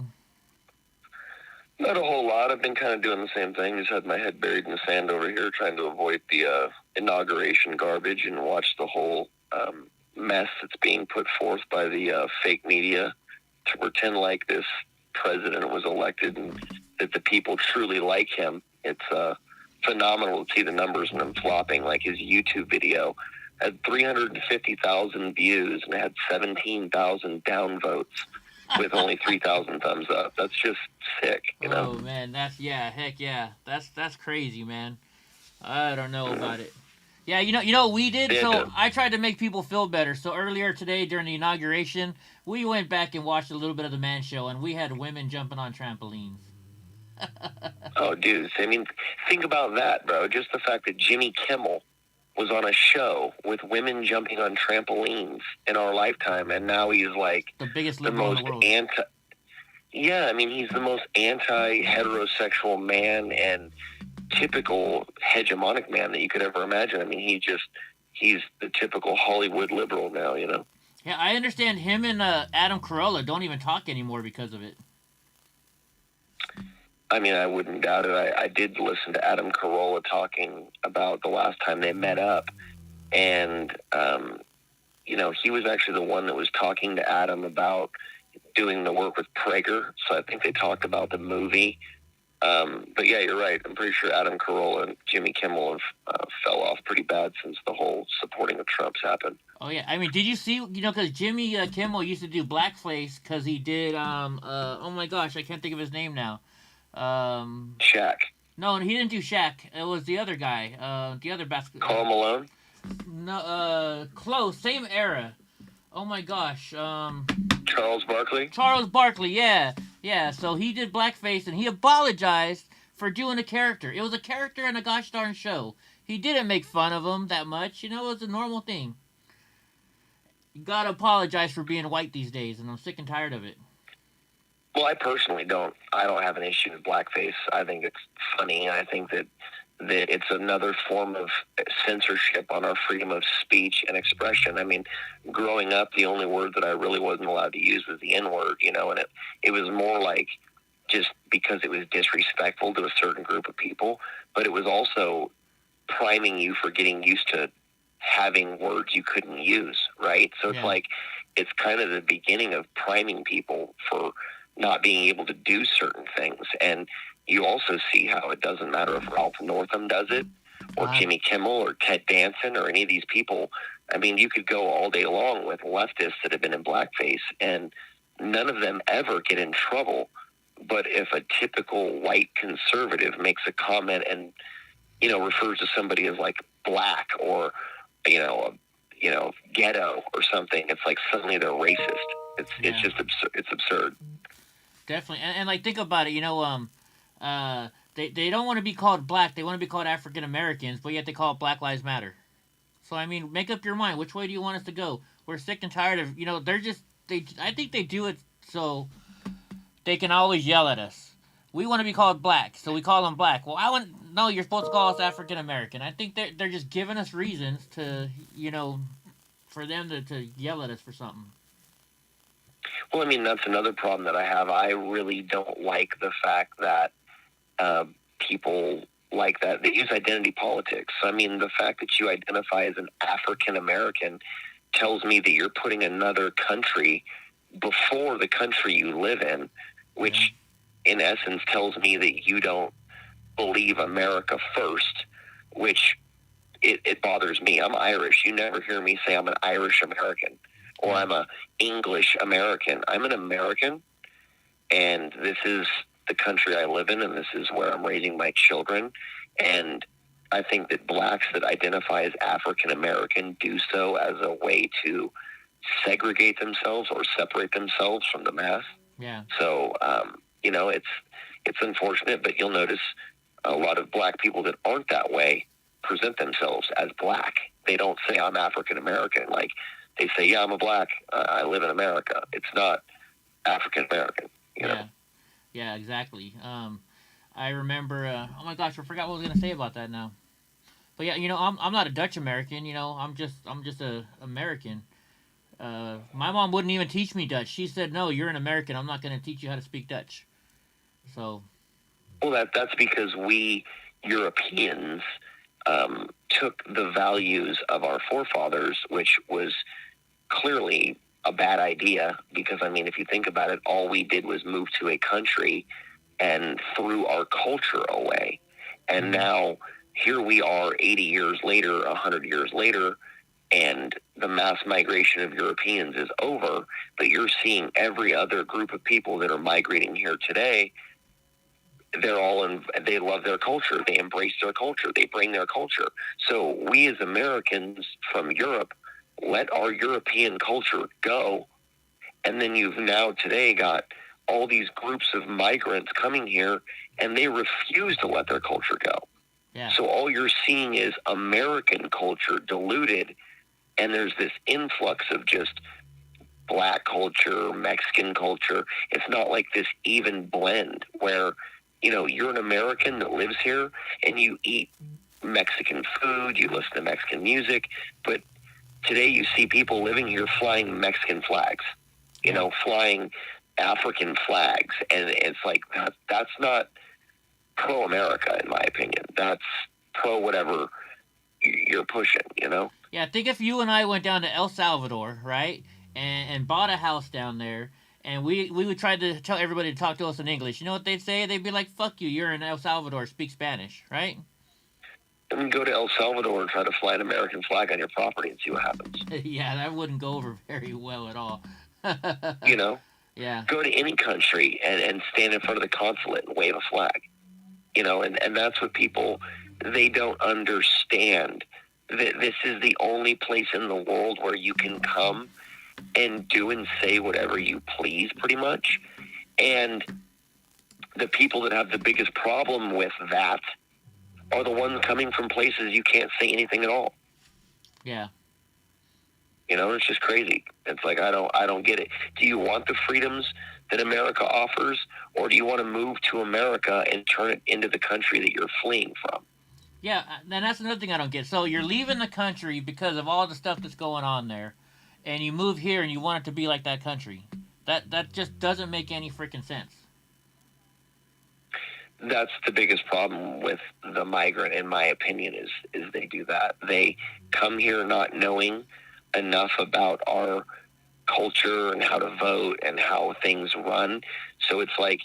Not a whole lot. I've been kind of doing the same thing. Just had my head buried in the sand over here, trying to avoid the inauguration garbage and watch the whole mess that's being put forth by the fake media to pretend like this president was elected and that the people truly like him. It's phenomenal to see the numbers when I'm flopping. Like his YouTube video had 350,000 views and had 17,000 downvotes with only 3,000 thumbs up. That's just sick, you know? Oh, man, heck yeah. That's crazy, man. I don't know about it. Yeah, you know what we did? So I tried to make people feel better. So earlier today during the inauguration, we went back and watched a little bit of the Man Show, and we had women jumping on trampolines. Oh, dude. I mean, think about that, bro. Just the fact that Jimmy Kimmel was on a show with women jumping on trampolines in our lifetime, and now he's like the biggest liberal in the world. Yeah, I mean, he's the most anti-heterosexual man, and typical hegemonic man that you could ever imagine. I mean, he's the typical Hollywood liberal now, you know? Yeah, I understand him and Adam Carolla don't even talk anymore because of it. I mean, I wouldn't doubt it. I did listen to Adam Carolla talking about the last time they met up. And, you know, he was actually the one that was talking to Adam about doing the work with Prager. So I think they talked about the movie. But yeah, you're right. I'm pretty sure Adam Carolla and Jimmy Kimmel have fell off pretty bad since the whole supporting of Trump's happened. Oh yeah, I mean, did you see? You know, because Jimmy Kimmel used to do blackface because he did. Oh my gosh, I can't think of his name now. Shaq. No, he didn't do Shaq. It was the other guy. The other basketball. Karl Malone. No, close, same era. Oh my gosh. Charles Barkley. Charles Barkley, yeah. So he did blackface and he apologized for doing a character. It was a character in a gosh darn show. He didn't make fun of him that much. You know, it was a normal thing. You gotta apologize for being white these days, and I'm sick and tired of it. Well, I personally don't. I don't have an issue with blackface. I think it's funny, and I think that it's another form of censorship on our freedom of speech and expression. I mean, growing up, the only word that I really wasn't allowed to use was the N-word, you know, and it was more like just because it was disrespectful to a certain group of people, but it was also priming you for getting used to having words you couldn't use, right? So it's like, it's kind of the beginning of priming people for not being able to do certain things. And you also see how it doesn't matter if Ralph Northam does it, or Jimmy Kimmel, or Ted Danson, or any of these people. I mean, you could go all day long with leftists that have been in blackface, and none of them ever get in trouble. But if a typical white conservative makes a comment and, you know, refers to somebody as like black or, you know, ghetto or something, it's like suddenly they're racist. It's just absurd. It's absurd. Definitely, and like think about it. You know, they don't want to be called black. They want to be called African Americans, but yet they call it Black Lives Matter. So I mean, make up your mind. Which way do you want us to go? We're sick and tired of, you know, I think they do it so they can always yell at us. We want to be called black, so we call them black. Well, no, you're supposed to call us African American. I think they're just giving us reasons to, you know, for them to yell at us for something. Well, I mean, that's another problem that I have. I really don't like the fact that people like that, they use identity politics. I mean, the fact that you identify as an African American tells me that you're putting another country before the country you live in, which in essence tells me that you don't believe America first, which it bothers me. I'm Irish. You never hear me say I'm an Irish American or I'm a English American. I'm an American, and this is the country I live in, and this is where I'm raising my children. And I think that blacks that identify as African American do so as a way to segregate themselves or separate themselves from the mass. Yeah. So, you know, it's unfortunate, but you'll notice a lot of black people that aren't that way present themselves as black. They don't say I'm African American. Like, they say, yeah, I'm a black. I live in America. It's not African American. You know? Yeah, exactly. I remember. Oh my gosh, I forgot what I was gonna say about that now. But yeah, you know, I'm not a Dutch American. You know, I'm just a American. My mom wouldn't even teach me Dutch. She said, "No, you're an American. I'm not gonna teach you how to speak Dutch." So. Well, that's because we Europeans took the values of our forefathers, which was clearly a bad idea, because, I mean, if you think about it, all we did was move to a country and threw our culture away. And now here we are 80 years later, 100 years later, and the mass migration of Europeans is over, but you're seeing every other group of people that are migrating here today. They're all they love their culture. They embrace their culture. They bring their culture. So we as Americans from Europe let our European culture go. And then you've now today got all these groups of migrants coming here, and they refuse to let their culture go. Yeah. So all you're seeing is American culture diluted, and there's this influx of just black culture, Mexican culture. It's not like this even blend where you're an American that lives here and you eat Mexican food, you listen to Mexican music, but today you see people living here flying Mexican flags, flying African flags, and it's like that's not pro-America, in my opinion. That's pro-whatever you're pushing, Yeah, think if you and I went down to El Salvador, right, and bought a house down there, and we would try to tell everybody to talk to us in English. You know what they'd say? They'd be like, "Fuck you! You're in El Salvador. Speak Spanish," right? And go to El Salvador and try to fly an American flag on your property and see what happens. Yeah, that wouldn't go over very well at all. Yeah. Go to any country and stand in front of the consulate and wave a flag. And that's what people, they don't understand. That this is the only place in the world where you can come and do and say whatever you please, pretty much. And the people that have the biggest problem with that are the ones coming from places you can't say anything at all. Yeah. It's just crazy. It's like, I don't get it. Do you want the freedoms that America offers, or do you want to move to America and turn it into the country that you're fleeing from? Yeah, and that's another thing I don't get. So you're leaving the country because of all the stuff that's going on there, and you move here and you want it to be like that country. That just doesn't make any freaking sense. That's the biggest problem with the migrant, in my opinion, is they do that. They come here not knowing enough about our culture and how to vote and how things run. So it's like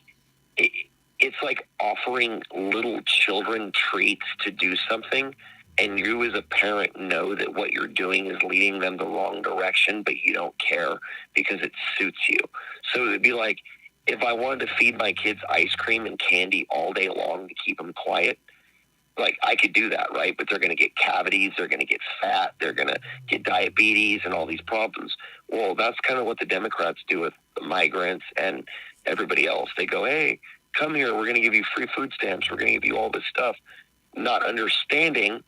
offering little children treats to do something, and you as a parent know that what you're doing is leading them the wrong direction, but you don't care because it suits you. So it'd be like, if I wanted to feed my kids ice cream and candy all day long to keep them quiet, like, I could do that, right? But they're going to get cavities, they're going to get fat, they're going to get diabetes and all these problems. Well, that's kind of what the Democrats do with the migrants and everybody else. They go, hey, come here, we're going to give you free food stamps, we're going to give you all this stuff, not understanding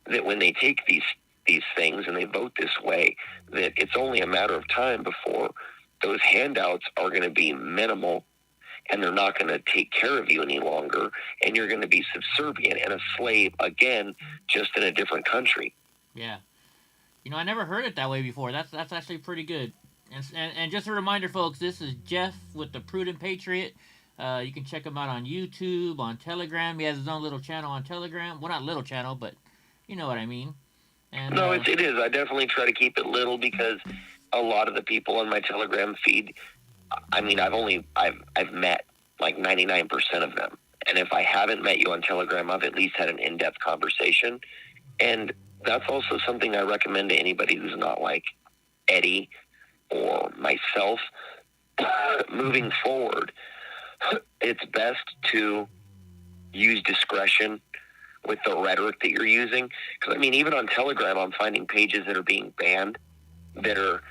that when they take these things and they vote this way, that it's only a matter of time before those handouts are going to be minimal, and they're not going to take care of you any longer, and you're going to be subservient and a slave again, just in a different country. Yeah. I never heard it that way before. That's actually pretty good. And just a reminder, folks, this is Jeff with the Prudent Patriot. You can check him out on YouTube, on Telegram. He has his own little channel on Telegram. Well, not little channel, but you know what I mean. And, no, it is. I definitely try to keep it little because a lot of the people on my Telegram feed, I mean, I've met like 99% of them. And if I haven't met you on Telegram, I've at least had an in-depth conversation. And that's also something I recommend to anybody who's not like Eddie or myself. Moving forward, it's best to use discretion with the rhetoric that you're using. Because, I mean, even on Telegram, I'm finding pages that are being banned that are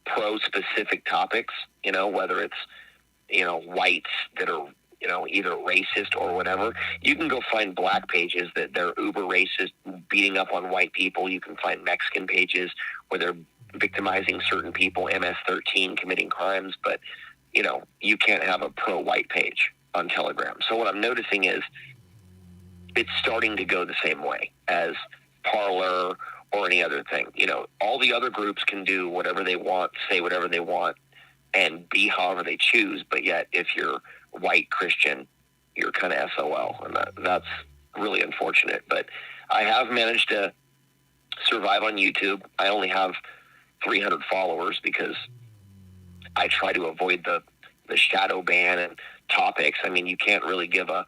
pro-specific topics, whether it's, whites that are, either racist or whatever. You can go find black pages that they're uber racist, beating up on white people. You can find Mexican pages where they're victimizing certain people, MS-13, committing crimes. But, you can't have a pro-white page on Telegram. So what I'm noticing is it's starting to go the same way as Parler or any other thing. All the other groups can do whatever they want, say whatever they want, and be however they choose. But yet, if you're white Christian, you're kind of SOL, and that's really unfortunate. But I have managed to survive on YouTube. I only have 300 followers because I try to avoid the shadow ban and topics. I mean, you can't really give a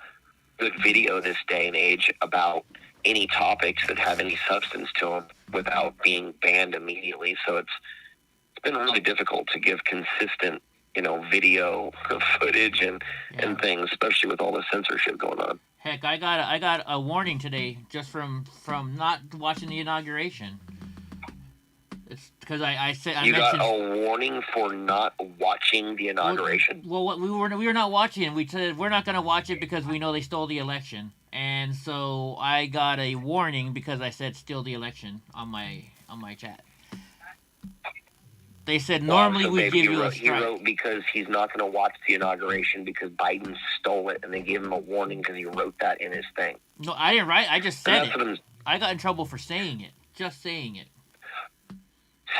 good video this day and age about any topics that have any substance to them without being banned immediately. So it's been really difficult to give consistent, video footage and things, especially with all the censorship going on. Heck, I got a warning today just from not watching the inauguration. It's because I said I mentioned got a warning for not watching the inauguration. Well, we were not watching it. We said we're not going to watch it because we know they stole the election, and so I got a warning because I said steal the election on my chat. They said normally we'd give you a strike. He wrote because he's not going to watch the inauguration because Biden stole it, and they gave him a warning because he wrote that in his thing. No, I didn't write. I just said it. I got in trouble for saying it. Just saying it.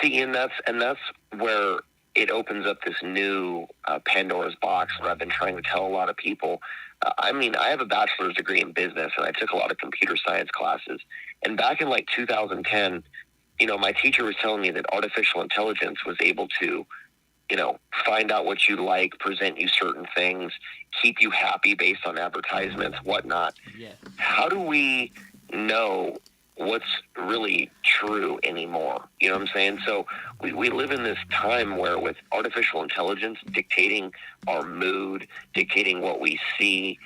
See, and that's where it opens up this new Pandora's box that I've been trying to tell a lot of people. I mean, I have a bachelor's degree in business, and I took a lot of computer science classes. And back in like 2010, you know, my teacher was telling me that artificial intelligence was able to, you know, find out what you like, present you certain things, keep you happy based on advertisements, whatnot. Yeah. How do we know what's really true anymore? You know what I'm saying? So we live in this time where with artificial intelligence dictating our mood, dictating what we see,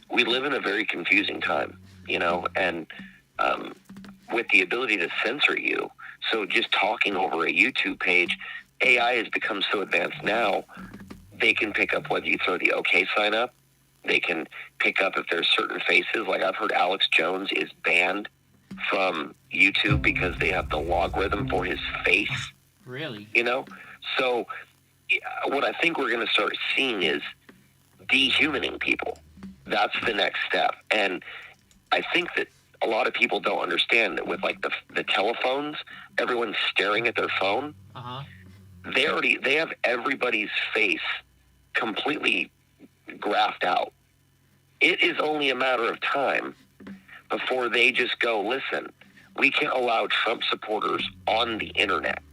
we live in a very confusing time, you know, and with the ability to censor you. So just talking over a YouTube page, AI has become so advanced now, they can pick up whether you throw the OK sign up. They can pick up if there's certain faces. Like I've heard Alex Jones is banned from YouTube because they have the logarithm for his face. Really? You know? So what I think we're going to start seeing is dehumaning people. That's the next step. And I think that a lot of people don't understand that with like the telephones, everyone's staring at their phone. Uh-huh. They have everybody's face completely graphed out. It is only a matter of time before they just go, listen, we can't allow Trump supporters on the internet,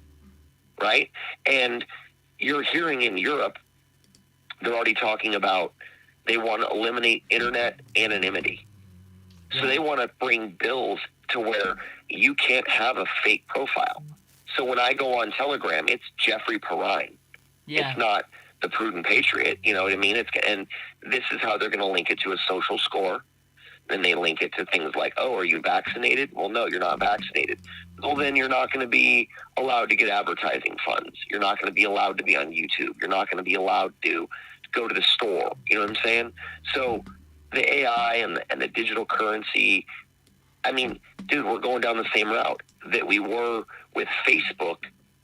right? And you're hearing in Europe, they're already talking about they want to eliminate internet anonymity. So they want to bring bills to where you can't have a fake profile. So when I go on Telegram, it's Jeffrey Perrine. Yeah. It's not the Prudent Patriot, you know what I mean? And this is how they're going to link it to a social score. Then they link it to things like, oh, are you vaccinated? Well, no, you're not vaccinated. Well, then you're not going to be allowed to get advertising funds. You're not going to be allowed to be on YouTube. You're not going to be allowed to go to the store. You know what I'm saying? So the AI and the digital currency, I mean, dude, we're going down the same route that we were with Facebook,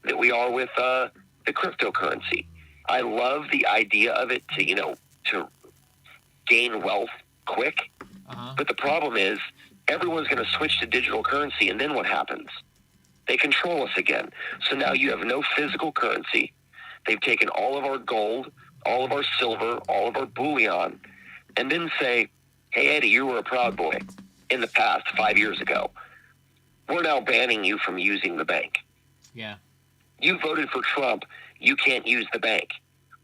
that we are with the cryptocurrency. I love the idea of it to, you know, to gain wealth quick. Uh-huh. But the problem is everyone's going to switch to digital currency, and then what happens? They control us again. So now you have no physical currency. They've taken all of our gold, all of our silver, all of our bullion, and then say, hey, Eddie, you were a Proud Boy in the past 5 years ago. We're now banning you from using the bank. Yeah. You voted for Trump. You can't use the bank.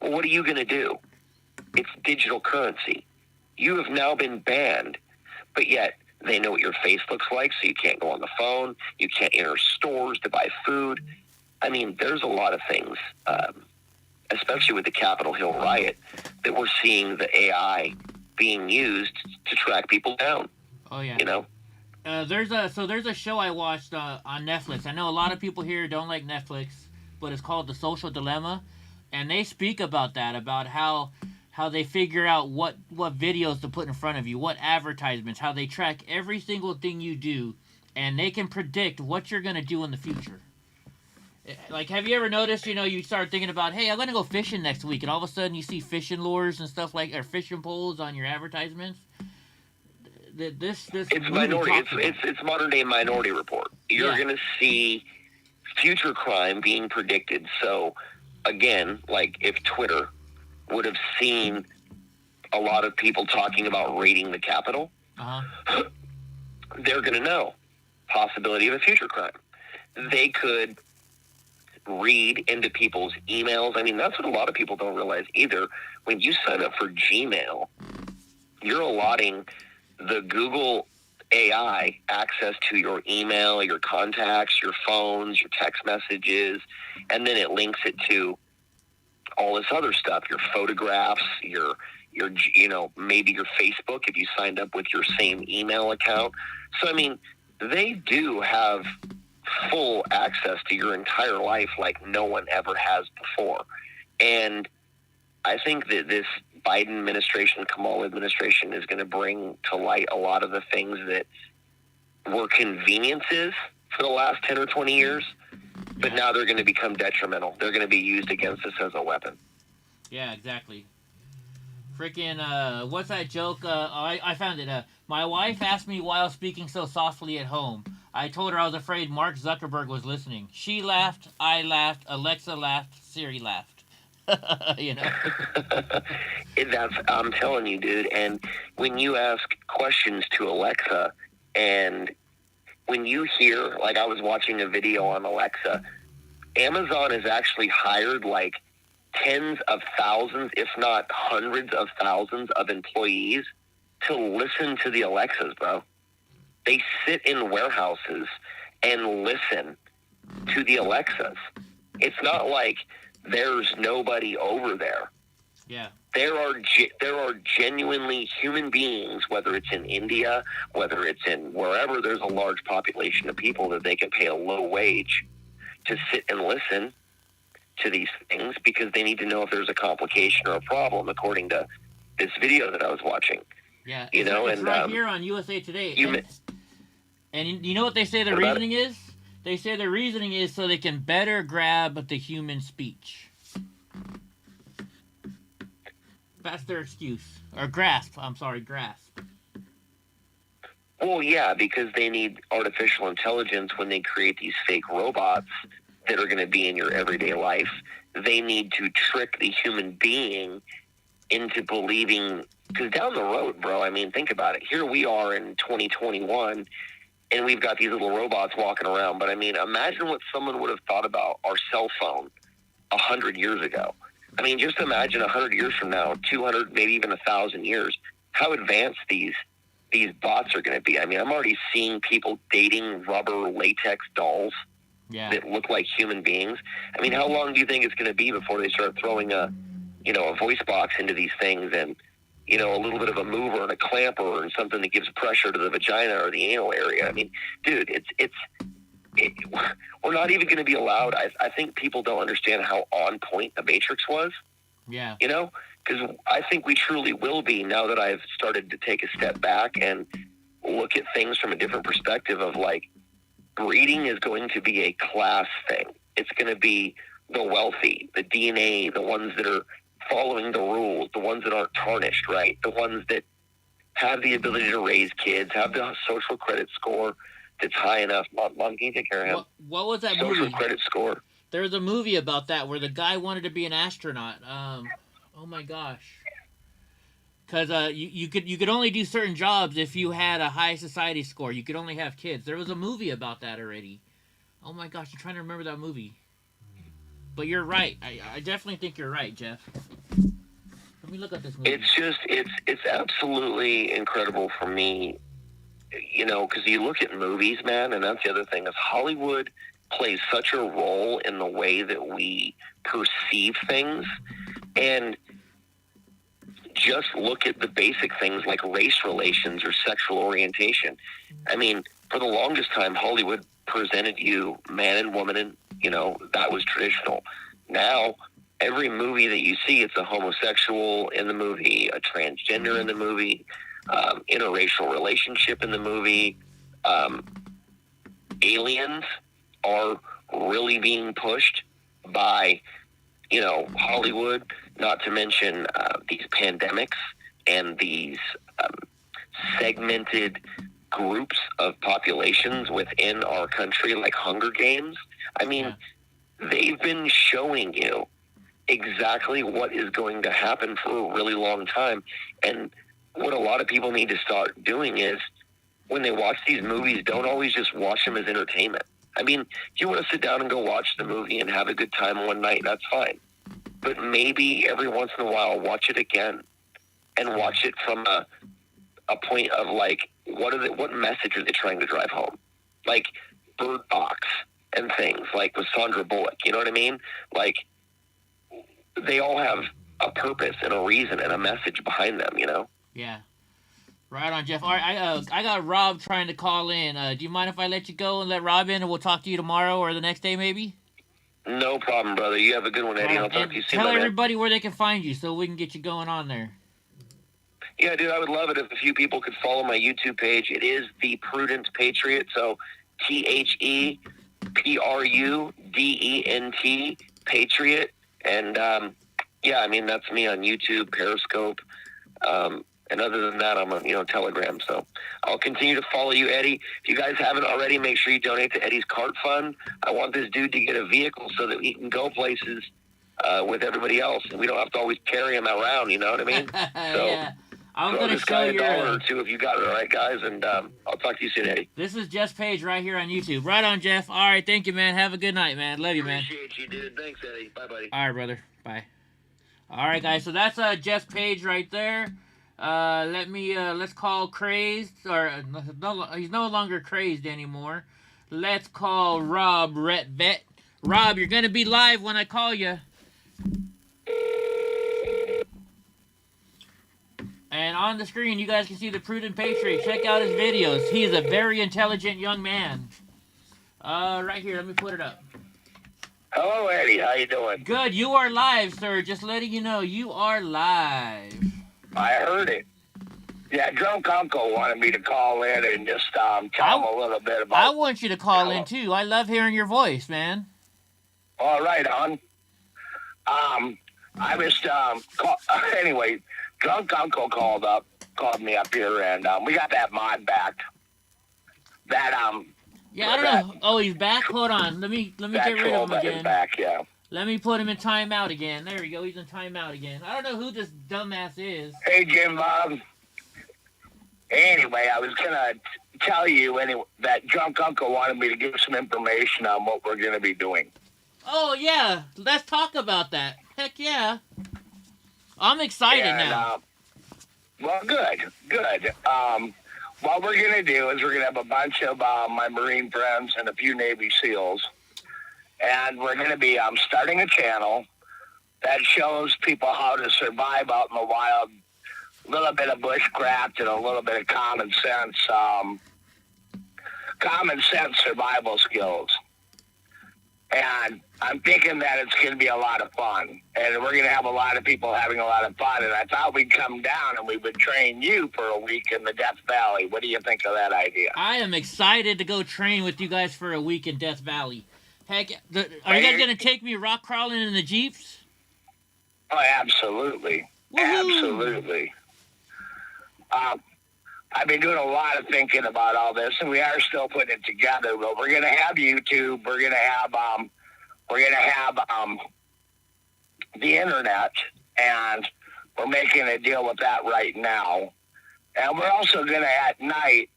Well, what are you going to do? It's digital currency. You have now been banned, but yet they know what your face looks like, so you can't go on the phone. You can't enter stores to buy food. I mean, there's a lot of things, especially with the Capitol Hill riot, that we're seeing the AI being used to track people down. Oh, yeah. You know? There's a show I watched on Netflix. I know a lot of people here don't like Netflix, but it's called The Social Dilemma, and they speak about that, about how they figure out what videos to put in front of you, what advertisements, how they track every single thing you do, and they can predict what you're going to do in the future. Like, have you ever noticed, you know, you start thinking about, hey, I'm going to go fishing next week, and all of a sudden you see fishing lures and stuff like, or fishing poles on your advertisements? It's minority. It's modern day Minority Report. You're going to see future crime being predicted. So, again, like if Twitter would have seen a lot of people talking about raiding the Capitol, they're going to know possibility of a future crime. They could read into people's emails. I mean, that's what a lot of people don't realize either. When you sign up for Gmail, you're allotting the Google AI access to your email, your contacts, your phones, your text messages, and then it links it to all this other stuff, your photographs, your you know, maybe your Facebook if you signed up with your same email account. So, I mean, they do have full access to your entire life like no one ever has before. And I think that this Biden administration, Kamala administration is going to bring to light a lot of the things that were conveniences for the last 10 or 20 years. But now they're going to become detrimental. They're going to be used against us as a weapon. Yeah, exactly. Freaking, what's that joke? I found it. My wife asked me why I was speaking so softly at home. I told her I was afraid Mark Zuckerberg was listening. She laughed, I laughed, Alexa laughed, Siri laughed. You know? I'm telling you, dude. And when you ask questions to Alexa, and when you hear, like I was watching a video on Alexa, Amazon has actually hired like tens of thousands, if not hundreds of thousands of employees to listen to the Alexas, bro. They sit in warehouses and listen to the Alexas. It's not like there's nobody over there. Yeah. There are genuinely human beings, whether it's in India, whether it's in wherever there's a large population of people that they can pay a low wage to sit and listen to these things because they need to know if there's a complication or a problem, according to this video that I was watching. Yeah, you know, it's and right here on USA Today. And you know what they say the reasoning is? They say the reasoning is so they can better grab the human speech. That's their excuse. Or grasp. I'm sorry, grasp. Well, yeah, because they need artificial intelligence when they create these fake robots that are going to be in your everyday life. They need to trick the human being into believing, because down the road, bro, I mean, think about it. Here we are in 2021, and we've got these little robots walking around. But I mean, imagine what someone would have thought about our cell phone 100 years ago. I mean, just imagine 100 years from now, 200, maybe even 1,000 years, how advanced these bots are going to be. I mean, I'm already seeing people dating rubber latex dolls that look like human beings. I mean, how long do you think it's going to be before they start throwing a voice box into these things and, you know, a little bit of a mover and a clamper and something that gives pressure to the vagina or the anal area? I mean, dude, we're not even going to be allowed. I think people don't understand how on point the Matrix was. Yeah. You know, because I think we truly will be now that I've started to take a step back and look at things from a different perspective of like, breeding is going to be a class thing. It's going to be the wealthy, the DNA, the ones that are following the rules, the ones that aren't tarnished, right? The ones that have the ability to raise kids, have the social credit score that's high enough. Mom, can you take care of him? What was that social movie? Credit score. There was a movie about that where the guy wanted to be an astronaut. Oh my gosh. Because you could only do certain jobs if you had a high society score. You could only have kids. There was a movie about that already. Oh my gosh, I'm trying to remember that movie. But you're right. I definitely think you're right, Jeff. Let me look at this movie. It's just, it's absolutely incredible for me, you know, because you look at movies, man, and that's the other thing, is Hollywood plays such a role in the way that we perceive things. And just look at the basic things like race relations or sexual orientation. I mean, for the longest time, Hollywood presented you man and woman, and, you know, that was traditional. Now, every movie that you see, it's a homosexual in the movie, a transgender in the movie, interracial relationship in the movie. Aliens are really being pushed by, you know, Hollywood, not to mention these pandemics and these segmented groups of populations within our country, like Hunger Games. I mean, they've been showing you exactly what is going to happen for a really long time. And what a lot of people need to start doing is, when they watch these movies, don't always just watch them as entertainment. I mean, if you want to sit down and go watch the movie and have a good time one night, that's fine. But maybe every once in a while, watch it again and watch it from a point of like, what message are they trying to drive home? Like Bird Box and things like with Sandra Bullock, you know what I mean? Like, they all have a purpose and a reason and a message behind them, you know? Yeah. Right on, Jeff. All right, I got Rob trying to call in. Do you mind if I let you go and let Rob in, and we'll talk to you tomorrow or the next day, maybe? No problem, brother. You have a good one, Eddie. I'll talk to you soon. Tell everybody where they can find you so we can get you going on there. Yeah, dude, I would love it if a few people could follow my YouTube page. It is The Prudent Patriot, so ThePrudent PRUDENT, Patriot. And yeah, I mean, that's me on YouTube, Periscope. And other than that, I'm on, Telegram. So I'll continue to follow you, Eddie. If you guys haven't already, make sure you donate to Eddie's Cart Fund. I want this dude to get a vehicle so that he can go places with everybody else, and we don't have to always carry him around. You know what I mean? So, yeah. I'm throw gonna this show guy a your. dollar or two if you got it, all right, guys. And I'll talk to you soon, Eddie. This is Jeff's page right here on YouTube. Right on, Jeff. All right, thank you, man. Have a good night, man. Love you, man. Appreciate you, dude. Thanks, Eddie. Bye, buddy. All right, brother. Bye. All right, guys. So that's Jeff's page right there. Let's call Crazed, or he's no longer Crazed anymore. Let's call Rob Vet. Rob, you're gonna be live when I call you. And on the screen, you guys can see the Prudent Patriot. Check out his videos. He is a very intelligent young man. Right here, let me put it up. Hello, Eddie. How you doing? Good. You are live, sir. Just letting you know, you are live. I heard it. Yeah, Drunk Uncle wanted me to call in and just tell him a little bit about... I want you to call in, too. I love hearing your voice, man. All right, hon. I was... anyway, Drunk Uncle called me up here, and we got that mod back. That, Yeah, I don't know. Oh, he's back? Hold on. Let me get rid of him again. Back, yeah. Let me put him in timeout again. There we go. He's in timeout again. I don't know who this dumbass is. Hey, Jim Bob. Anyway, I was going to tell you that Drunk Uncle wanted me to give some information on what we're going to be doing. Oh, yeah. Let's talk about that. Heck yeah. I'm excited now. Well, good. What we're going to do is we're going to have a bunch of my Marine friends and a few Navy SEALs. And we're going to be starting a channel that shows people how to survive out in the wild. A little bit of bushcraft and a little bit of common sense survival skills. And I'm thinking that it's going to be a lot of fun. And we're going to have a lot of people having a lot of fun. And I thought we'd come down and we would train you for a week in the Death Valley. What do you think of that idea? I am excited to go train with you guys for a week in Death Valley. Heck, are you guys going to take me rock crawling in the Jeeps? Oh, absolutely. Woo-hoo. Absolutely. I've been doing a lot of thinking about all this, and we are still putting it together. But we're going to have YouTube. We're going to have the internet, and we're making a deal with that right now. And we're also going to at night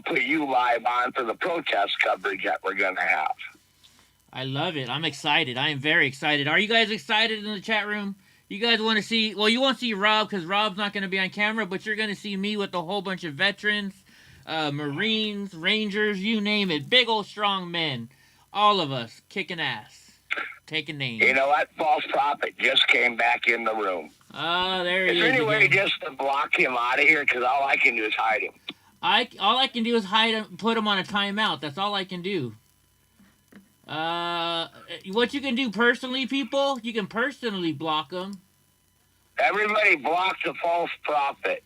put you live on for the protest coverage that we're going to have. I love it. I'm excited. I am very excited. Are you guys excited in the chat room? You guys want to see... Well, you won't see Rob because Rob's not going to be on camera, but you're going to see me with a whole bunch of veterans, Marines, Rangers, you name it. Big old strong men. All of us kicking ass. Taking names. You know what? False Prophet just came back in the room. Oh, there he is. Is there any way again. just to block him out of here? Because all I can do is hide him. All I can do is hide him, put him on a timeout. That's all I can do. What you can do personally, people, you can personally block them. Everybody blocks a false prophet.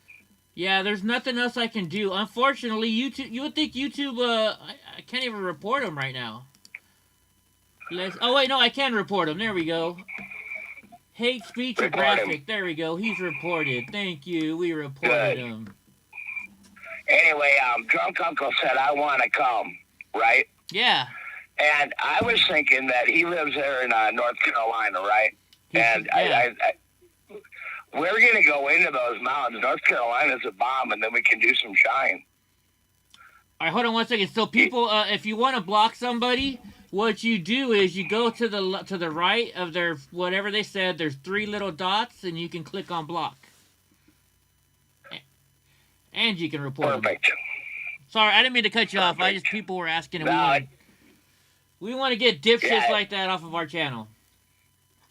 Yeah, there's nothing else I can do. Unfortunately, YouTube. You would think YouTube. I can't even report them right now. Oh wait, no, I can report them. There we go. Hate speech or graphic. There we go. He's reported. Thank you. We reported him. Anyway, Drunk Uncle said I want to come. Right? Yeah. And I was thinking that he lives there in North Carolina, right? And yeah. We're going to go into those mountains. North Carolina's a bomb, and then we can do some shine. All right, hold on one second. So, people, if you want to block somebody, what you do is you go to the right of their whatever they said. There's 3 little dots, and you can click on block, and you can report them. Sorry, I didn't mean to cut you off. People were asking. We want to get dipshits like that off of our channel.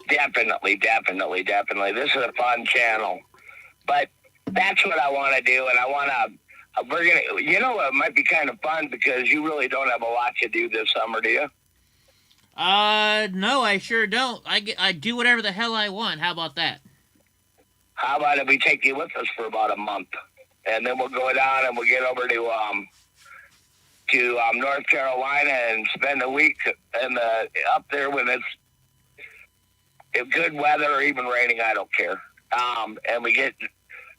Definitely. This is a fun channel. But that's what I want to do, and I want to, it might be kind of fun because you really don't have a lot to do this summer, do you? No, I sure don't. I do whatever the hell I want. How about that? How about if we take you with us for about a month, and then we'll go down and we'll get over to North Carolina and spend a week up there when it's good weather or even raining. I don't care. And we get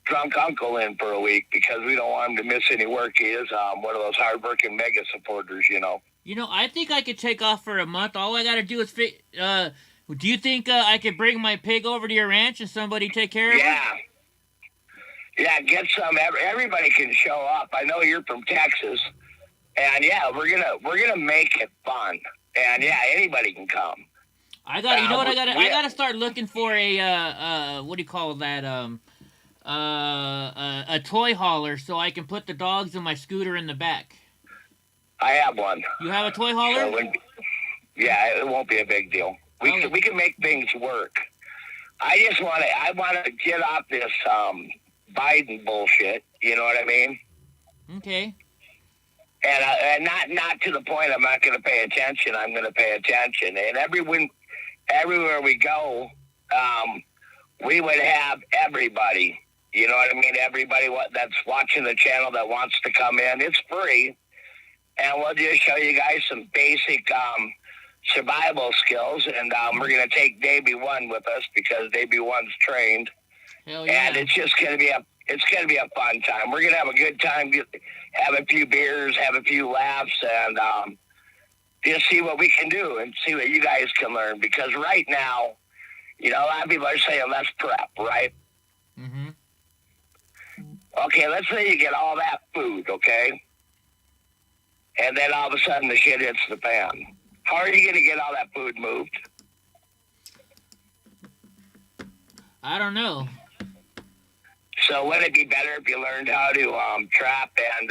drunk uncle in for a week because we don't want him to miss any work. He is one of those hard-working mega supporters, you know. You know, I think I could take off for a month. All I gotta do is do you think I could bring my pig over to your ranch and somebody take care of it? Yeah, get some. Everybody can show up. I know you're from Texas, and yeah, we're gonna make it fun. And yeah, anybody can come. I gotta start looking for a what do you call that? A toy hauler so I can put the dogs in my scooter in the back. I have one. You have a toy hauler? So yeah, it won't be a big deal. We can make things work. I want to get off this Biden bullshit. You know what I mean? Okay. And not to the point I'm not going to pay attention. I'm going to pay attention. And everywhere we go, we would have everybody. You know what I mean? Everybody that's watching the channel that wants to come in. It's free. And we'll just show you guys some basic survival skills. And we're going to take Davey One with us because Davey One's trained. Hell yeah. And it's just going to be a fun time. We're going to have a good time, have a few beers, have a few laughs, and just see what we can do and see what you guys can learn. Because right now, you know, a lot of people are saying let's prep, right? Mm-hmm. Okay, let's say you get all that food, okay? And then all of a sudden the shit hits the fan. How are you going to get all that food moved? I don't know. So wouldn't it be better if you learned how to trap and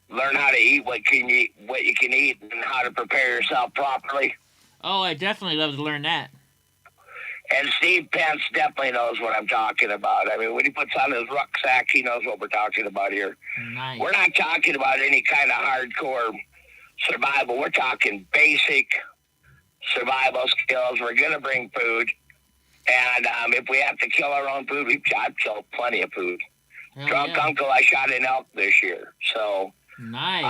learn how to eat what you can eat and how to prepare yourself properly? Oh, I definitely love to learn that. And Steve Pence definitely knows what I'm talking about. I mean, when he puts on his rucksack, he knows what we're talking about here. Nice. We're not talking about any kind of hardcore survival. We're talking basic survival skills. We're going to bring food. And if we have to kill our own food, I've killed plenty of food. Drunk Uncle, I shot an elk this year. So nice.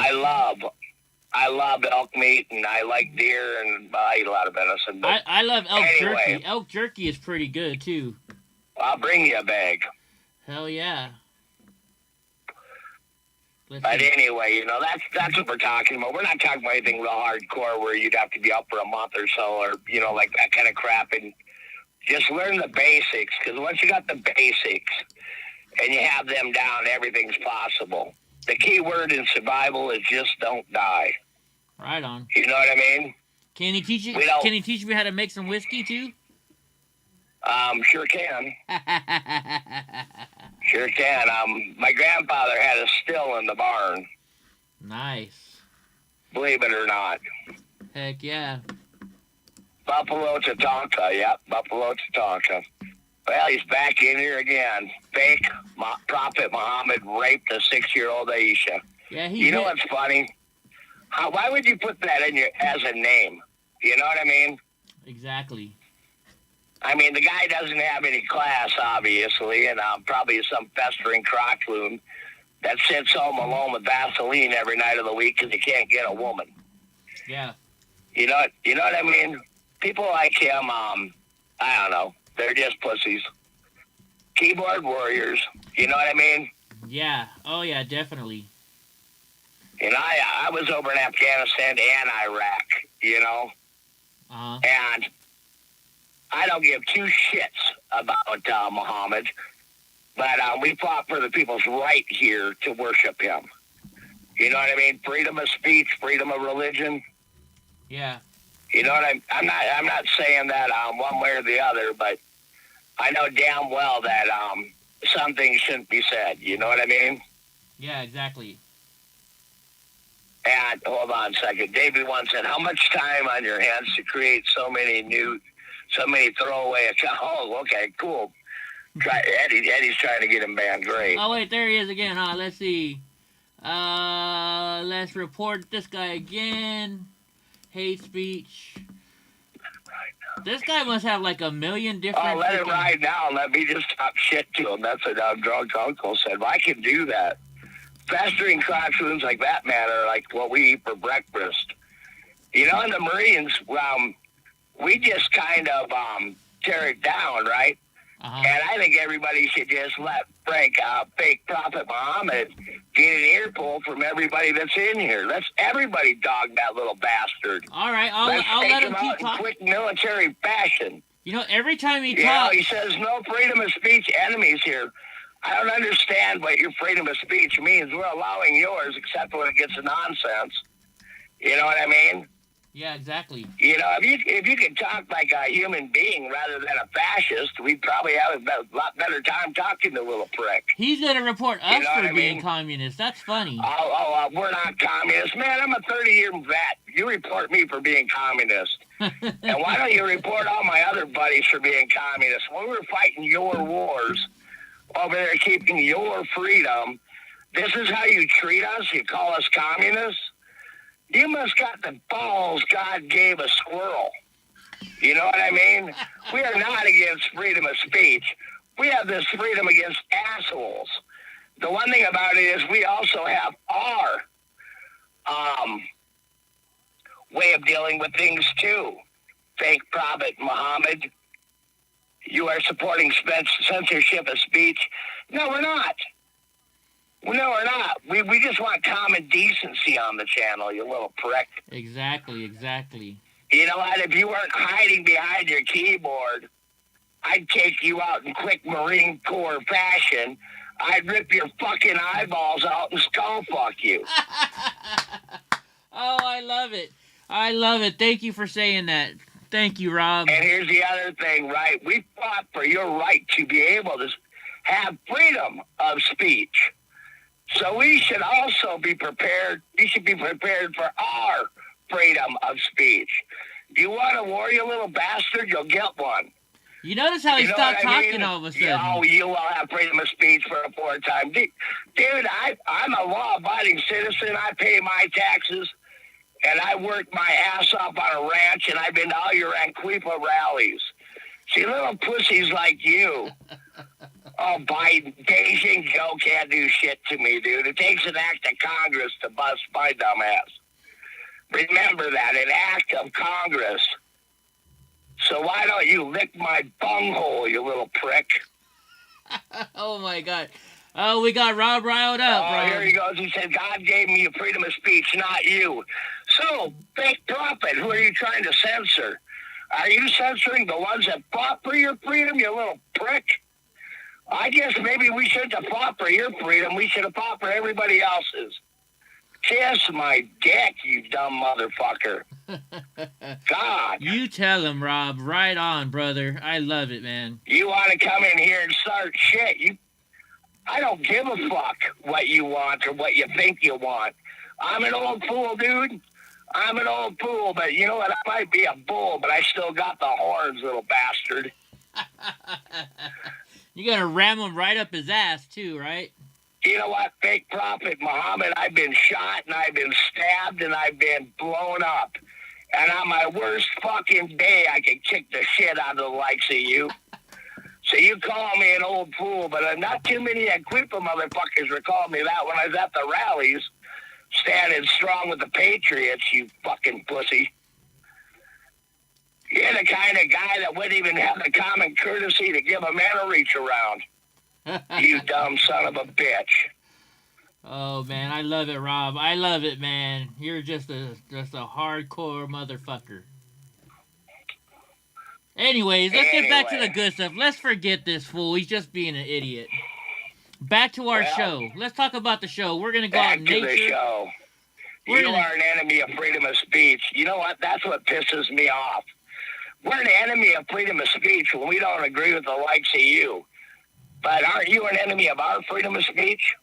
I love elk meat, and I like deer, and I eat a lot of venison. But I love elk anyway, jerky. Elk jerky is pretty good, too. I'll bring you a bag. Hell yeah. But anyway, you know, that's what we're talking about. We're not talking about anything real hardcore where you'd have to be up for a month or so, or, you know, like that kind of crap. And just learn the basics, because once you got the basics and you have them down, everything's possible. The key word in survival is just don't die. Right on. You know what I mean? Can he teach you? Can he teach me how to make some whiskey too? Sure can. Sure can. My grandfather had a still in the barn. Nice. Believe it or not. Heck yeah. Buffalo Tatanka, yep, Buffalo Tatanka. Well, he's back in here again. Fake Prophet Muhammad raped a 6-year-old Aisha. Yeah, he. You know what's funny? Why would you put that in as a name? You know what I mean? Exactly. I mean, the guy doesn't have any class, obviously, and probably some festering crock loon that sits home alone with Vaseline every night of the week because he can't get a woman. Yeah. You know what I mean? People like him, I don't know. They're just pussies. Keyboard warriors. You know what I mean? Yeah. Oh, yeah, definitely. And I was over in Afghanistan and Iraq, you know? Uh-huh. And I don't give two shits about Muhammad, but we fought for the people's right here to worship him. You know what I mean? Freedom of speech, freedom of religion. Yeah. You know what I'm not saying that one way or the other, but I know damn well that some things shouldn't be said. You know what I mean? Yeah, exactly. And hold on a second. Davey once said, "How much time on your hands to create so many throwaway accounts?" Oh, okay, cool. Eddie's trying to get him banned. Great. Oh wait, there he is again. Huh? Let's see. Let's report this guy again. Hate speech. This guy must have like a million different... Oh, let it ride now. Let me just talk shit to him. That's what drunk uncle said. Well, I can do that. festering crotch wounds like that, man, are like what we eat for breakfast. You know, in the Marines, we just kind of tear it down, right? And I think everybody should just let Fake Prophet Muhammad get an earful from everybody that's in here. Let's everybody dog that little bastard. All right, I'll take let him out keep in talking. quick military fashion. You know, every time he You know, talks... he says no freedom of speech enemies here. I don't understand what your freedom of speech means. We're allowing yours, except when it gets to nonsense. You know what I mean? Yeah, exactly. You know, if you could talk like a human being rather than a fascist, we'd probably have a lot better time talking to little prick. He's going to report us You know what for I being mean? communists. That's funny. We're not communists. Man, I'm a 30-year vet. You report me for being communist. And why don't you report all my other buddies for being communists? When we're fighting your wars over there keeping your freedom, this is how you treat us? You call us communists? You must got the balls God gave a squirrel. You know what I mean? We are not against freedom of speech. We have this freedom against assholes. The one thing about it is we also have our way of dealing with things too. Fake Prophet Muhammad, you are supporting censorship of speech. No, we're not. No, we're not. We just want common decency on the channel, you little prick. Exactly, exactly. You know what? If you weren't hiding behind your keyboard, I'd take you out in quick Marine Corps fashion. I'd rip your fucking eyeballs out and skull fuck you. Oh, I love it. I love it. Thank you for saying that. Thank you, Rob. And here's the other thing, right? We fought for your right to be able to have freedom of speech. So we should also be prepared. We should be prepared for our freedom of speech. Do you want a war, you little bastard? You'll get one. You notice how he stopped talking all of a sudden? Oh, you will have freedom of speech for a fourth time. Dude, I'm a law-abiding citizen. I pay my taxes, and I work my ass off on a ranch, and I've been to all your Anquipa rallies. See, little pussies like you. Oh, Biden, Beijing Joe can't do shit to me, dude. It takes an act of Congress to bust my dumb ass. Remember that, an act of Congress. So why don't you lick my bunghole, you little prick? Oh, my God. Oh, we got Rob riled up, Oh, Rob. here he goes. He said, God gave me freedom of speech, not you. So, fake prophet, who are you trying to censor? Are you censoring the ones that fought for your freedom, you little prick? I guess maybe we shouldn't have fought for your freedom. We should have fought for everybody else's. Kiss my dick, you dumb motherfucker. God. You tell him, Rob. Right on, brother. I love it, man. You want to come in here and start shit. I don't give a fuck what you want or what you think you want. I'm an old fool, dude. I'm an old fool, but you know what? I might be a bull, but I still got the horns, little bastard. You gotta ram him right up his ass, too, right? You know what, fake prophet Muhammad? I've been shot, and I've been stabbed, and I've been blown up. And on my worst fucking day, I can kick the shit out of the likes of you. So you call me an old fool, but not too many Anquipa motherfuckers were calling me that when I was at the rallies, standing strong with the Patriots, you fucking pussy. You're the kind of guy that wouldn't even have the common courtesy to give a man a reach around. You dumb son of a bitch. Oh, man, I love it, Rob. I love it, man. You're just a hardcore motherfucker. Anyways, let's get back to the good stuff. Let's forget this fool. He's just being an idiot. Back to our show. Let's talk about the show. We're going to go out in nature. Back to the show. You are an enemy of freedom of speech. You know what? That's what pisses me off. We're an enemy of freedom of speech when we don't agree with the likes of you. But aren't you an enemy of our freedom of speech?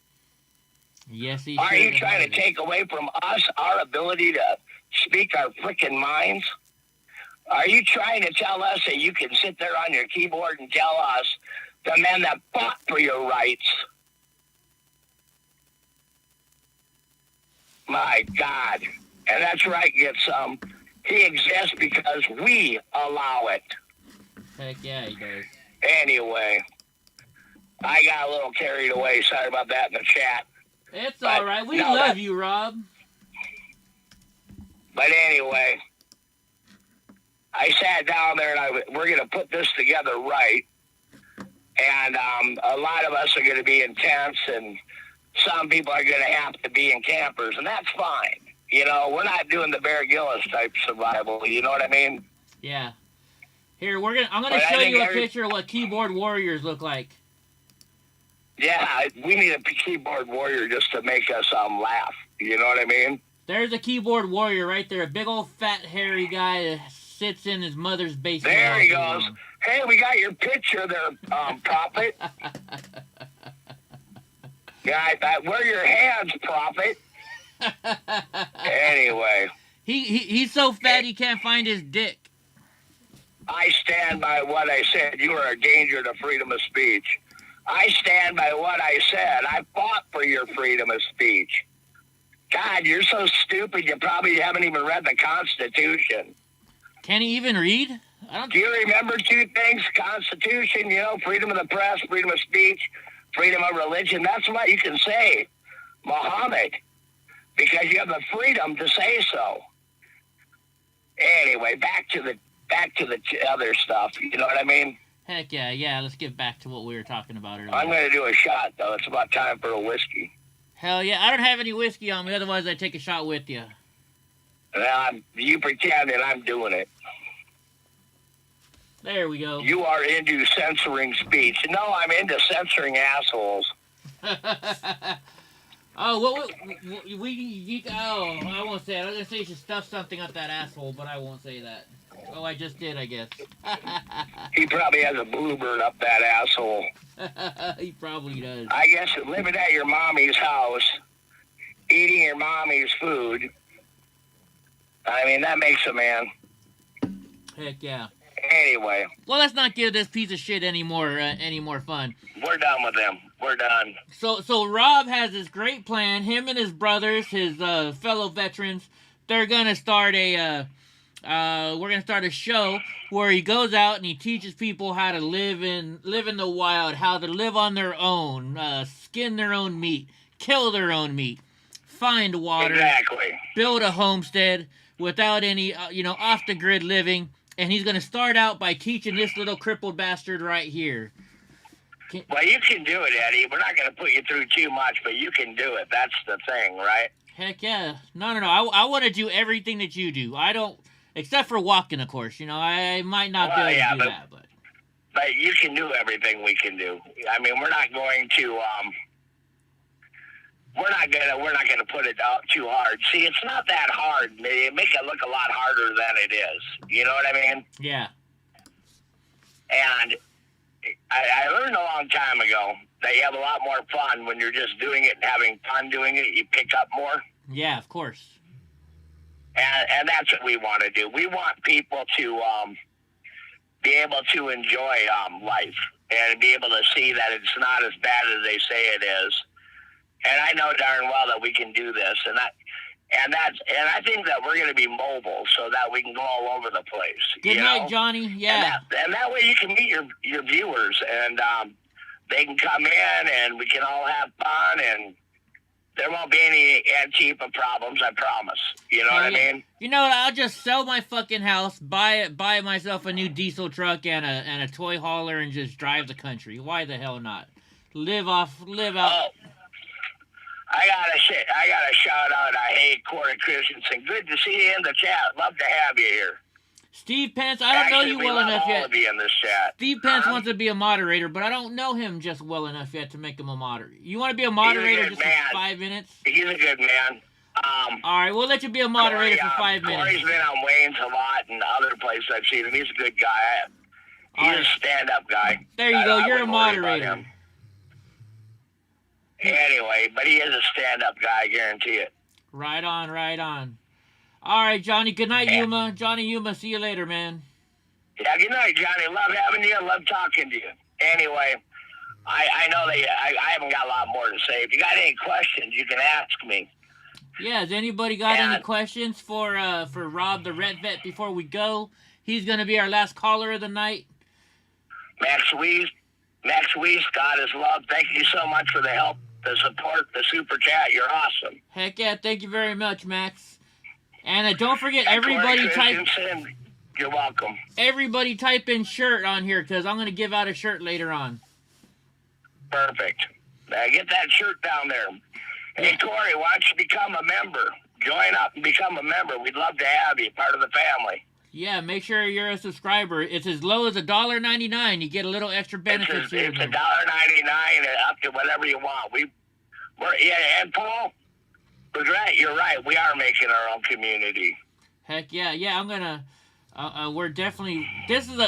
Yes, he Are you trying to take away from us our ability to speak our frickin' minds? Are you trying to tell us that you can sit there on your keyboard and tell us, the men that fought for your rights? My God. And that's right, get some. He exists because we allow it. Heck yeah, he does. Anyway, I got a little carried away. Sorry about that in the chat. It's But, all right. We no, love you, Rob. But anyway, I sat down there and we're going to put this together right. And a lot of us are going to be in tents, and some people are going to have to be in campers, and that's fine. You know, we're not doing the Bear Grylls type survival. You know what I mean? Yeah. Here, I'm gonna But I show think you a picture of what keyboard warriors look like. Yeah, we need a keyboard warrior just to make us laugh. You know what I mean? There's a keyboard warrior right there, a big old fat hairy guy that sits in his mother's basement. There he goes. Hey, we got your picture there, Prophet. Yeah, where are your hands, Prophet? Anyway. He's so fat he can't find his dick. I stand by what I said. You are a danger to freedom of speech. I stand by what I said. I fought for your freedom of speech. God, you're so stupid. You probably haven't even read the Constitution. Can he even read? Do you remember two things? Constitution, you know, freedom of the press, freedom of speech, freedom of religion. That's what you can say, Muhammad, because you have the freedom to say so. Anyway, back to the other stuff. You know what I mean? Heck yeah. Let's get back to what we were talking about earlier. I'm going to do a shot, though. It's about time for a whiskey. Hell yeah. I don't have any whiskey on me. Otherwise, I'd take a shot with you. You pretend that I'm doing it. There we go. You are into censoring speech. No, I'm into censoring assholes. Oh, I won't say it. I was going to say you should stuff something up that asshole, but I won't say that. Oh, I just did, I guess. He probably has a bluebird up that asshole. He probably does. I guess living at your mommy's house, eating your mommy's food, I mean, that makes a man. Heck yeah. Anyway. Well, let's not give this piece of shit any more fun. We're done with them. We're done. So Rob has this great plan. Him and his brothers, his fellow veterans, they're gonna start we're gonna start a show where he goes out and he teaches people how to live in the wild, how to live on their own, skin their own meat, kill their own meat, find water, exactly, build a homestead without any off the grid living. And he's going to start out by teaching this little crippled bastard right here. Well, you can do it, Eddie. We're not going to put you through too much, but you can do it. That's the thing, right? Heck yeah. No. I want to do everything that you do. I don't, except for walking, of course. You know, I might not be able to do that, but. But you can do everything we can do. I mean, we're not going to, we're not gonna put it out too hard. See, it's not that hard. They make it look a lot harder than it is. You know what I mean? Yeah. And I learned a long time ago that you have a lot more fun when you're just doing it and having fun doing it. You pick up more. Yeah, of course. And that's what we want to do. We want people to be able to enjoy life and be able to see that it's not as bad as they say it is. And I know darn well that we can do this, and I think that we're going to be mobile so that we can go all over the place. Good night, Johnny. Yeah. And that way you can meet your viewers, and they can come in, and we can all have fun, and there won't be any Antifa problems. I promise. You know what I mean? You know what? I'll just sell my fucking house, buy myself a new diesel truck and a toy hauler, and just drive the country. Why the hell not? Live out. I got to shout out. Hey, Corey Christensen. Good to see you in the chat. Love to have you here. Steve Pence, I don't know you well enough yet. All of you in this chat. Steve Pence wants to be a moderator, but I don't know him just well enough yet to make him a moderator. You want to be a moderator just for 5 minutes? He's a good man. All right, we'll let you be a moderator for 5 minutes. Corey's been on Wayne's a lot and other places I've seen him. He's a good guy. He's a stand-up guy. There you go. You're a moderator. Anyway, but he is a stand-up guy, I guarantee it. Right on. All right, Johnny. Good night, Yuma. Johnny Yuma, see you later, man. Yeah, good night, Johnny. Love having you. Love talking to you. Anyway, I know that I haven't got a lot more to say. If you got any questions, you can ask me. Yeah, has anybody got any questions for Rob the Red Vet before we go? He's going to be our last caller of the night. Max Weiss, God is love. Thank you so much for the help the support, the super chat. You're awesome. Heck yeah, thank you very much, Max. And don't forget, And everybody Corey type. Christensen, you're welcome. Everybody type in shirt on here because I'm gonna give out a shirt later on. Perfect. Now get that shirt down there. Hey Corey, why don't you become a member? Join up and become a member. We'd love to have you, part of the family. Yeah, make sure you're a subscriber. It's as low as $1.99. You get a little extra benefits here. It's $1.99 up to whatever you want. And Paul, you're right. We are making our own community. Heck yeah, I'm gonna. We're definitely. This is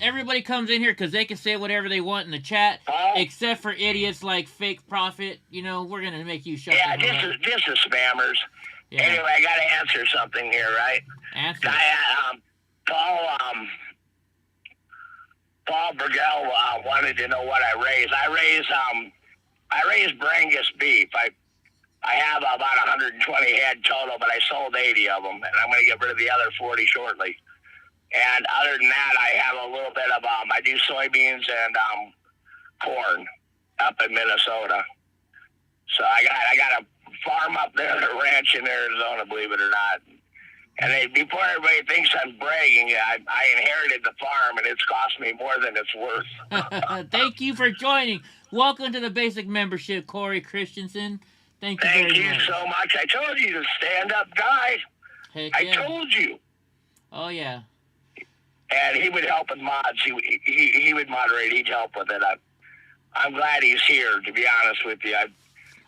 everybody comes in here because they can say whatever they want in the chat, except for idiots like Fake Prophet. We're gonna make you shut. Yeah, the hell up. this is spammers. Yeah. Anyway, I gotta answer something here, right? Answer. Paul Burgell wanted to know what I raise. I raise Brangus beef. I have about 120 head total, but I sold 80 of them, and I'm going to get rid of the other 40 shortly. And other than that, I have a little bit of I do soybeans and corn up in Minnesota. So I got a farm up there, a ranch in Arizona, believe it or not. And before everybody thinks I'm bragging, I inherited the farm, and it's cost me more than it's worth. Thank you for joining. Welcome to the basic membership, Corey Christensen. Thank you very much. Thank you so much. I told you to stand up, guy. Heck yeah. I told you. Oh, yeah. And he would help with mods. He would moderate. He'd help with it. I'm glad he's here, to be honest with you.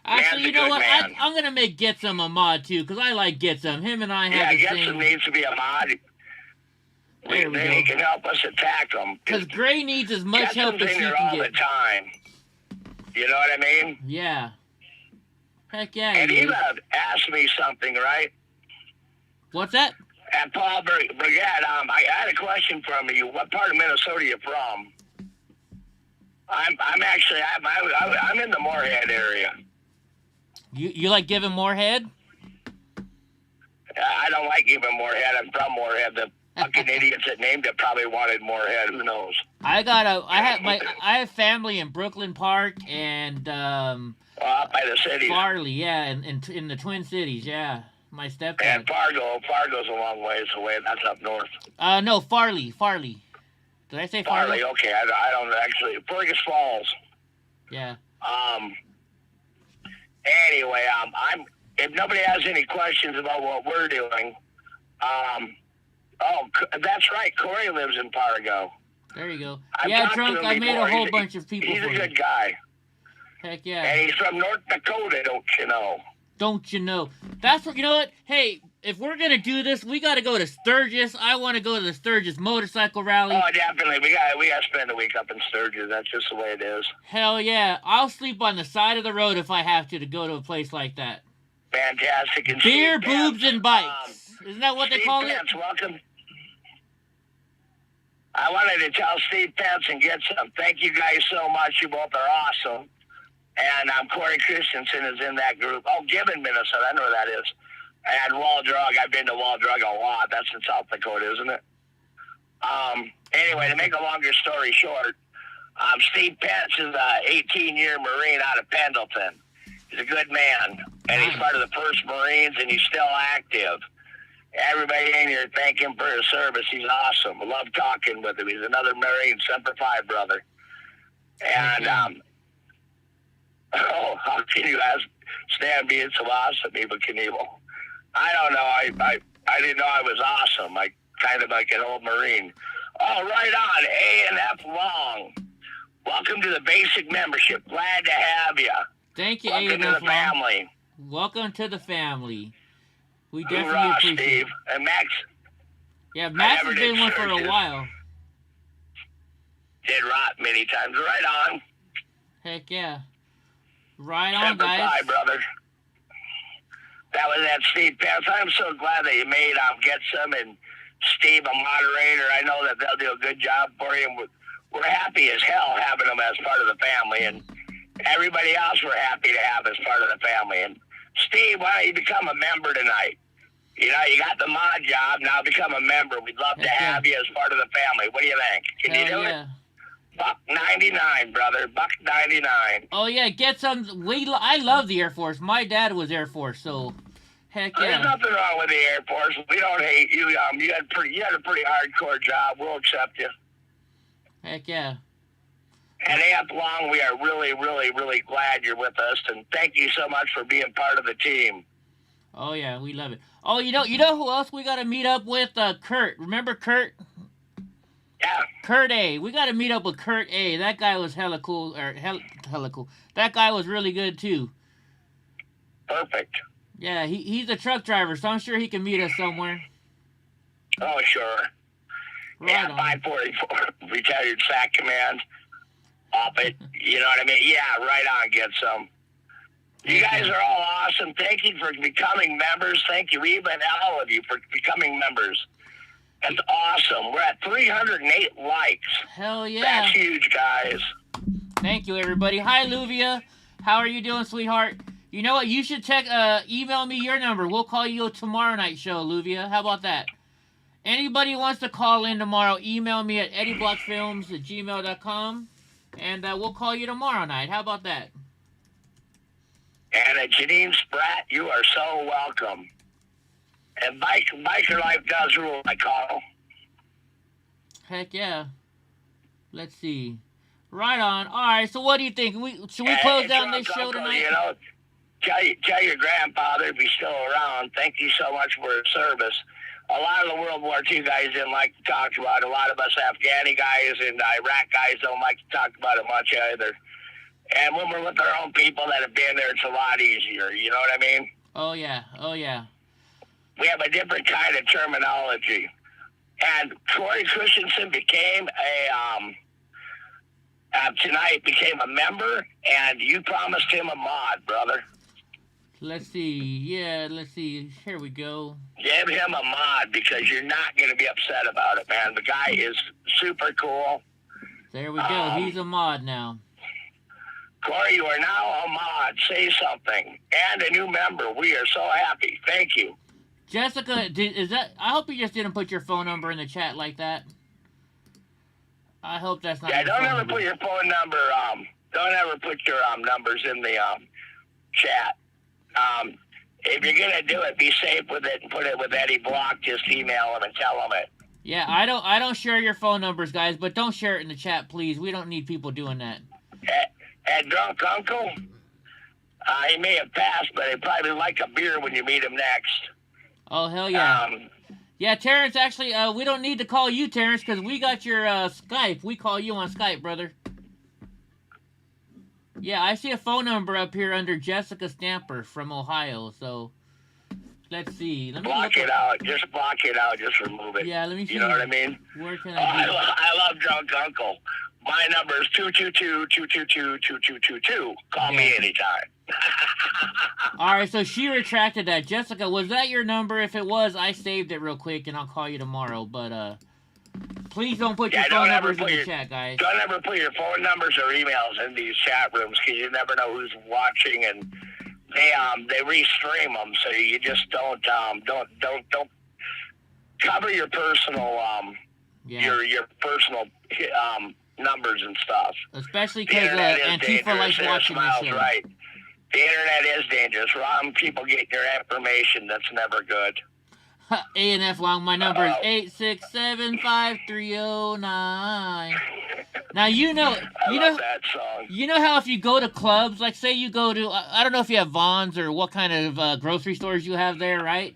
Actually, you know what? I'm going to make Getsum a mod, too, because I like Getsum. Him and I have the same... Getsum needs to be a mod. Then he can help us attack them. Because Gray needs as much help as he can all get. The time. You know what I mean? Yeah. Heck yeah. And he asked me something, right? What's that? At Paul Brigade, I had a question from you. What part of Minnesota are you from? I'm actually I'm in the Moorhead area. You like giving Moorhead? I don't like giving Moorhead. I'm from Moorhead. The fucking idiots that named it probably wanted Moorhead. Who knows? I have family in Brooklyn Park and up by the city. Farley, yeah, in the Twin Cities, yeah. My stepdad. And Fargo's a long ways away. That's up north. No, Farley. Did I say Farley? Okay, I don't actually. Fergus Falls. Yeah. Anyway, if nobody has any questions about what we're doing, that's right. Corey lives in Fargo. There you go. Drunk. I made a whole bunch of people. He's a good guy. Heck yeah. And he's from North Dakota, don't you know? Don't you know? That's what, you know what? Hey, if we're going to do this, we got to go to Sturgis. I want to go to the Sturgis motorcycle rally. Oh, definitely. We got to spend a week up in Sturgis. That's just the way it is. Hell yeah. I'll sleep on the side of the road if I have to go to a place like that. Fantastic. And beer, boobs, and bikes. Isn't that what they call Pence, it? Welcome. I wanted to tell Steve Pence and Getsum, thank you guys so much. You both are awesome. And Corey Christensen is in that group. Oh, Gibbon, Minnesota. I know where that is. And Wall Drug. I've been to Wall Drug a lot. That's in South Dakota, isn't it? Anyway, to make a longer story short, Steve Pence is an 18-year Marine out of Pendleton. He's a good man. And he's part of the 1st Marines, and he's still active. Everybody in here, thank him for his service. He's awesome. I love talking with him. He's another Marine, Semper Fi brother. And, how can you stand being so awesome, Eva Knievel? I don't know. I didn't know I was awesome. I kind of like an old Marine. Oh, right on. A&F Long. Welcome to the basic membership. Glad to have you. Thank you, Welcome to the family. Welcome to the family. We definitely Hoorah, appreciate Steve. it. And Max. Yeah, Max has been one for a while. Did rot many times. Right on. Heck yeah. Right on, guys. Bye, brother. That was that Steve Pence. I'm so glad that you made Getsum and Steve a moderator. I know that they'll do a good job for you. We're happy as hell having them as part of the family, and everybody else we're happy to have as part of the family. And Steve, why don't you become a member tonight? You know, you got the mod job, now become a member. We'd love to have you as part of the family. What do you think? Can you do it? $1.99, brother. $1.99. Oh yeah, get some. I love the Air Force. My dad was Air Force, so heck yeah. There's nothing wrong with the Air Force. We don't hate you. You had a pretty hardcore job. We'll accept you. Heck yeah. And Aunt Long, we are really, really, really glad you're with us, and thank you so much for being part of the team. Oh yeah, we love it. Oh, you know who else we got to meet up with? Kurt. Remember Kurt? Yeah. Kurt A. We got to meet up with Kurt A. That guy was hella cool. Hella cool. That guy was really good too. Perfect. Yeah, he's a truck driver, so I'm sure he can meet us somewhere. Oh sure. Right yeah, on. 544 retired SAC command. Off it. You know what I mean? Yeah, right on. Get some. You guys are all awesome. Thank you for becoming members. Thank you, Reba, and all of you for becoming members. That's awesome. We're at 308 likes. Hell yeah. That's huge, guys. Thank you, everybody. Hi, Luvia. How are you doing, sweetheart? You know what? You should email me your number. We'll call you tomorrow night show, Luvia. How about that? Anybody wants to call in tomorrow, email me at EddieBlockFilms@gmail.com, and we'll call you tomorrow night. How about that? And Janine Spratt, you are so welcome. And biker life does rule, I call. Heck yeah. Let's see. Right on. All right. So what do you think? Should we close down this show tonight? You know, tell your grandfather if he's still around. Thank you so much for his service. A lot of the World War II guys didn't like to talk about it. A lot of us Afghani guys and Iraq guys don't like to talk about it much either. And when we're with our own people that have been there, it's a lot easier. You know what I mean? Oh yeah. Oh yeah. We have a different kind of terminology. And Corey Christensen became tonight became a member, and you promised him a mod, brother. Let's see. Yeah, let's see. Here we go. Give him a mod because you're not going to be upset about it, man. The guy is super cool. There we go. He's a mod now. Corey, you are now a mod. Say something. And a new member. We are so happy. Thank you. Jessica, is that? I hope you just didn't put your phone number in the chat like that. I hope that's not. Yeah, your don't phone ever number. put your phone number. Don't ever put your numbers in the chat. If you're gonna do it, be safe with it and put it with Eddie Block. Just email him and tell him it. Yeah, I don't share your phone numbers, guys, but don't share it in the chat, please. We don't need people doing that. At Drunk Uncle, he may have passed, but he'd probably like a beer when you meet him next. Oh hell yeah. Yeah, Terrence. Actually, we don't need to call you, Terrence, because we got your Skype. We call you on Skype, brother. Yeah, I see a phone number up here under Jessica Stamper from Ohio. So, let's see. Let me block it out. Just block it out. Just remove it. Yeah, let me see. You know what I mean? Where can I do I love Drunk Uncle. My number is 222-222-2222. Call me anytime. All right, so she retracted that. Jessica, was that your number? If it was, I saved it real quick, and I'll call you tomorrow. But please don't put your phone numbers in the chat, guys. Don't ever put your phone numbers or emails in these chat rooms because you never know who's watching, and they restream them, so you just don't cover your personal your personal numbers and stuff. Especially because Antifa likes watching this show. Right. The internet is dangerous. Wrong people get your information. That's never good. A&F Long, my number is 8675309. Now you know that song. You know how if you go to clubs, like say you go to I don't know if you have Vons or what kind of grocery stores you have there, right?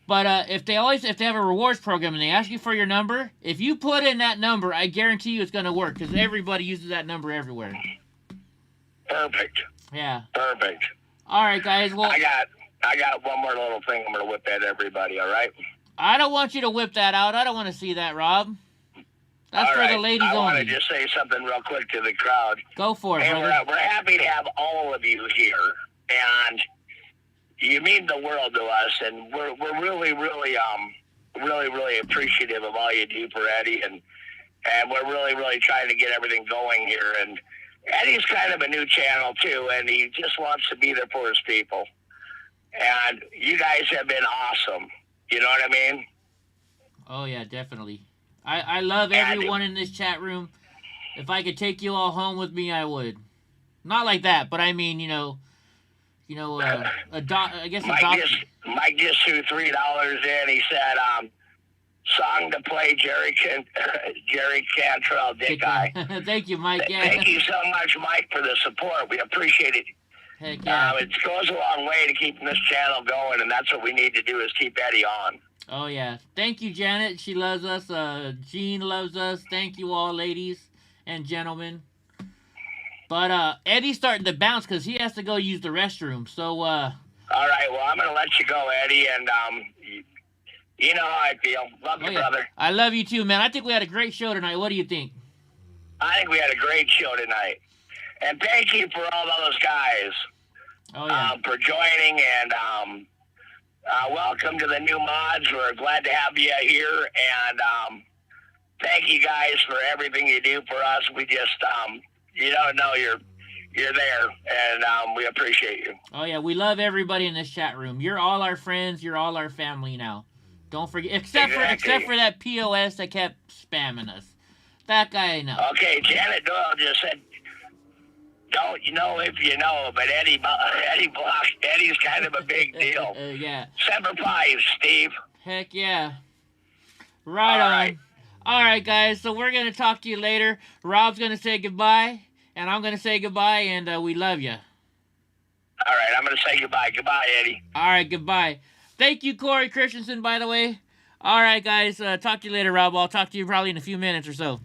But if they have a rewards program and they ask you for your number, if you put in that number, I guarantee you it's going to work because everybody uses that number everywhere. Perfect. Yeah. Perfect. All right, guys. Well, I got one more little thing I'm going to whip at everybody, all right? I don't want you to whip that out. I don't want to see that, Rob. That's for the ladies only. I want to just say something real quick to the crowd. Go for it, hey, brother. We're happy to have all of you here, and you mean the world to us, and we're really appreciative of all you do for Eddie, and we're really trying to get everything going here. And Eddie's kind of a new channel too, and he just wants to be there for his people. And you guys have been awesome. You know what I mean? Oh yeah, definitely. I love everyone in this chat room. If I could take you all home with me, I would. Not like that, but I mean, I guess Mike just threw $3 in. He said, song to play, Jerry Cantrell, Dick Eye. Thank you, Mike. Yeah. Thank you so much, Mike, for the support. We appreciate it. Heck yeah. It goes a long way to keeping this channel going, and that's what we need to do is keep Eddie on. Oh, yeah. Thank you, Janet. She loves us. Jean loves us. Thank you all, ladies and gentlemen. But Eddie's starting to bounce because he has to go use the restroom. So, all right. Well, I'm going to let you go, Eddie, and you know how I feel. Love you, brother. I love you too, man. I think we had a great show tonight. What do you think? I think we had a great show tonight. And thank you for all those guys for joining. And welcome to the new mods. We're glad to have you here. And thank you guys for everything you do for us. We just, you don't know you're there. And we appreciate you. Oh, yeah. We love everybody in this chat room. You're all our friends. You're all our family now. Don't forget, except for that POS that kept spamming us. That guy I know. Okay, Janet Doyle just said, don't you know if you know, but Eddie's kind of a big deal. Yeah. Semper Fi, Steve. Heck yeah. Right on. All right, guys. So we're going to talk to you later. Rob's going to say goodbye, and I'm going to say goodbye, and we love you. All right, I'm going to say goodbye. Goodbye, Eddie. All right, goodbye. Thank you, Corey Christensen, by the way. All right, guys. Talk to you later, Rob. I'll talk to you probably in a few minutes or so.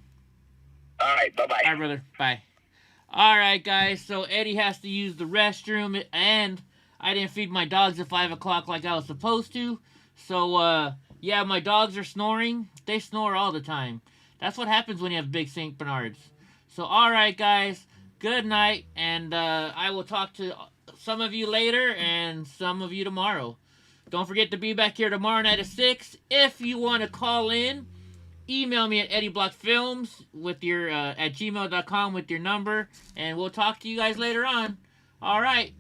All right, bye-bye. All right, brother. Bye. All right, guys. So Eddie has to use the restroom, and I didn't feed my dogs at 5 o'clock like I was supposed to. So, yeah, my dogs are snoring. They snore all the time. That's what happens when you have big St. Bernards. So, all right, guys. Good night, and I will talk to some of you later and some of you tomorrow. Don't forget to be back here tomorrow night at 6. If you want to call in, email me at EddieBlockFilms with your at gmail.com with your number, and we'll talk to you guys later on. All right.